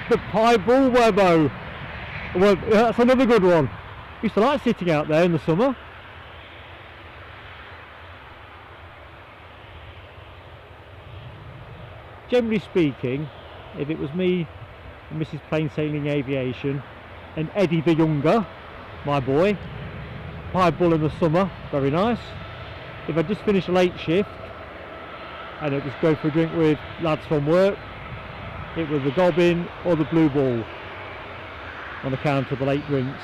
The Pie Bull Webbo. Well, that's another good one. Used to like sitting out there in the summer. Generally speaking, if it was me and Mrs. Plain Sailing Aviation and Eddie the Younger, my boy, Pie Bull in the summer, very nice. If I just finish a late shift and I'd just go for a drink with lads from work, it was the Gobbin or the Blue Ball on account of the late drinks.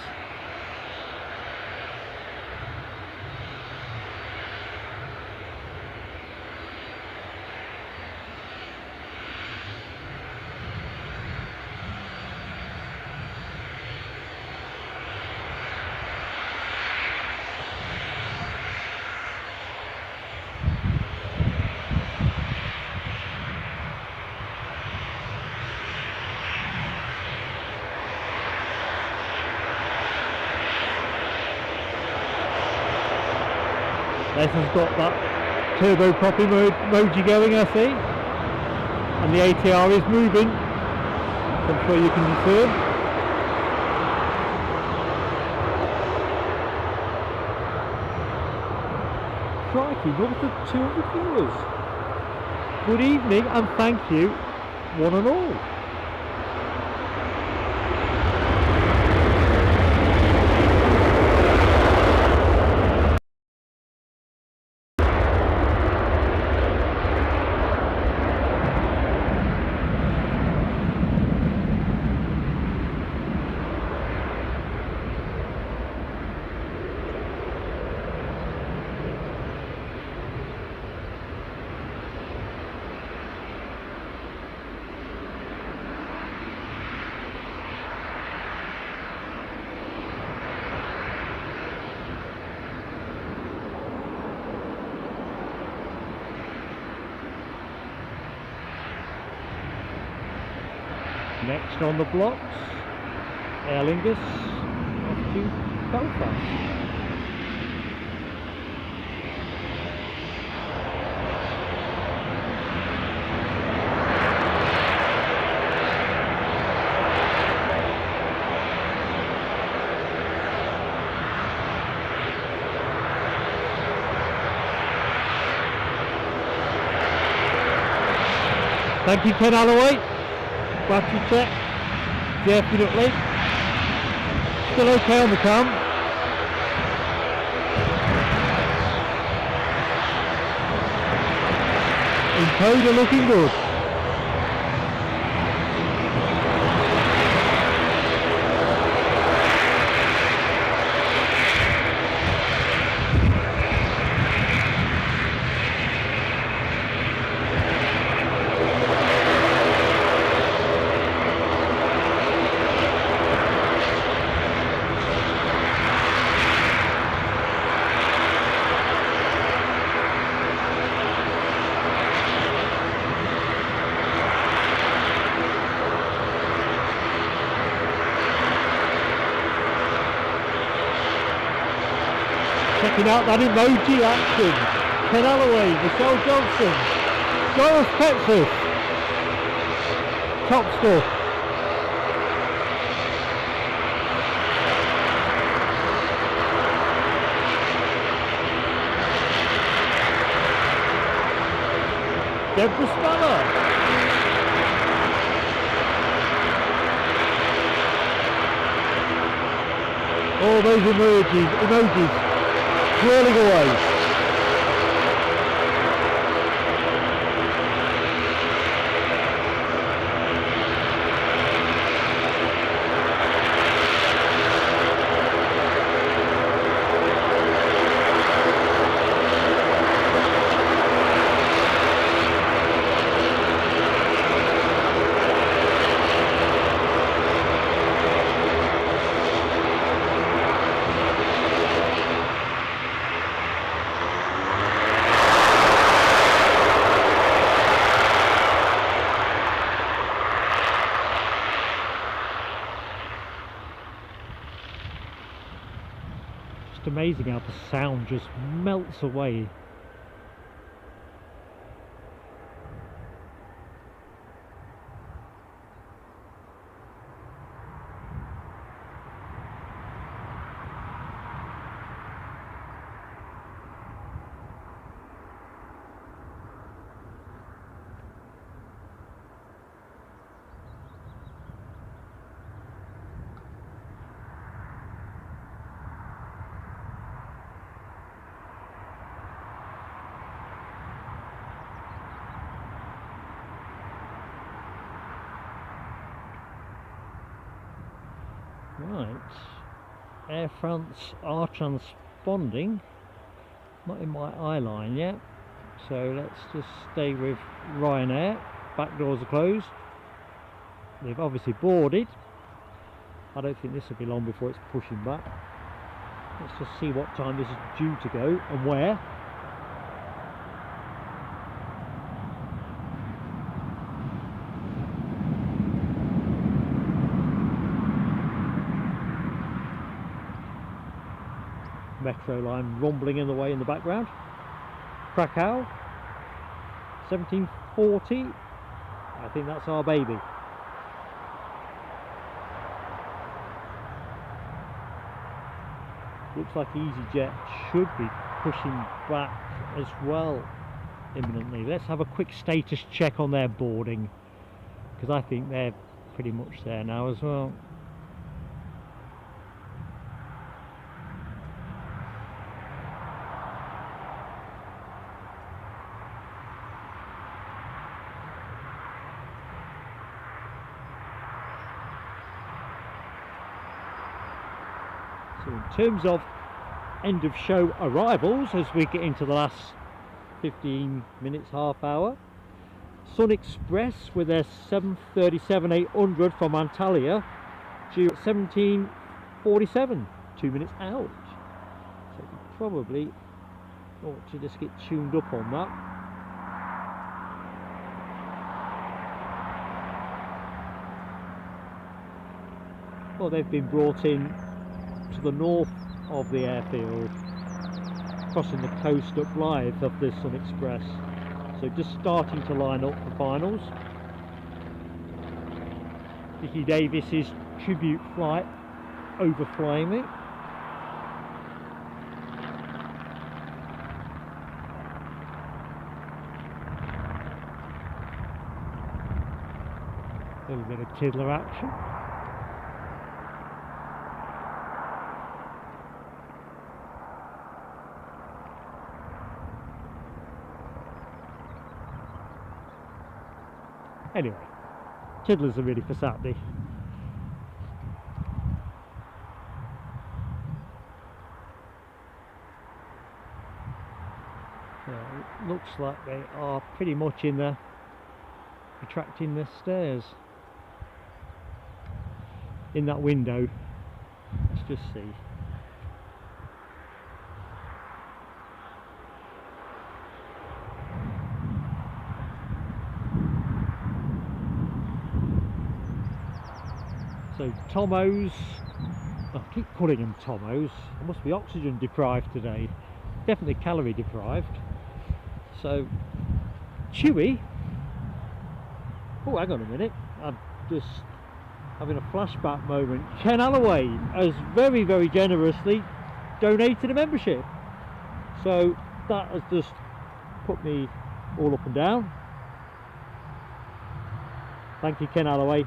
Les has got that turbo propping emoji going, I see, and the ATR is moving, so I'm sure you can confirm. Crikey, north of 200 viewers. Good evening and thank you, one and all. Next on the blocks, Aer Lingus off to Belfast. Thank you, Ken Alloway. Battery check, definitely. Still okay on the cam. Encoder looking good. Checking out that emoji action. Ken Alloway, Michelle Johnson, Doris Petsis. Top stuff. Deborah Speller. All those emojis swirling away. Amazing how the sound just melts away. Right, Air France are transponding, not in my eye line yet, so let's just stay with Ryanair. Back doors are closed, they've obviously boarded. I don't think this will be long before it's pushing back. Let's just see what time this is due to go and where. Metro line rumbling in the way in the background. Krakow 1740, I think that's our baby. Looks like easyJet should be pushing back as well imminently. Let's have a quick status check on their boarding, because I think they're pretty much there now as well. So in terms of end of show arrivals, as we get into the last 15 minutes, half hour, Sun Express with their 737-800 from Antalya due at 17:47, 2 minutes out. So we probably ought to just get tuned up on that. Well, they've been brought in to the north of the airfield, crossing the coast up Blythe of the Sun Express. So just starting to line up for finals. Dickie Davis's tribute flight overflying me. A little bit of tiddler action. Anyway, tiddlers are really for Saturday. So it looks like they are pretty much in there, retracting the stairs. In that window, let's just see. So Tomos, I keep calling them Tomos, I must be oxygen deprived today, definitely calorie deprived. So Chewy, oh hang on a minute, I'm just having a flashback moment. Ken Alloway has very, very generously donated a membership, so that has just put me all up and down. Thank you, Ken Alloway,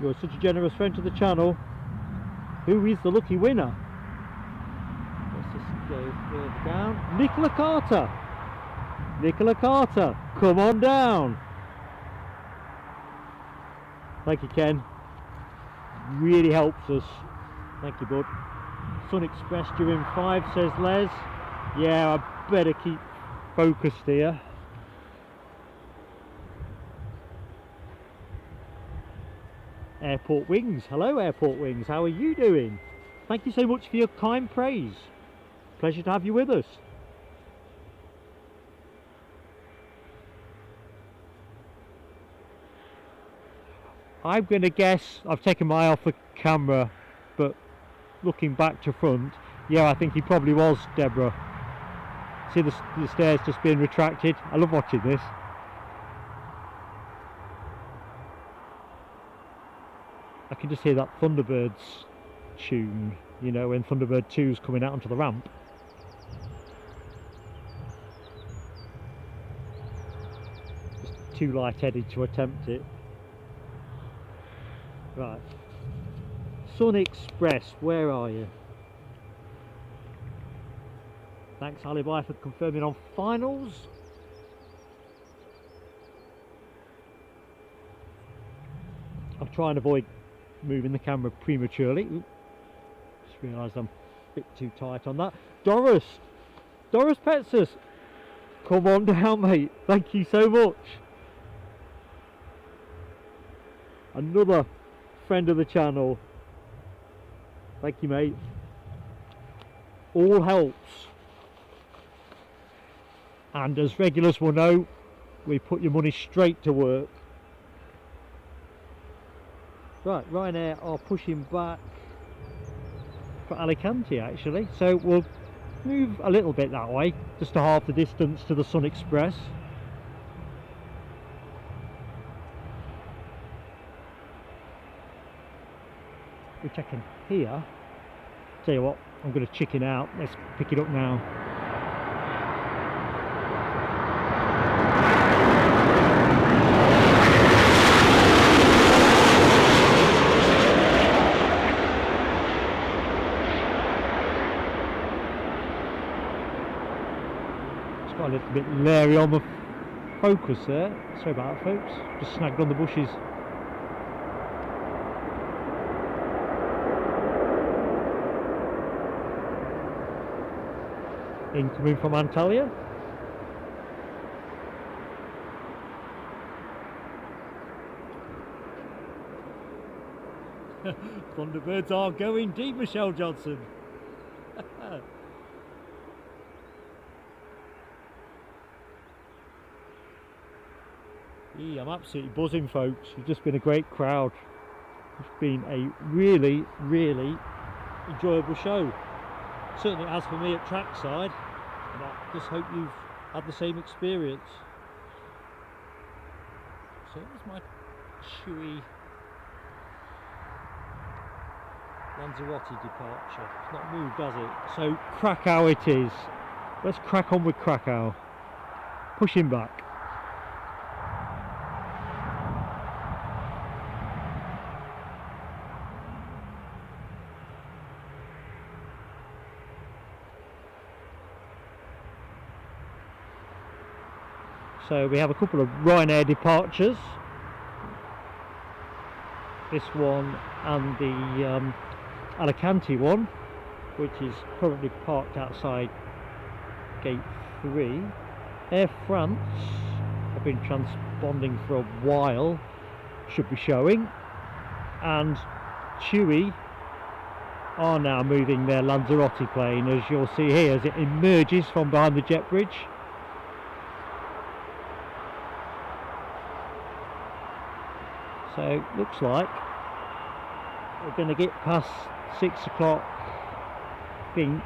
you're such a generous friend to the channel. Who is the lucky winner? Let's just go further down. Nicola Carter, Nicola Carter, come on down. Thank you, Ken. Really helps us. Thank you, bud. Sun Express during 5, says Les. Yeah, I better keep focused here. Airport Wings. Hello, Airport Wings. How are you doing? Thank you so much for your kind praise. Pleasure to have you with us. I'm going to guess, I've taken my eye off the camera, but looking back to front, yeah, I think he probably was, Deborah. See the stairs just being retracted. I love watching this. I can just hear that Thunderbirds tune, you know, when Thunderbird 2's coming out onto the ramp. Just too light-headed to attempt it. Right, Sun Express, where are you? Thanks Alibi for confirming on finals. I'll try and avoid moving the camera prematurely. Ooh, just realised I'm a bit too tight on that. Doris Petsus, come on down, mate. Thank you so much. Another friend of the channel. Thank you, mate. All helps. And as regulars will know, we put your money straight to work. Right, Ryanair are pushing back for Alicante actually, so we'll move a little bit that way, just to half the distance to the Sun Express. Which I can hear. Tell you what, I'm going to chicken out. Let's pick it up now. It's got a little bit leery on the focus there. Sorry about that, folks. Just snagged on the bushes. Incoming from Antalya. Thunderbirds are going deep, Michelle Johnson. Yeah, I'm absolutely buzzing, folks. You've just been a great crowd. It's been a really, really enjoyable show. Certainly as for me at trackside, and I just hope you've had the same experience. So here's my chewy Lanzarote departure. It's not moved, has it? So Krakow it is. Let's crack on with Krakow. Pushing back. So we have a couple of Ryanair departures. This one and the Alicante one, which is currently parked outside gate 3. Air France have been transponding for a while, should be showing, and TUI are now moving their Lanzarote plane, as you'll see here as it emerges from behind the jet bridge. So looks like we're going to get past 6 o'clock, I think,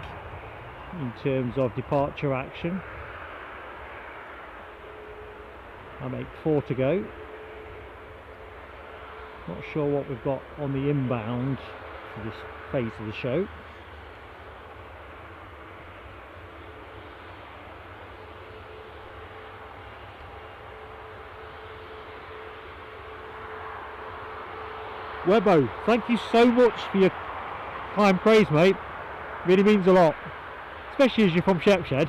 in terms of departure action. I make 4 to go. Not sure what we've got on the inbound for this phase of the show. Webbo, thank you so much for your kind praise, mate. Really means a lot, especially as you're from Shepshed.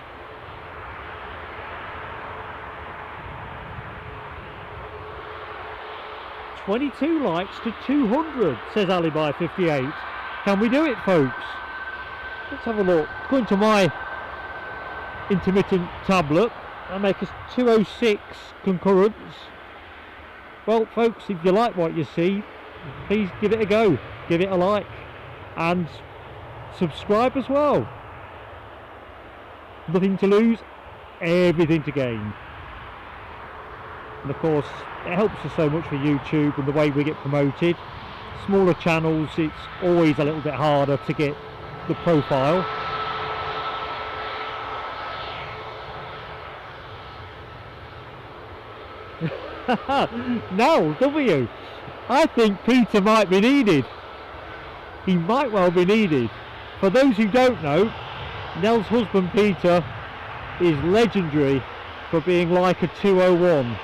"22 likes to 200, says Alibi58. Can we do it, folks? Let's have a look. According to my intermittent tablet, I make us 206 concurrents. Well, folks, if you like what you see, please give it a go, give it a like, and subscribe as well. Nothing to lose, everything to gain. And of course, it helps us so much for YouTube and the way we get promoted. Smaller channels, it's always a little bit harder to get the profile. No, W. I think Peter might be needed. He might well be needed. For those who don't know, Nell's husband Peter is legendary for being like a 201.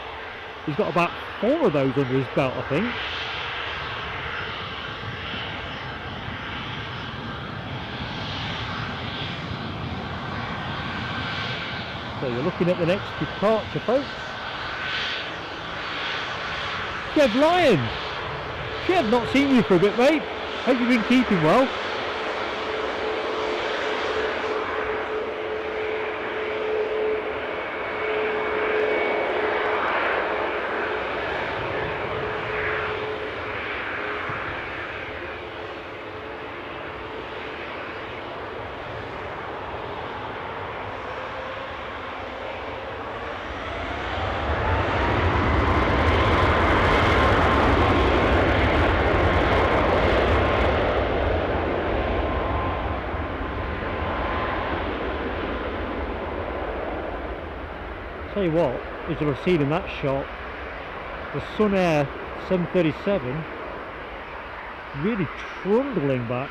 He's got about 4 of those under his belt, I think. So you're looking at the next departure, folks. Kev Lyon! Kev, not seen you for a bit, mate. Hope you've been keeping well. Tell you what, as you'll have seen in that shot, the Sun Air 737 really trundling back.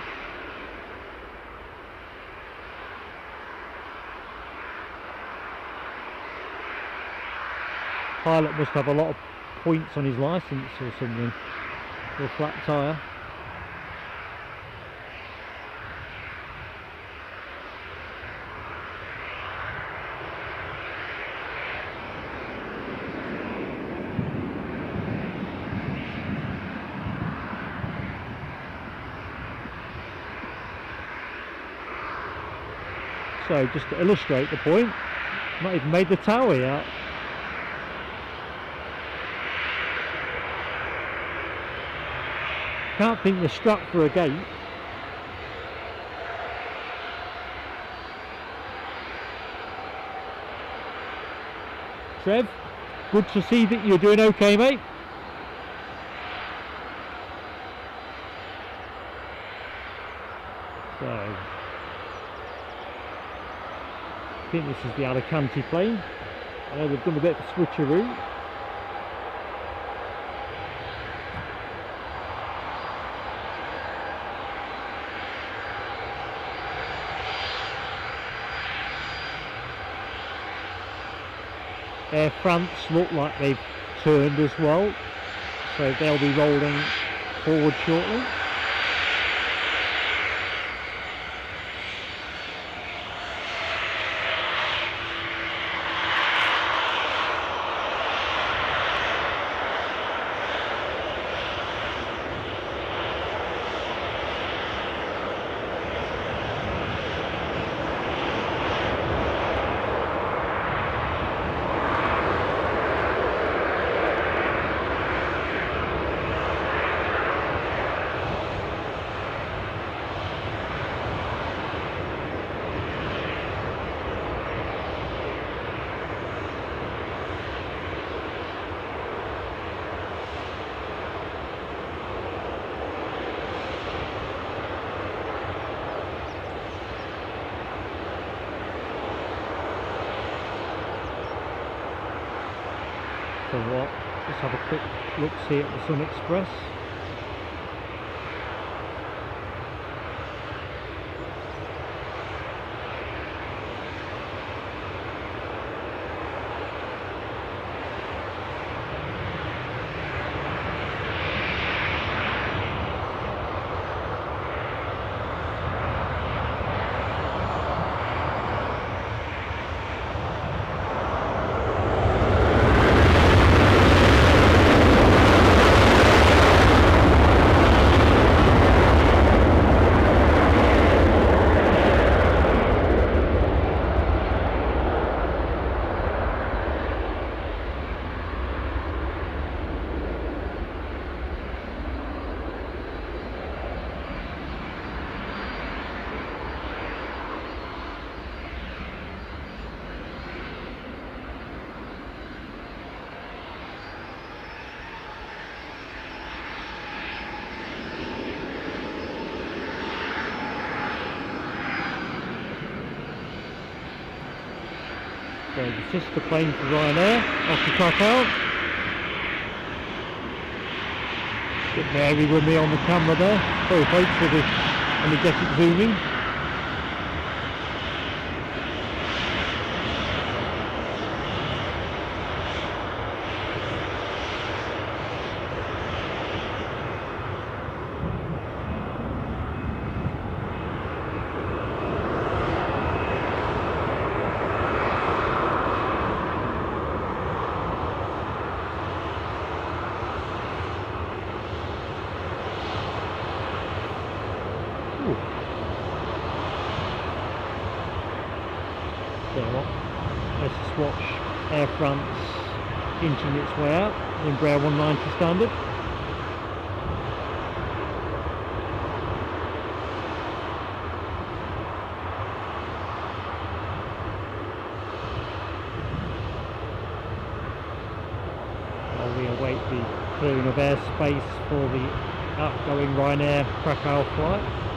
Pilot must have a lot of points on his licence or something, for a flat tyre. So just to illustrate the point, not even made the tower yet. Can't think they're strapped for a gate. Trev, good to see that you're doing okay, mate. So I think this is the Alicante plane. I know they've done a bit of a switcheroo. Air France look like they've turned as well, so they'll be rolling forward shortly. So what? Let's have a quick look see at the Sun Express. So the sister plane for Ryanair off the top out. Get Mary with me on the camera there. Very close to the, let me get it zooming. Let's just watch Air France inching its way out, the Embraer 190 standard. While we await the clearing of airspace for the outgoing Ryanair Krakow flight.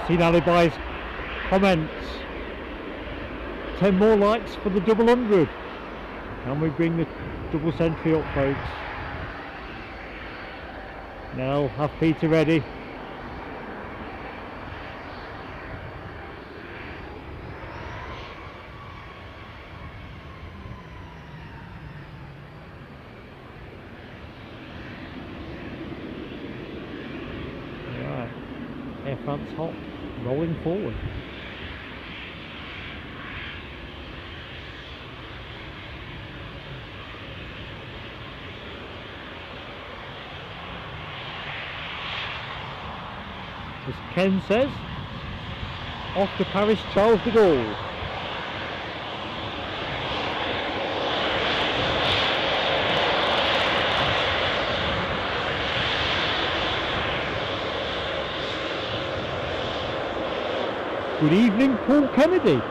seen Alibi's comments. 10 more likes for the 100. Can we bring the double century up, folks? Nell, have Peter ready. Alright, Air France hot, rolling forward. As Ken says, off to Paris Charles de Gaulle. Good evening, Paul Kennedy.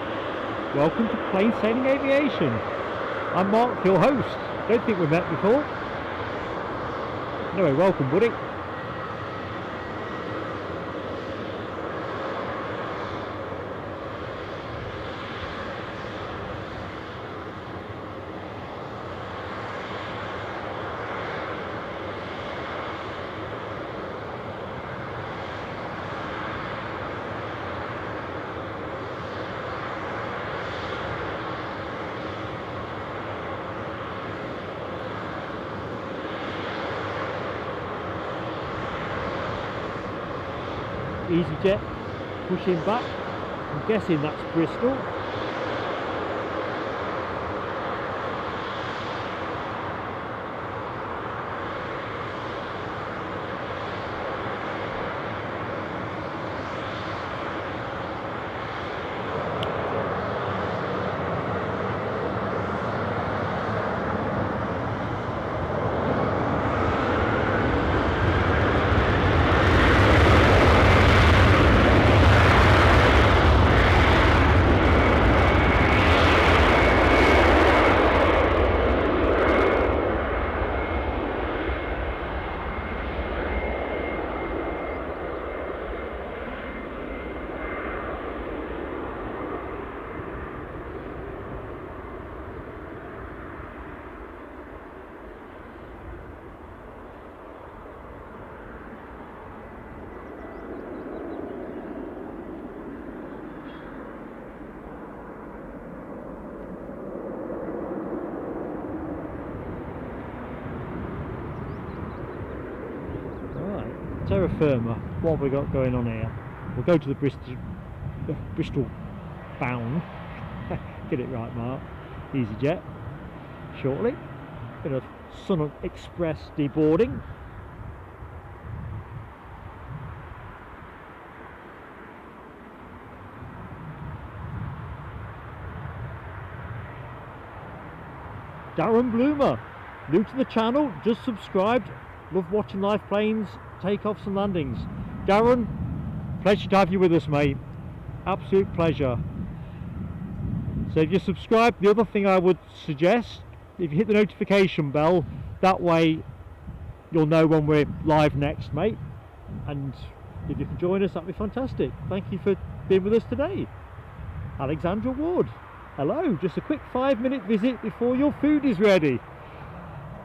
Welcome to Plain Sailing Aviation. I'm Mark, your host. Don't think we've met before. Anyway, welcome, buddy. easyJet pushing back. I'm guessing that's Bristol. Terra firma, what have we got going on here? We'll go to the Bristol bound, get it right Mark, easyJet, shortly. Bit of Sun Express deboarding. Darren Bloomer, new to the channel, just subscribed, love watching live planes, takeoffs and landings. Darren, pleasure to have you with us, mate. Absolute pleasure. So if you subscribe, the other thing I would suggest, if you hit the notification bell, that way you'll know when we're live next, mate. And if you can join us, that'd be fantastic. Thank you for being with us today. Alexandra Wood, hello. Just a quick 5-minute visit before your food is ready.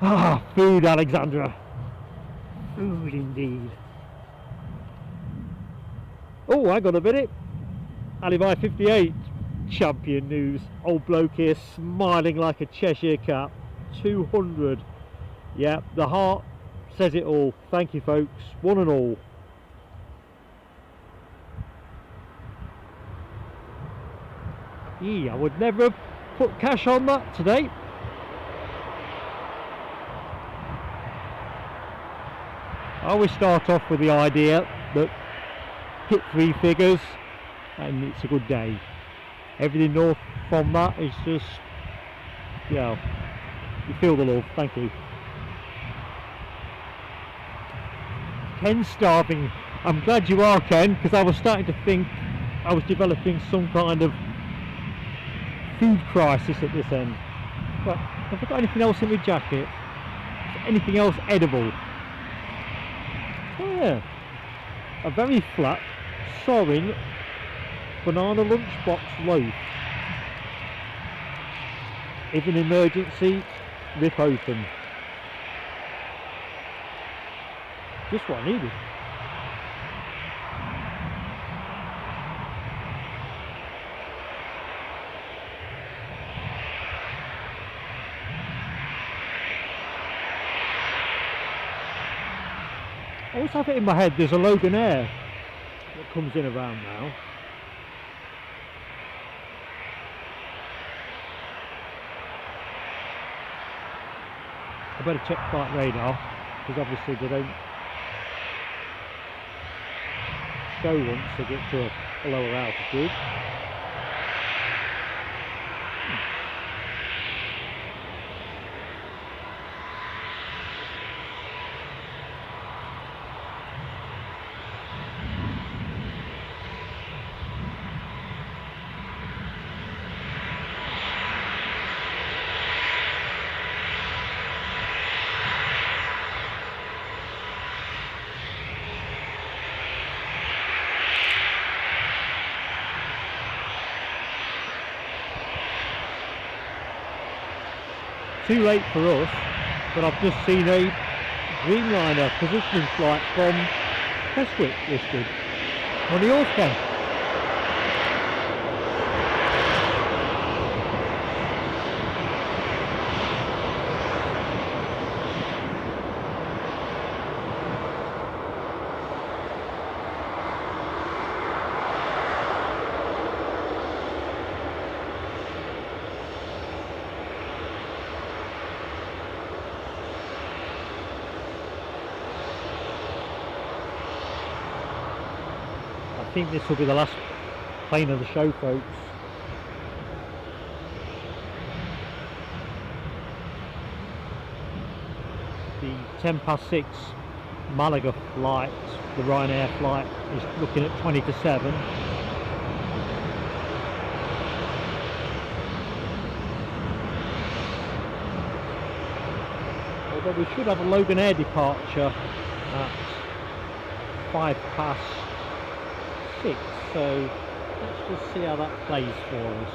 Ah, food, Alexandra. Food indeed. Oh, I got a minute. Alibi 58, champion news. Old bloke here smiling like a Cheshire cat. 200. Yeah, the heart says it all. Thank you, folks, one and all. I would never have put cash on that today. I always start off with the idea that hit 3 figures and it's a good day. Everything north from that is just, you know, you feel the love. Thank you. Ken's starving. I'm glad you are, Ken, because I was starting to think I was developing some kind of food crisis at this end. But have I got anything else in my jacket? Anything else edible? Oh yeah, a very flat Soaring banana lunchbox loaf. If an emergency, rip open. Just what I needed. I always have it in my head, there's a Loganair that comes in around now. I better check flight radar, because obviously they don't show once they get to a lower altitude. Too late for us, but I've just seen a Dreamliner positioning flight from Prestwick listed. One of yours, Ken? I think this will be the last plane of the show, folks. The 6:10 Malaga flight, the Ryanair flight, is looking at 20 to 7. Although we should have a Loganair departure at 6:05, so let's just see how that plays for us.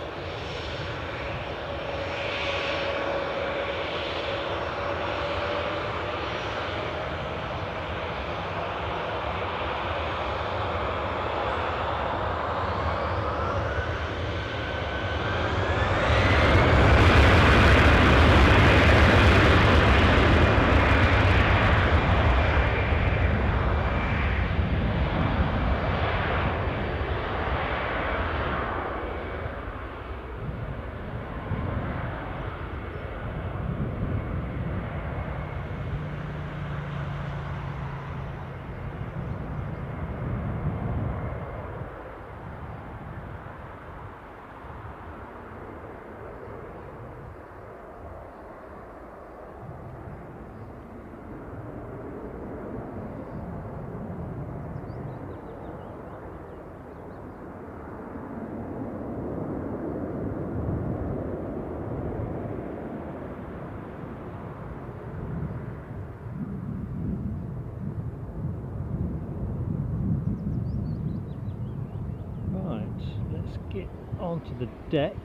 Get onto the deck.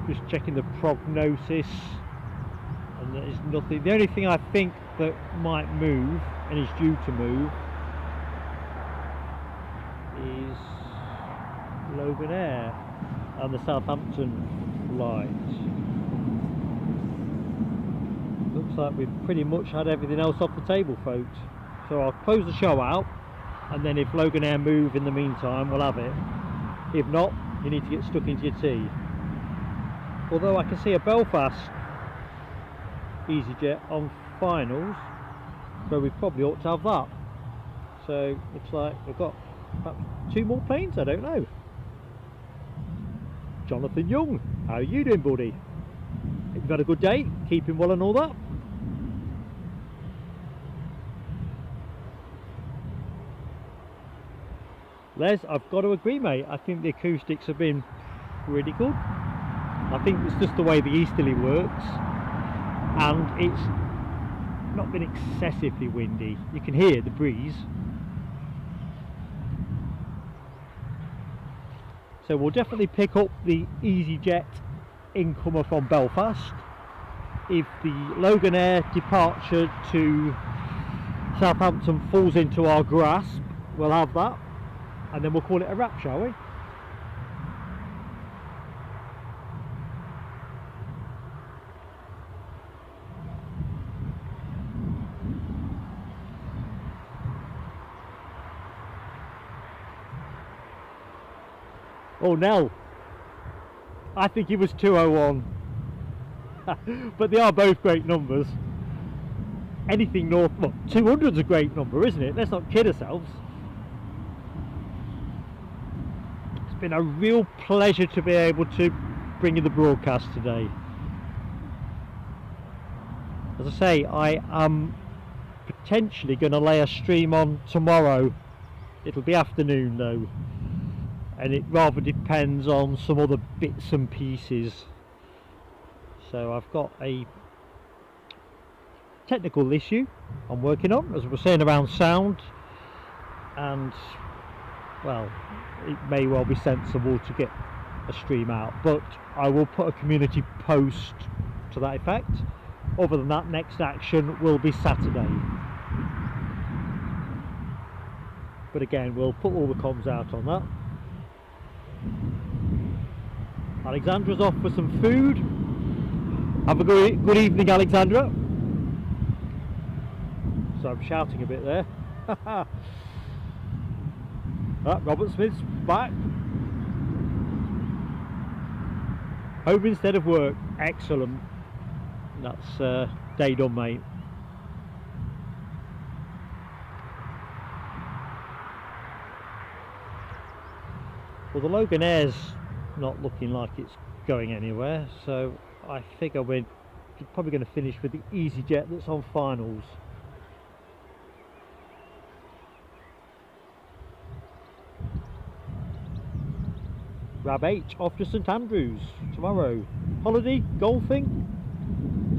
Just checking the prognosis, and there's nothing. The only thing I think that might move and is due to move is Loganair and the Southampton flight. Looks like we've pretty much had everything else off the table, folks. So I'll close the show out, and then if Loganair move in the meantime, we'll have it. If not, you need to get stuck into your tea. Although I can see a Belfast easyJet on finals, so we probably ought to have that. So looks like we've got perhaps 2 more planes, I don't know. Jonathan Young, how are you doing, buddy? Have you had a good day? Keeping well and all that? Les, I've got to agree, mate. I think the acoustics have been really good. I think it's just the way the easterly works, and it's not been excessively windy. You can hear the breeze. So we'll definitely pick up the easyJet incomer from Belfast. If the Loganair departure to Southampton falls into our grasp, we'll have that, and then we'll call it a wrap, shall we? Oh, Nell, I think it was 201. But they are both great numbers. Anything north, well, 200's a great number, isn't it? Let's not kid ourselves. It's been a real pleasure to be able to bring you the broadcast today. As I say, I am potentially going to lay a stream on tomorrow. It'll be afternoon though, and it rather depends on some other bits and pieces. So I've got a technical issue I'm working on, as we're saying, around sound, and well, it may well be sensible to get a stream out, but I will put a community post to that effect. Other than that, next action will be Saturday, but again, we'll put all the comms out on that. Alexandra's off for some food. Have a good evening, Alexandra. So I'm shouting a bit there. Robert Smith's back. Home instead of work. Excellent. That's day done, mate. Well, the Loganair's not looking like it's going anywhere, so I figure we're probably going to finish with the easyJet that's on finals. Rab H off to St Andrews tomorrow. Holiday, golfing,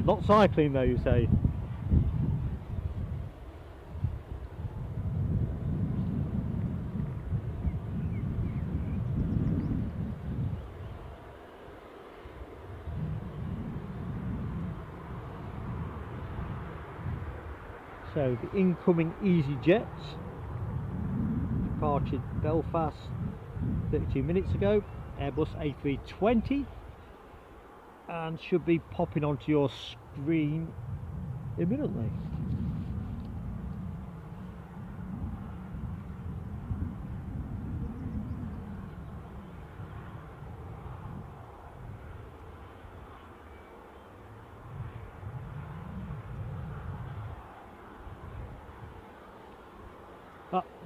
not cycling though, you say. So the incoming easyJet departed Belfast 32 minutes ago, Airbus A320, and should be popping onto your screen imminently.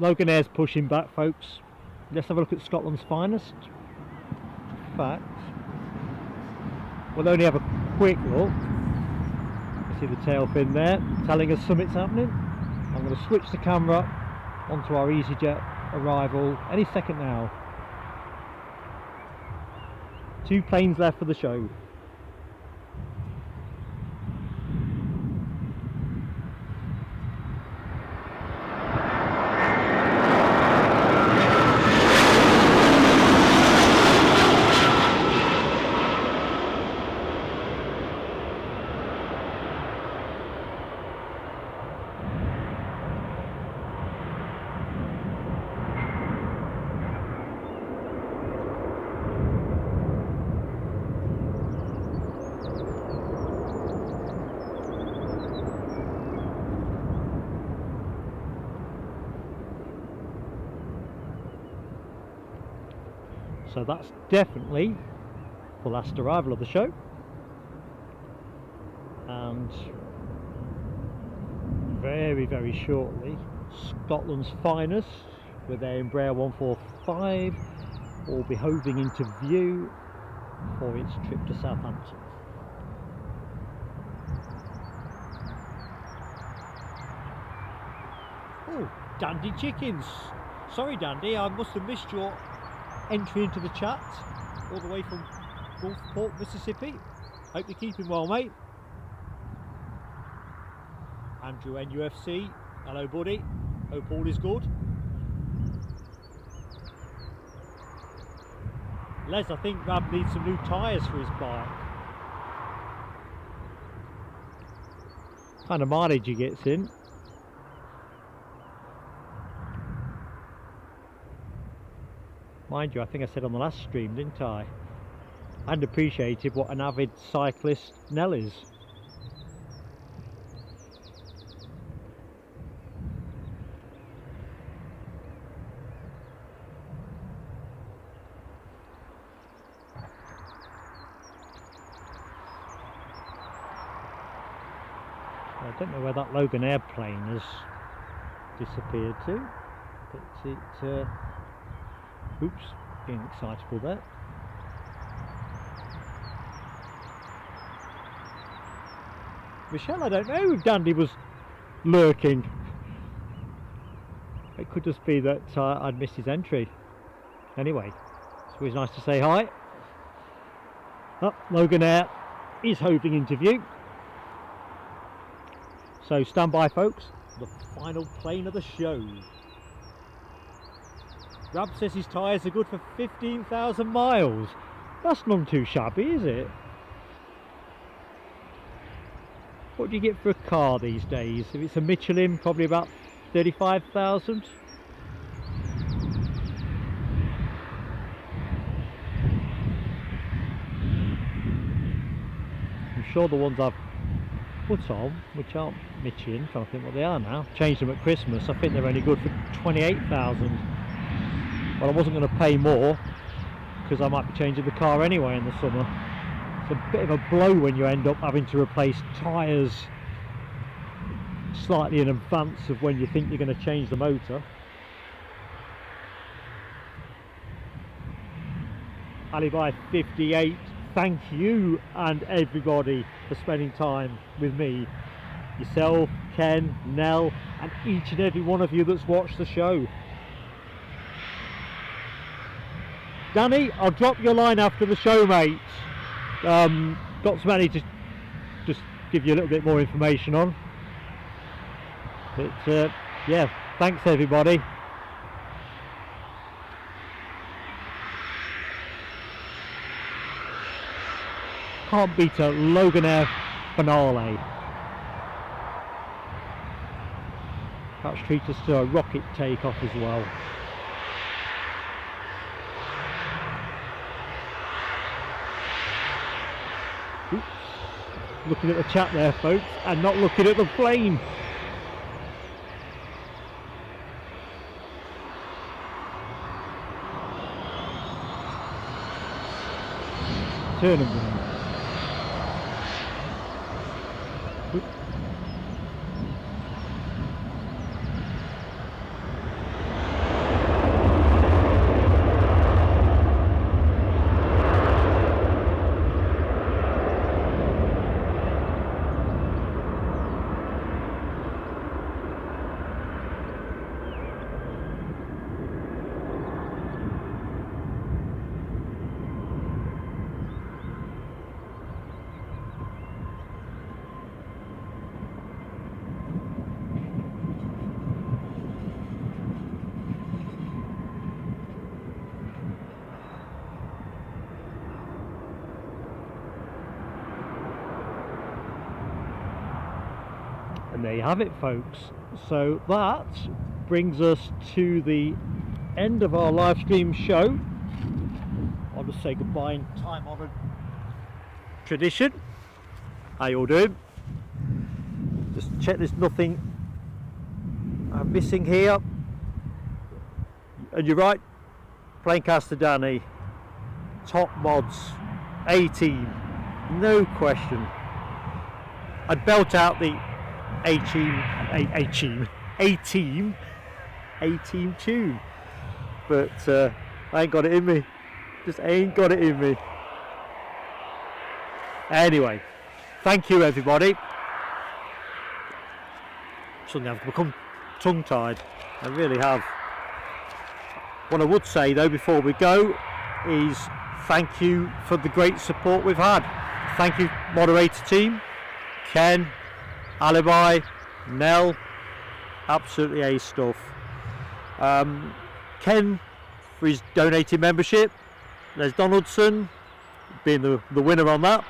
Loganair's pushing back, folks. Let's have a look at Scotland's finest. In fact, we'll only have a quick look. You see the tail fin there telling us something's happening. I'm going to switch the camera onto our easyJet arrival any second now. 2 planes left for the show. So that's definitely the last arrival of the show, and very, very shortly Scotland's finest with their Embraer 145 will be hoving into view for its trip to Southampton. Oh, dandy chickens! Sorry Dandy, I must have missed your entry into the chat all the way from Gulfport, Mississippi. Hope you're keeping well, mate. Andrew NUFC, hello buddy, hope all is good. Les, I think Rab needs some new tyres for his bike. Kind of mileage he gets in. Mind you, I think I said on the last stream, didn't I? And appreciated what an avid cyclist Nell is. I don't know where that Loganair plane has disappeared to, but it oops, getting excitable there. Michelle, I don't know if Dandy was lurking. It could just be that I'd missed his entry. Anyway, it's always nice to say hi. Oh, Loganair is hoving into view. So stand by folks, the final plane of the show. Rab says his tyres are good for 15,000 miles. That's not too shabby, is it? What do you get for a car these days? If it's a Michelin, probably about 35,000. I'm sure the ones I've put on, which aren't Michelin, I think what they are now, changed them at Christmas, I think they're only good for 28,000. Well, I wasn't going to pay more because I might be changing the car anyway in the summer. It's a bit of a blow when you end up having to replace tyres slightly in advance of when you think you're going to change the motor. Alibi 58, thank you and everybody for spending time with me. Yourself, Ken, Nell, and each and every one of you that's watched the show. Danny, I'll drop your line after the show, mate. Got some to just give you a little bit more information on. But yeah, thanks everybody. Can't beat a Loganair finale. Perhaps treat us to a rocket takeoff as well. Oops. Looking at the chat there folks and not looking at the plane. Turn them round. Oops. And there you have it folks, so that brings us to the end of our live stream show. I'll just say goodbye in time honoured tradition. How you all doing? Just check there's nothing I'm missing here. And you're right, Planecaster Danny, top mods, A-team, no question. I'd belt out the A-team tune, but I ain't got it in me. Just ain't got it in me. Anyway, thank you everybody. Suddenly I've become tongue-tied. I really have. What I would say though before we go is thank you for the great support we've had. Thank you, moderator team, Ken, Alibi, Nell, absolutely ace stuff. Ken for his donated membership. There's Donaldson being the winner on that.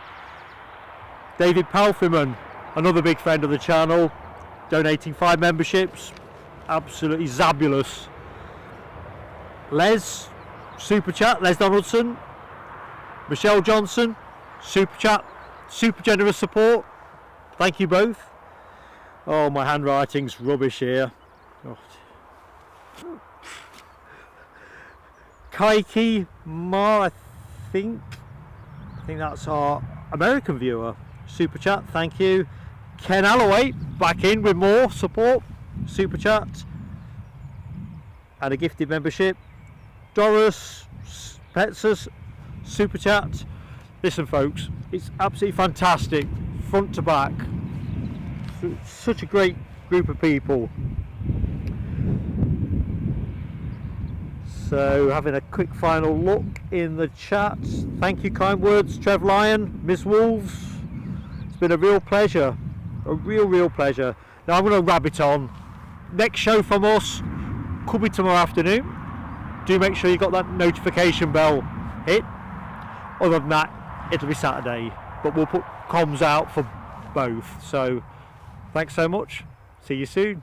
David Palfreman, another big friend of the channel, donating 5 memberships. Absolutely zabulous. Les, super chat, Les Donaldson. Michelle Johnson, super chat, super generous support. Thank you both. Oh, my handwriting's rubbish here. Oh. Kaiki Ma, I think that's our American viewer. Super chat, thank you. Ken Alloway back in with more support. Super chat and a gifted membership. Doris Petsus, super chat. Listen folks, it's absolutely fantastic front to back. Such a great group of people. So having a quick final look in the chat. Thank you, kind words, Trev Lyon, Miss Wolves. It's been a real pleasure, a real pleasure. Now I'm going to rabbit on. Next show from us could be tomorrow afternoon. Do make sure you got that notification bell hit. Other than that, it'll be Saturday, but we'll put comms out for both. So thanks so much, see you soon.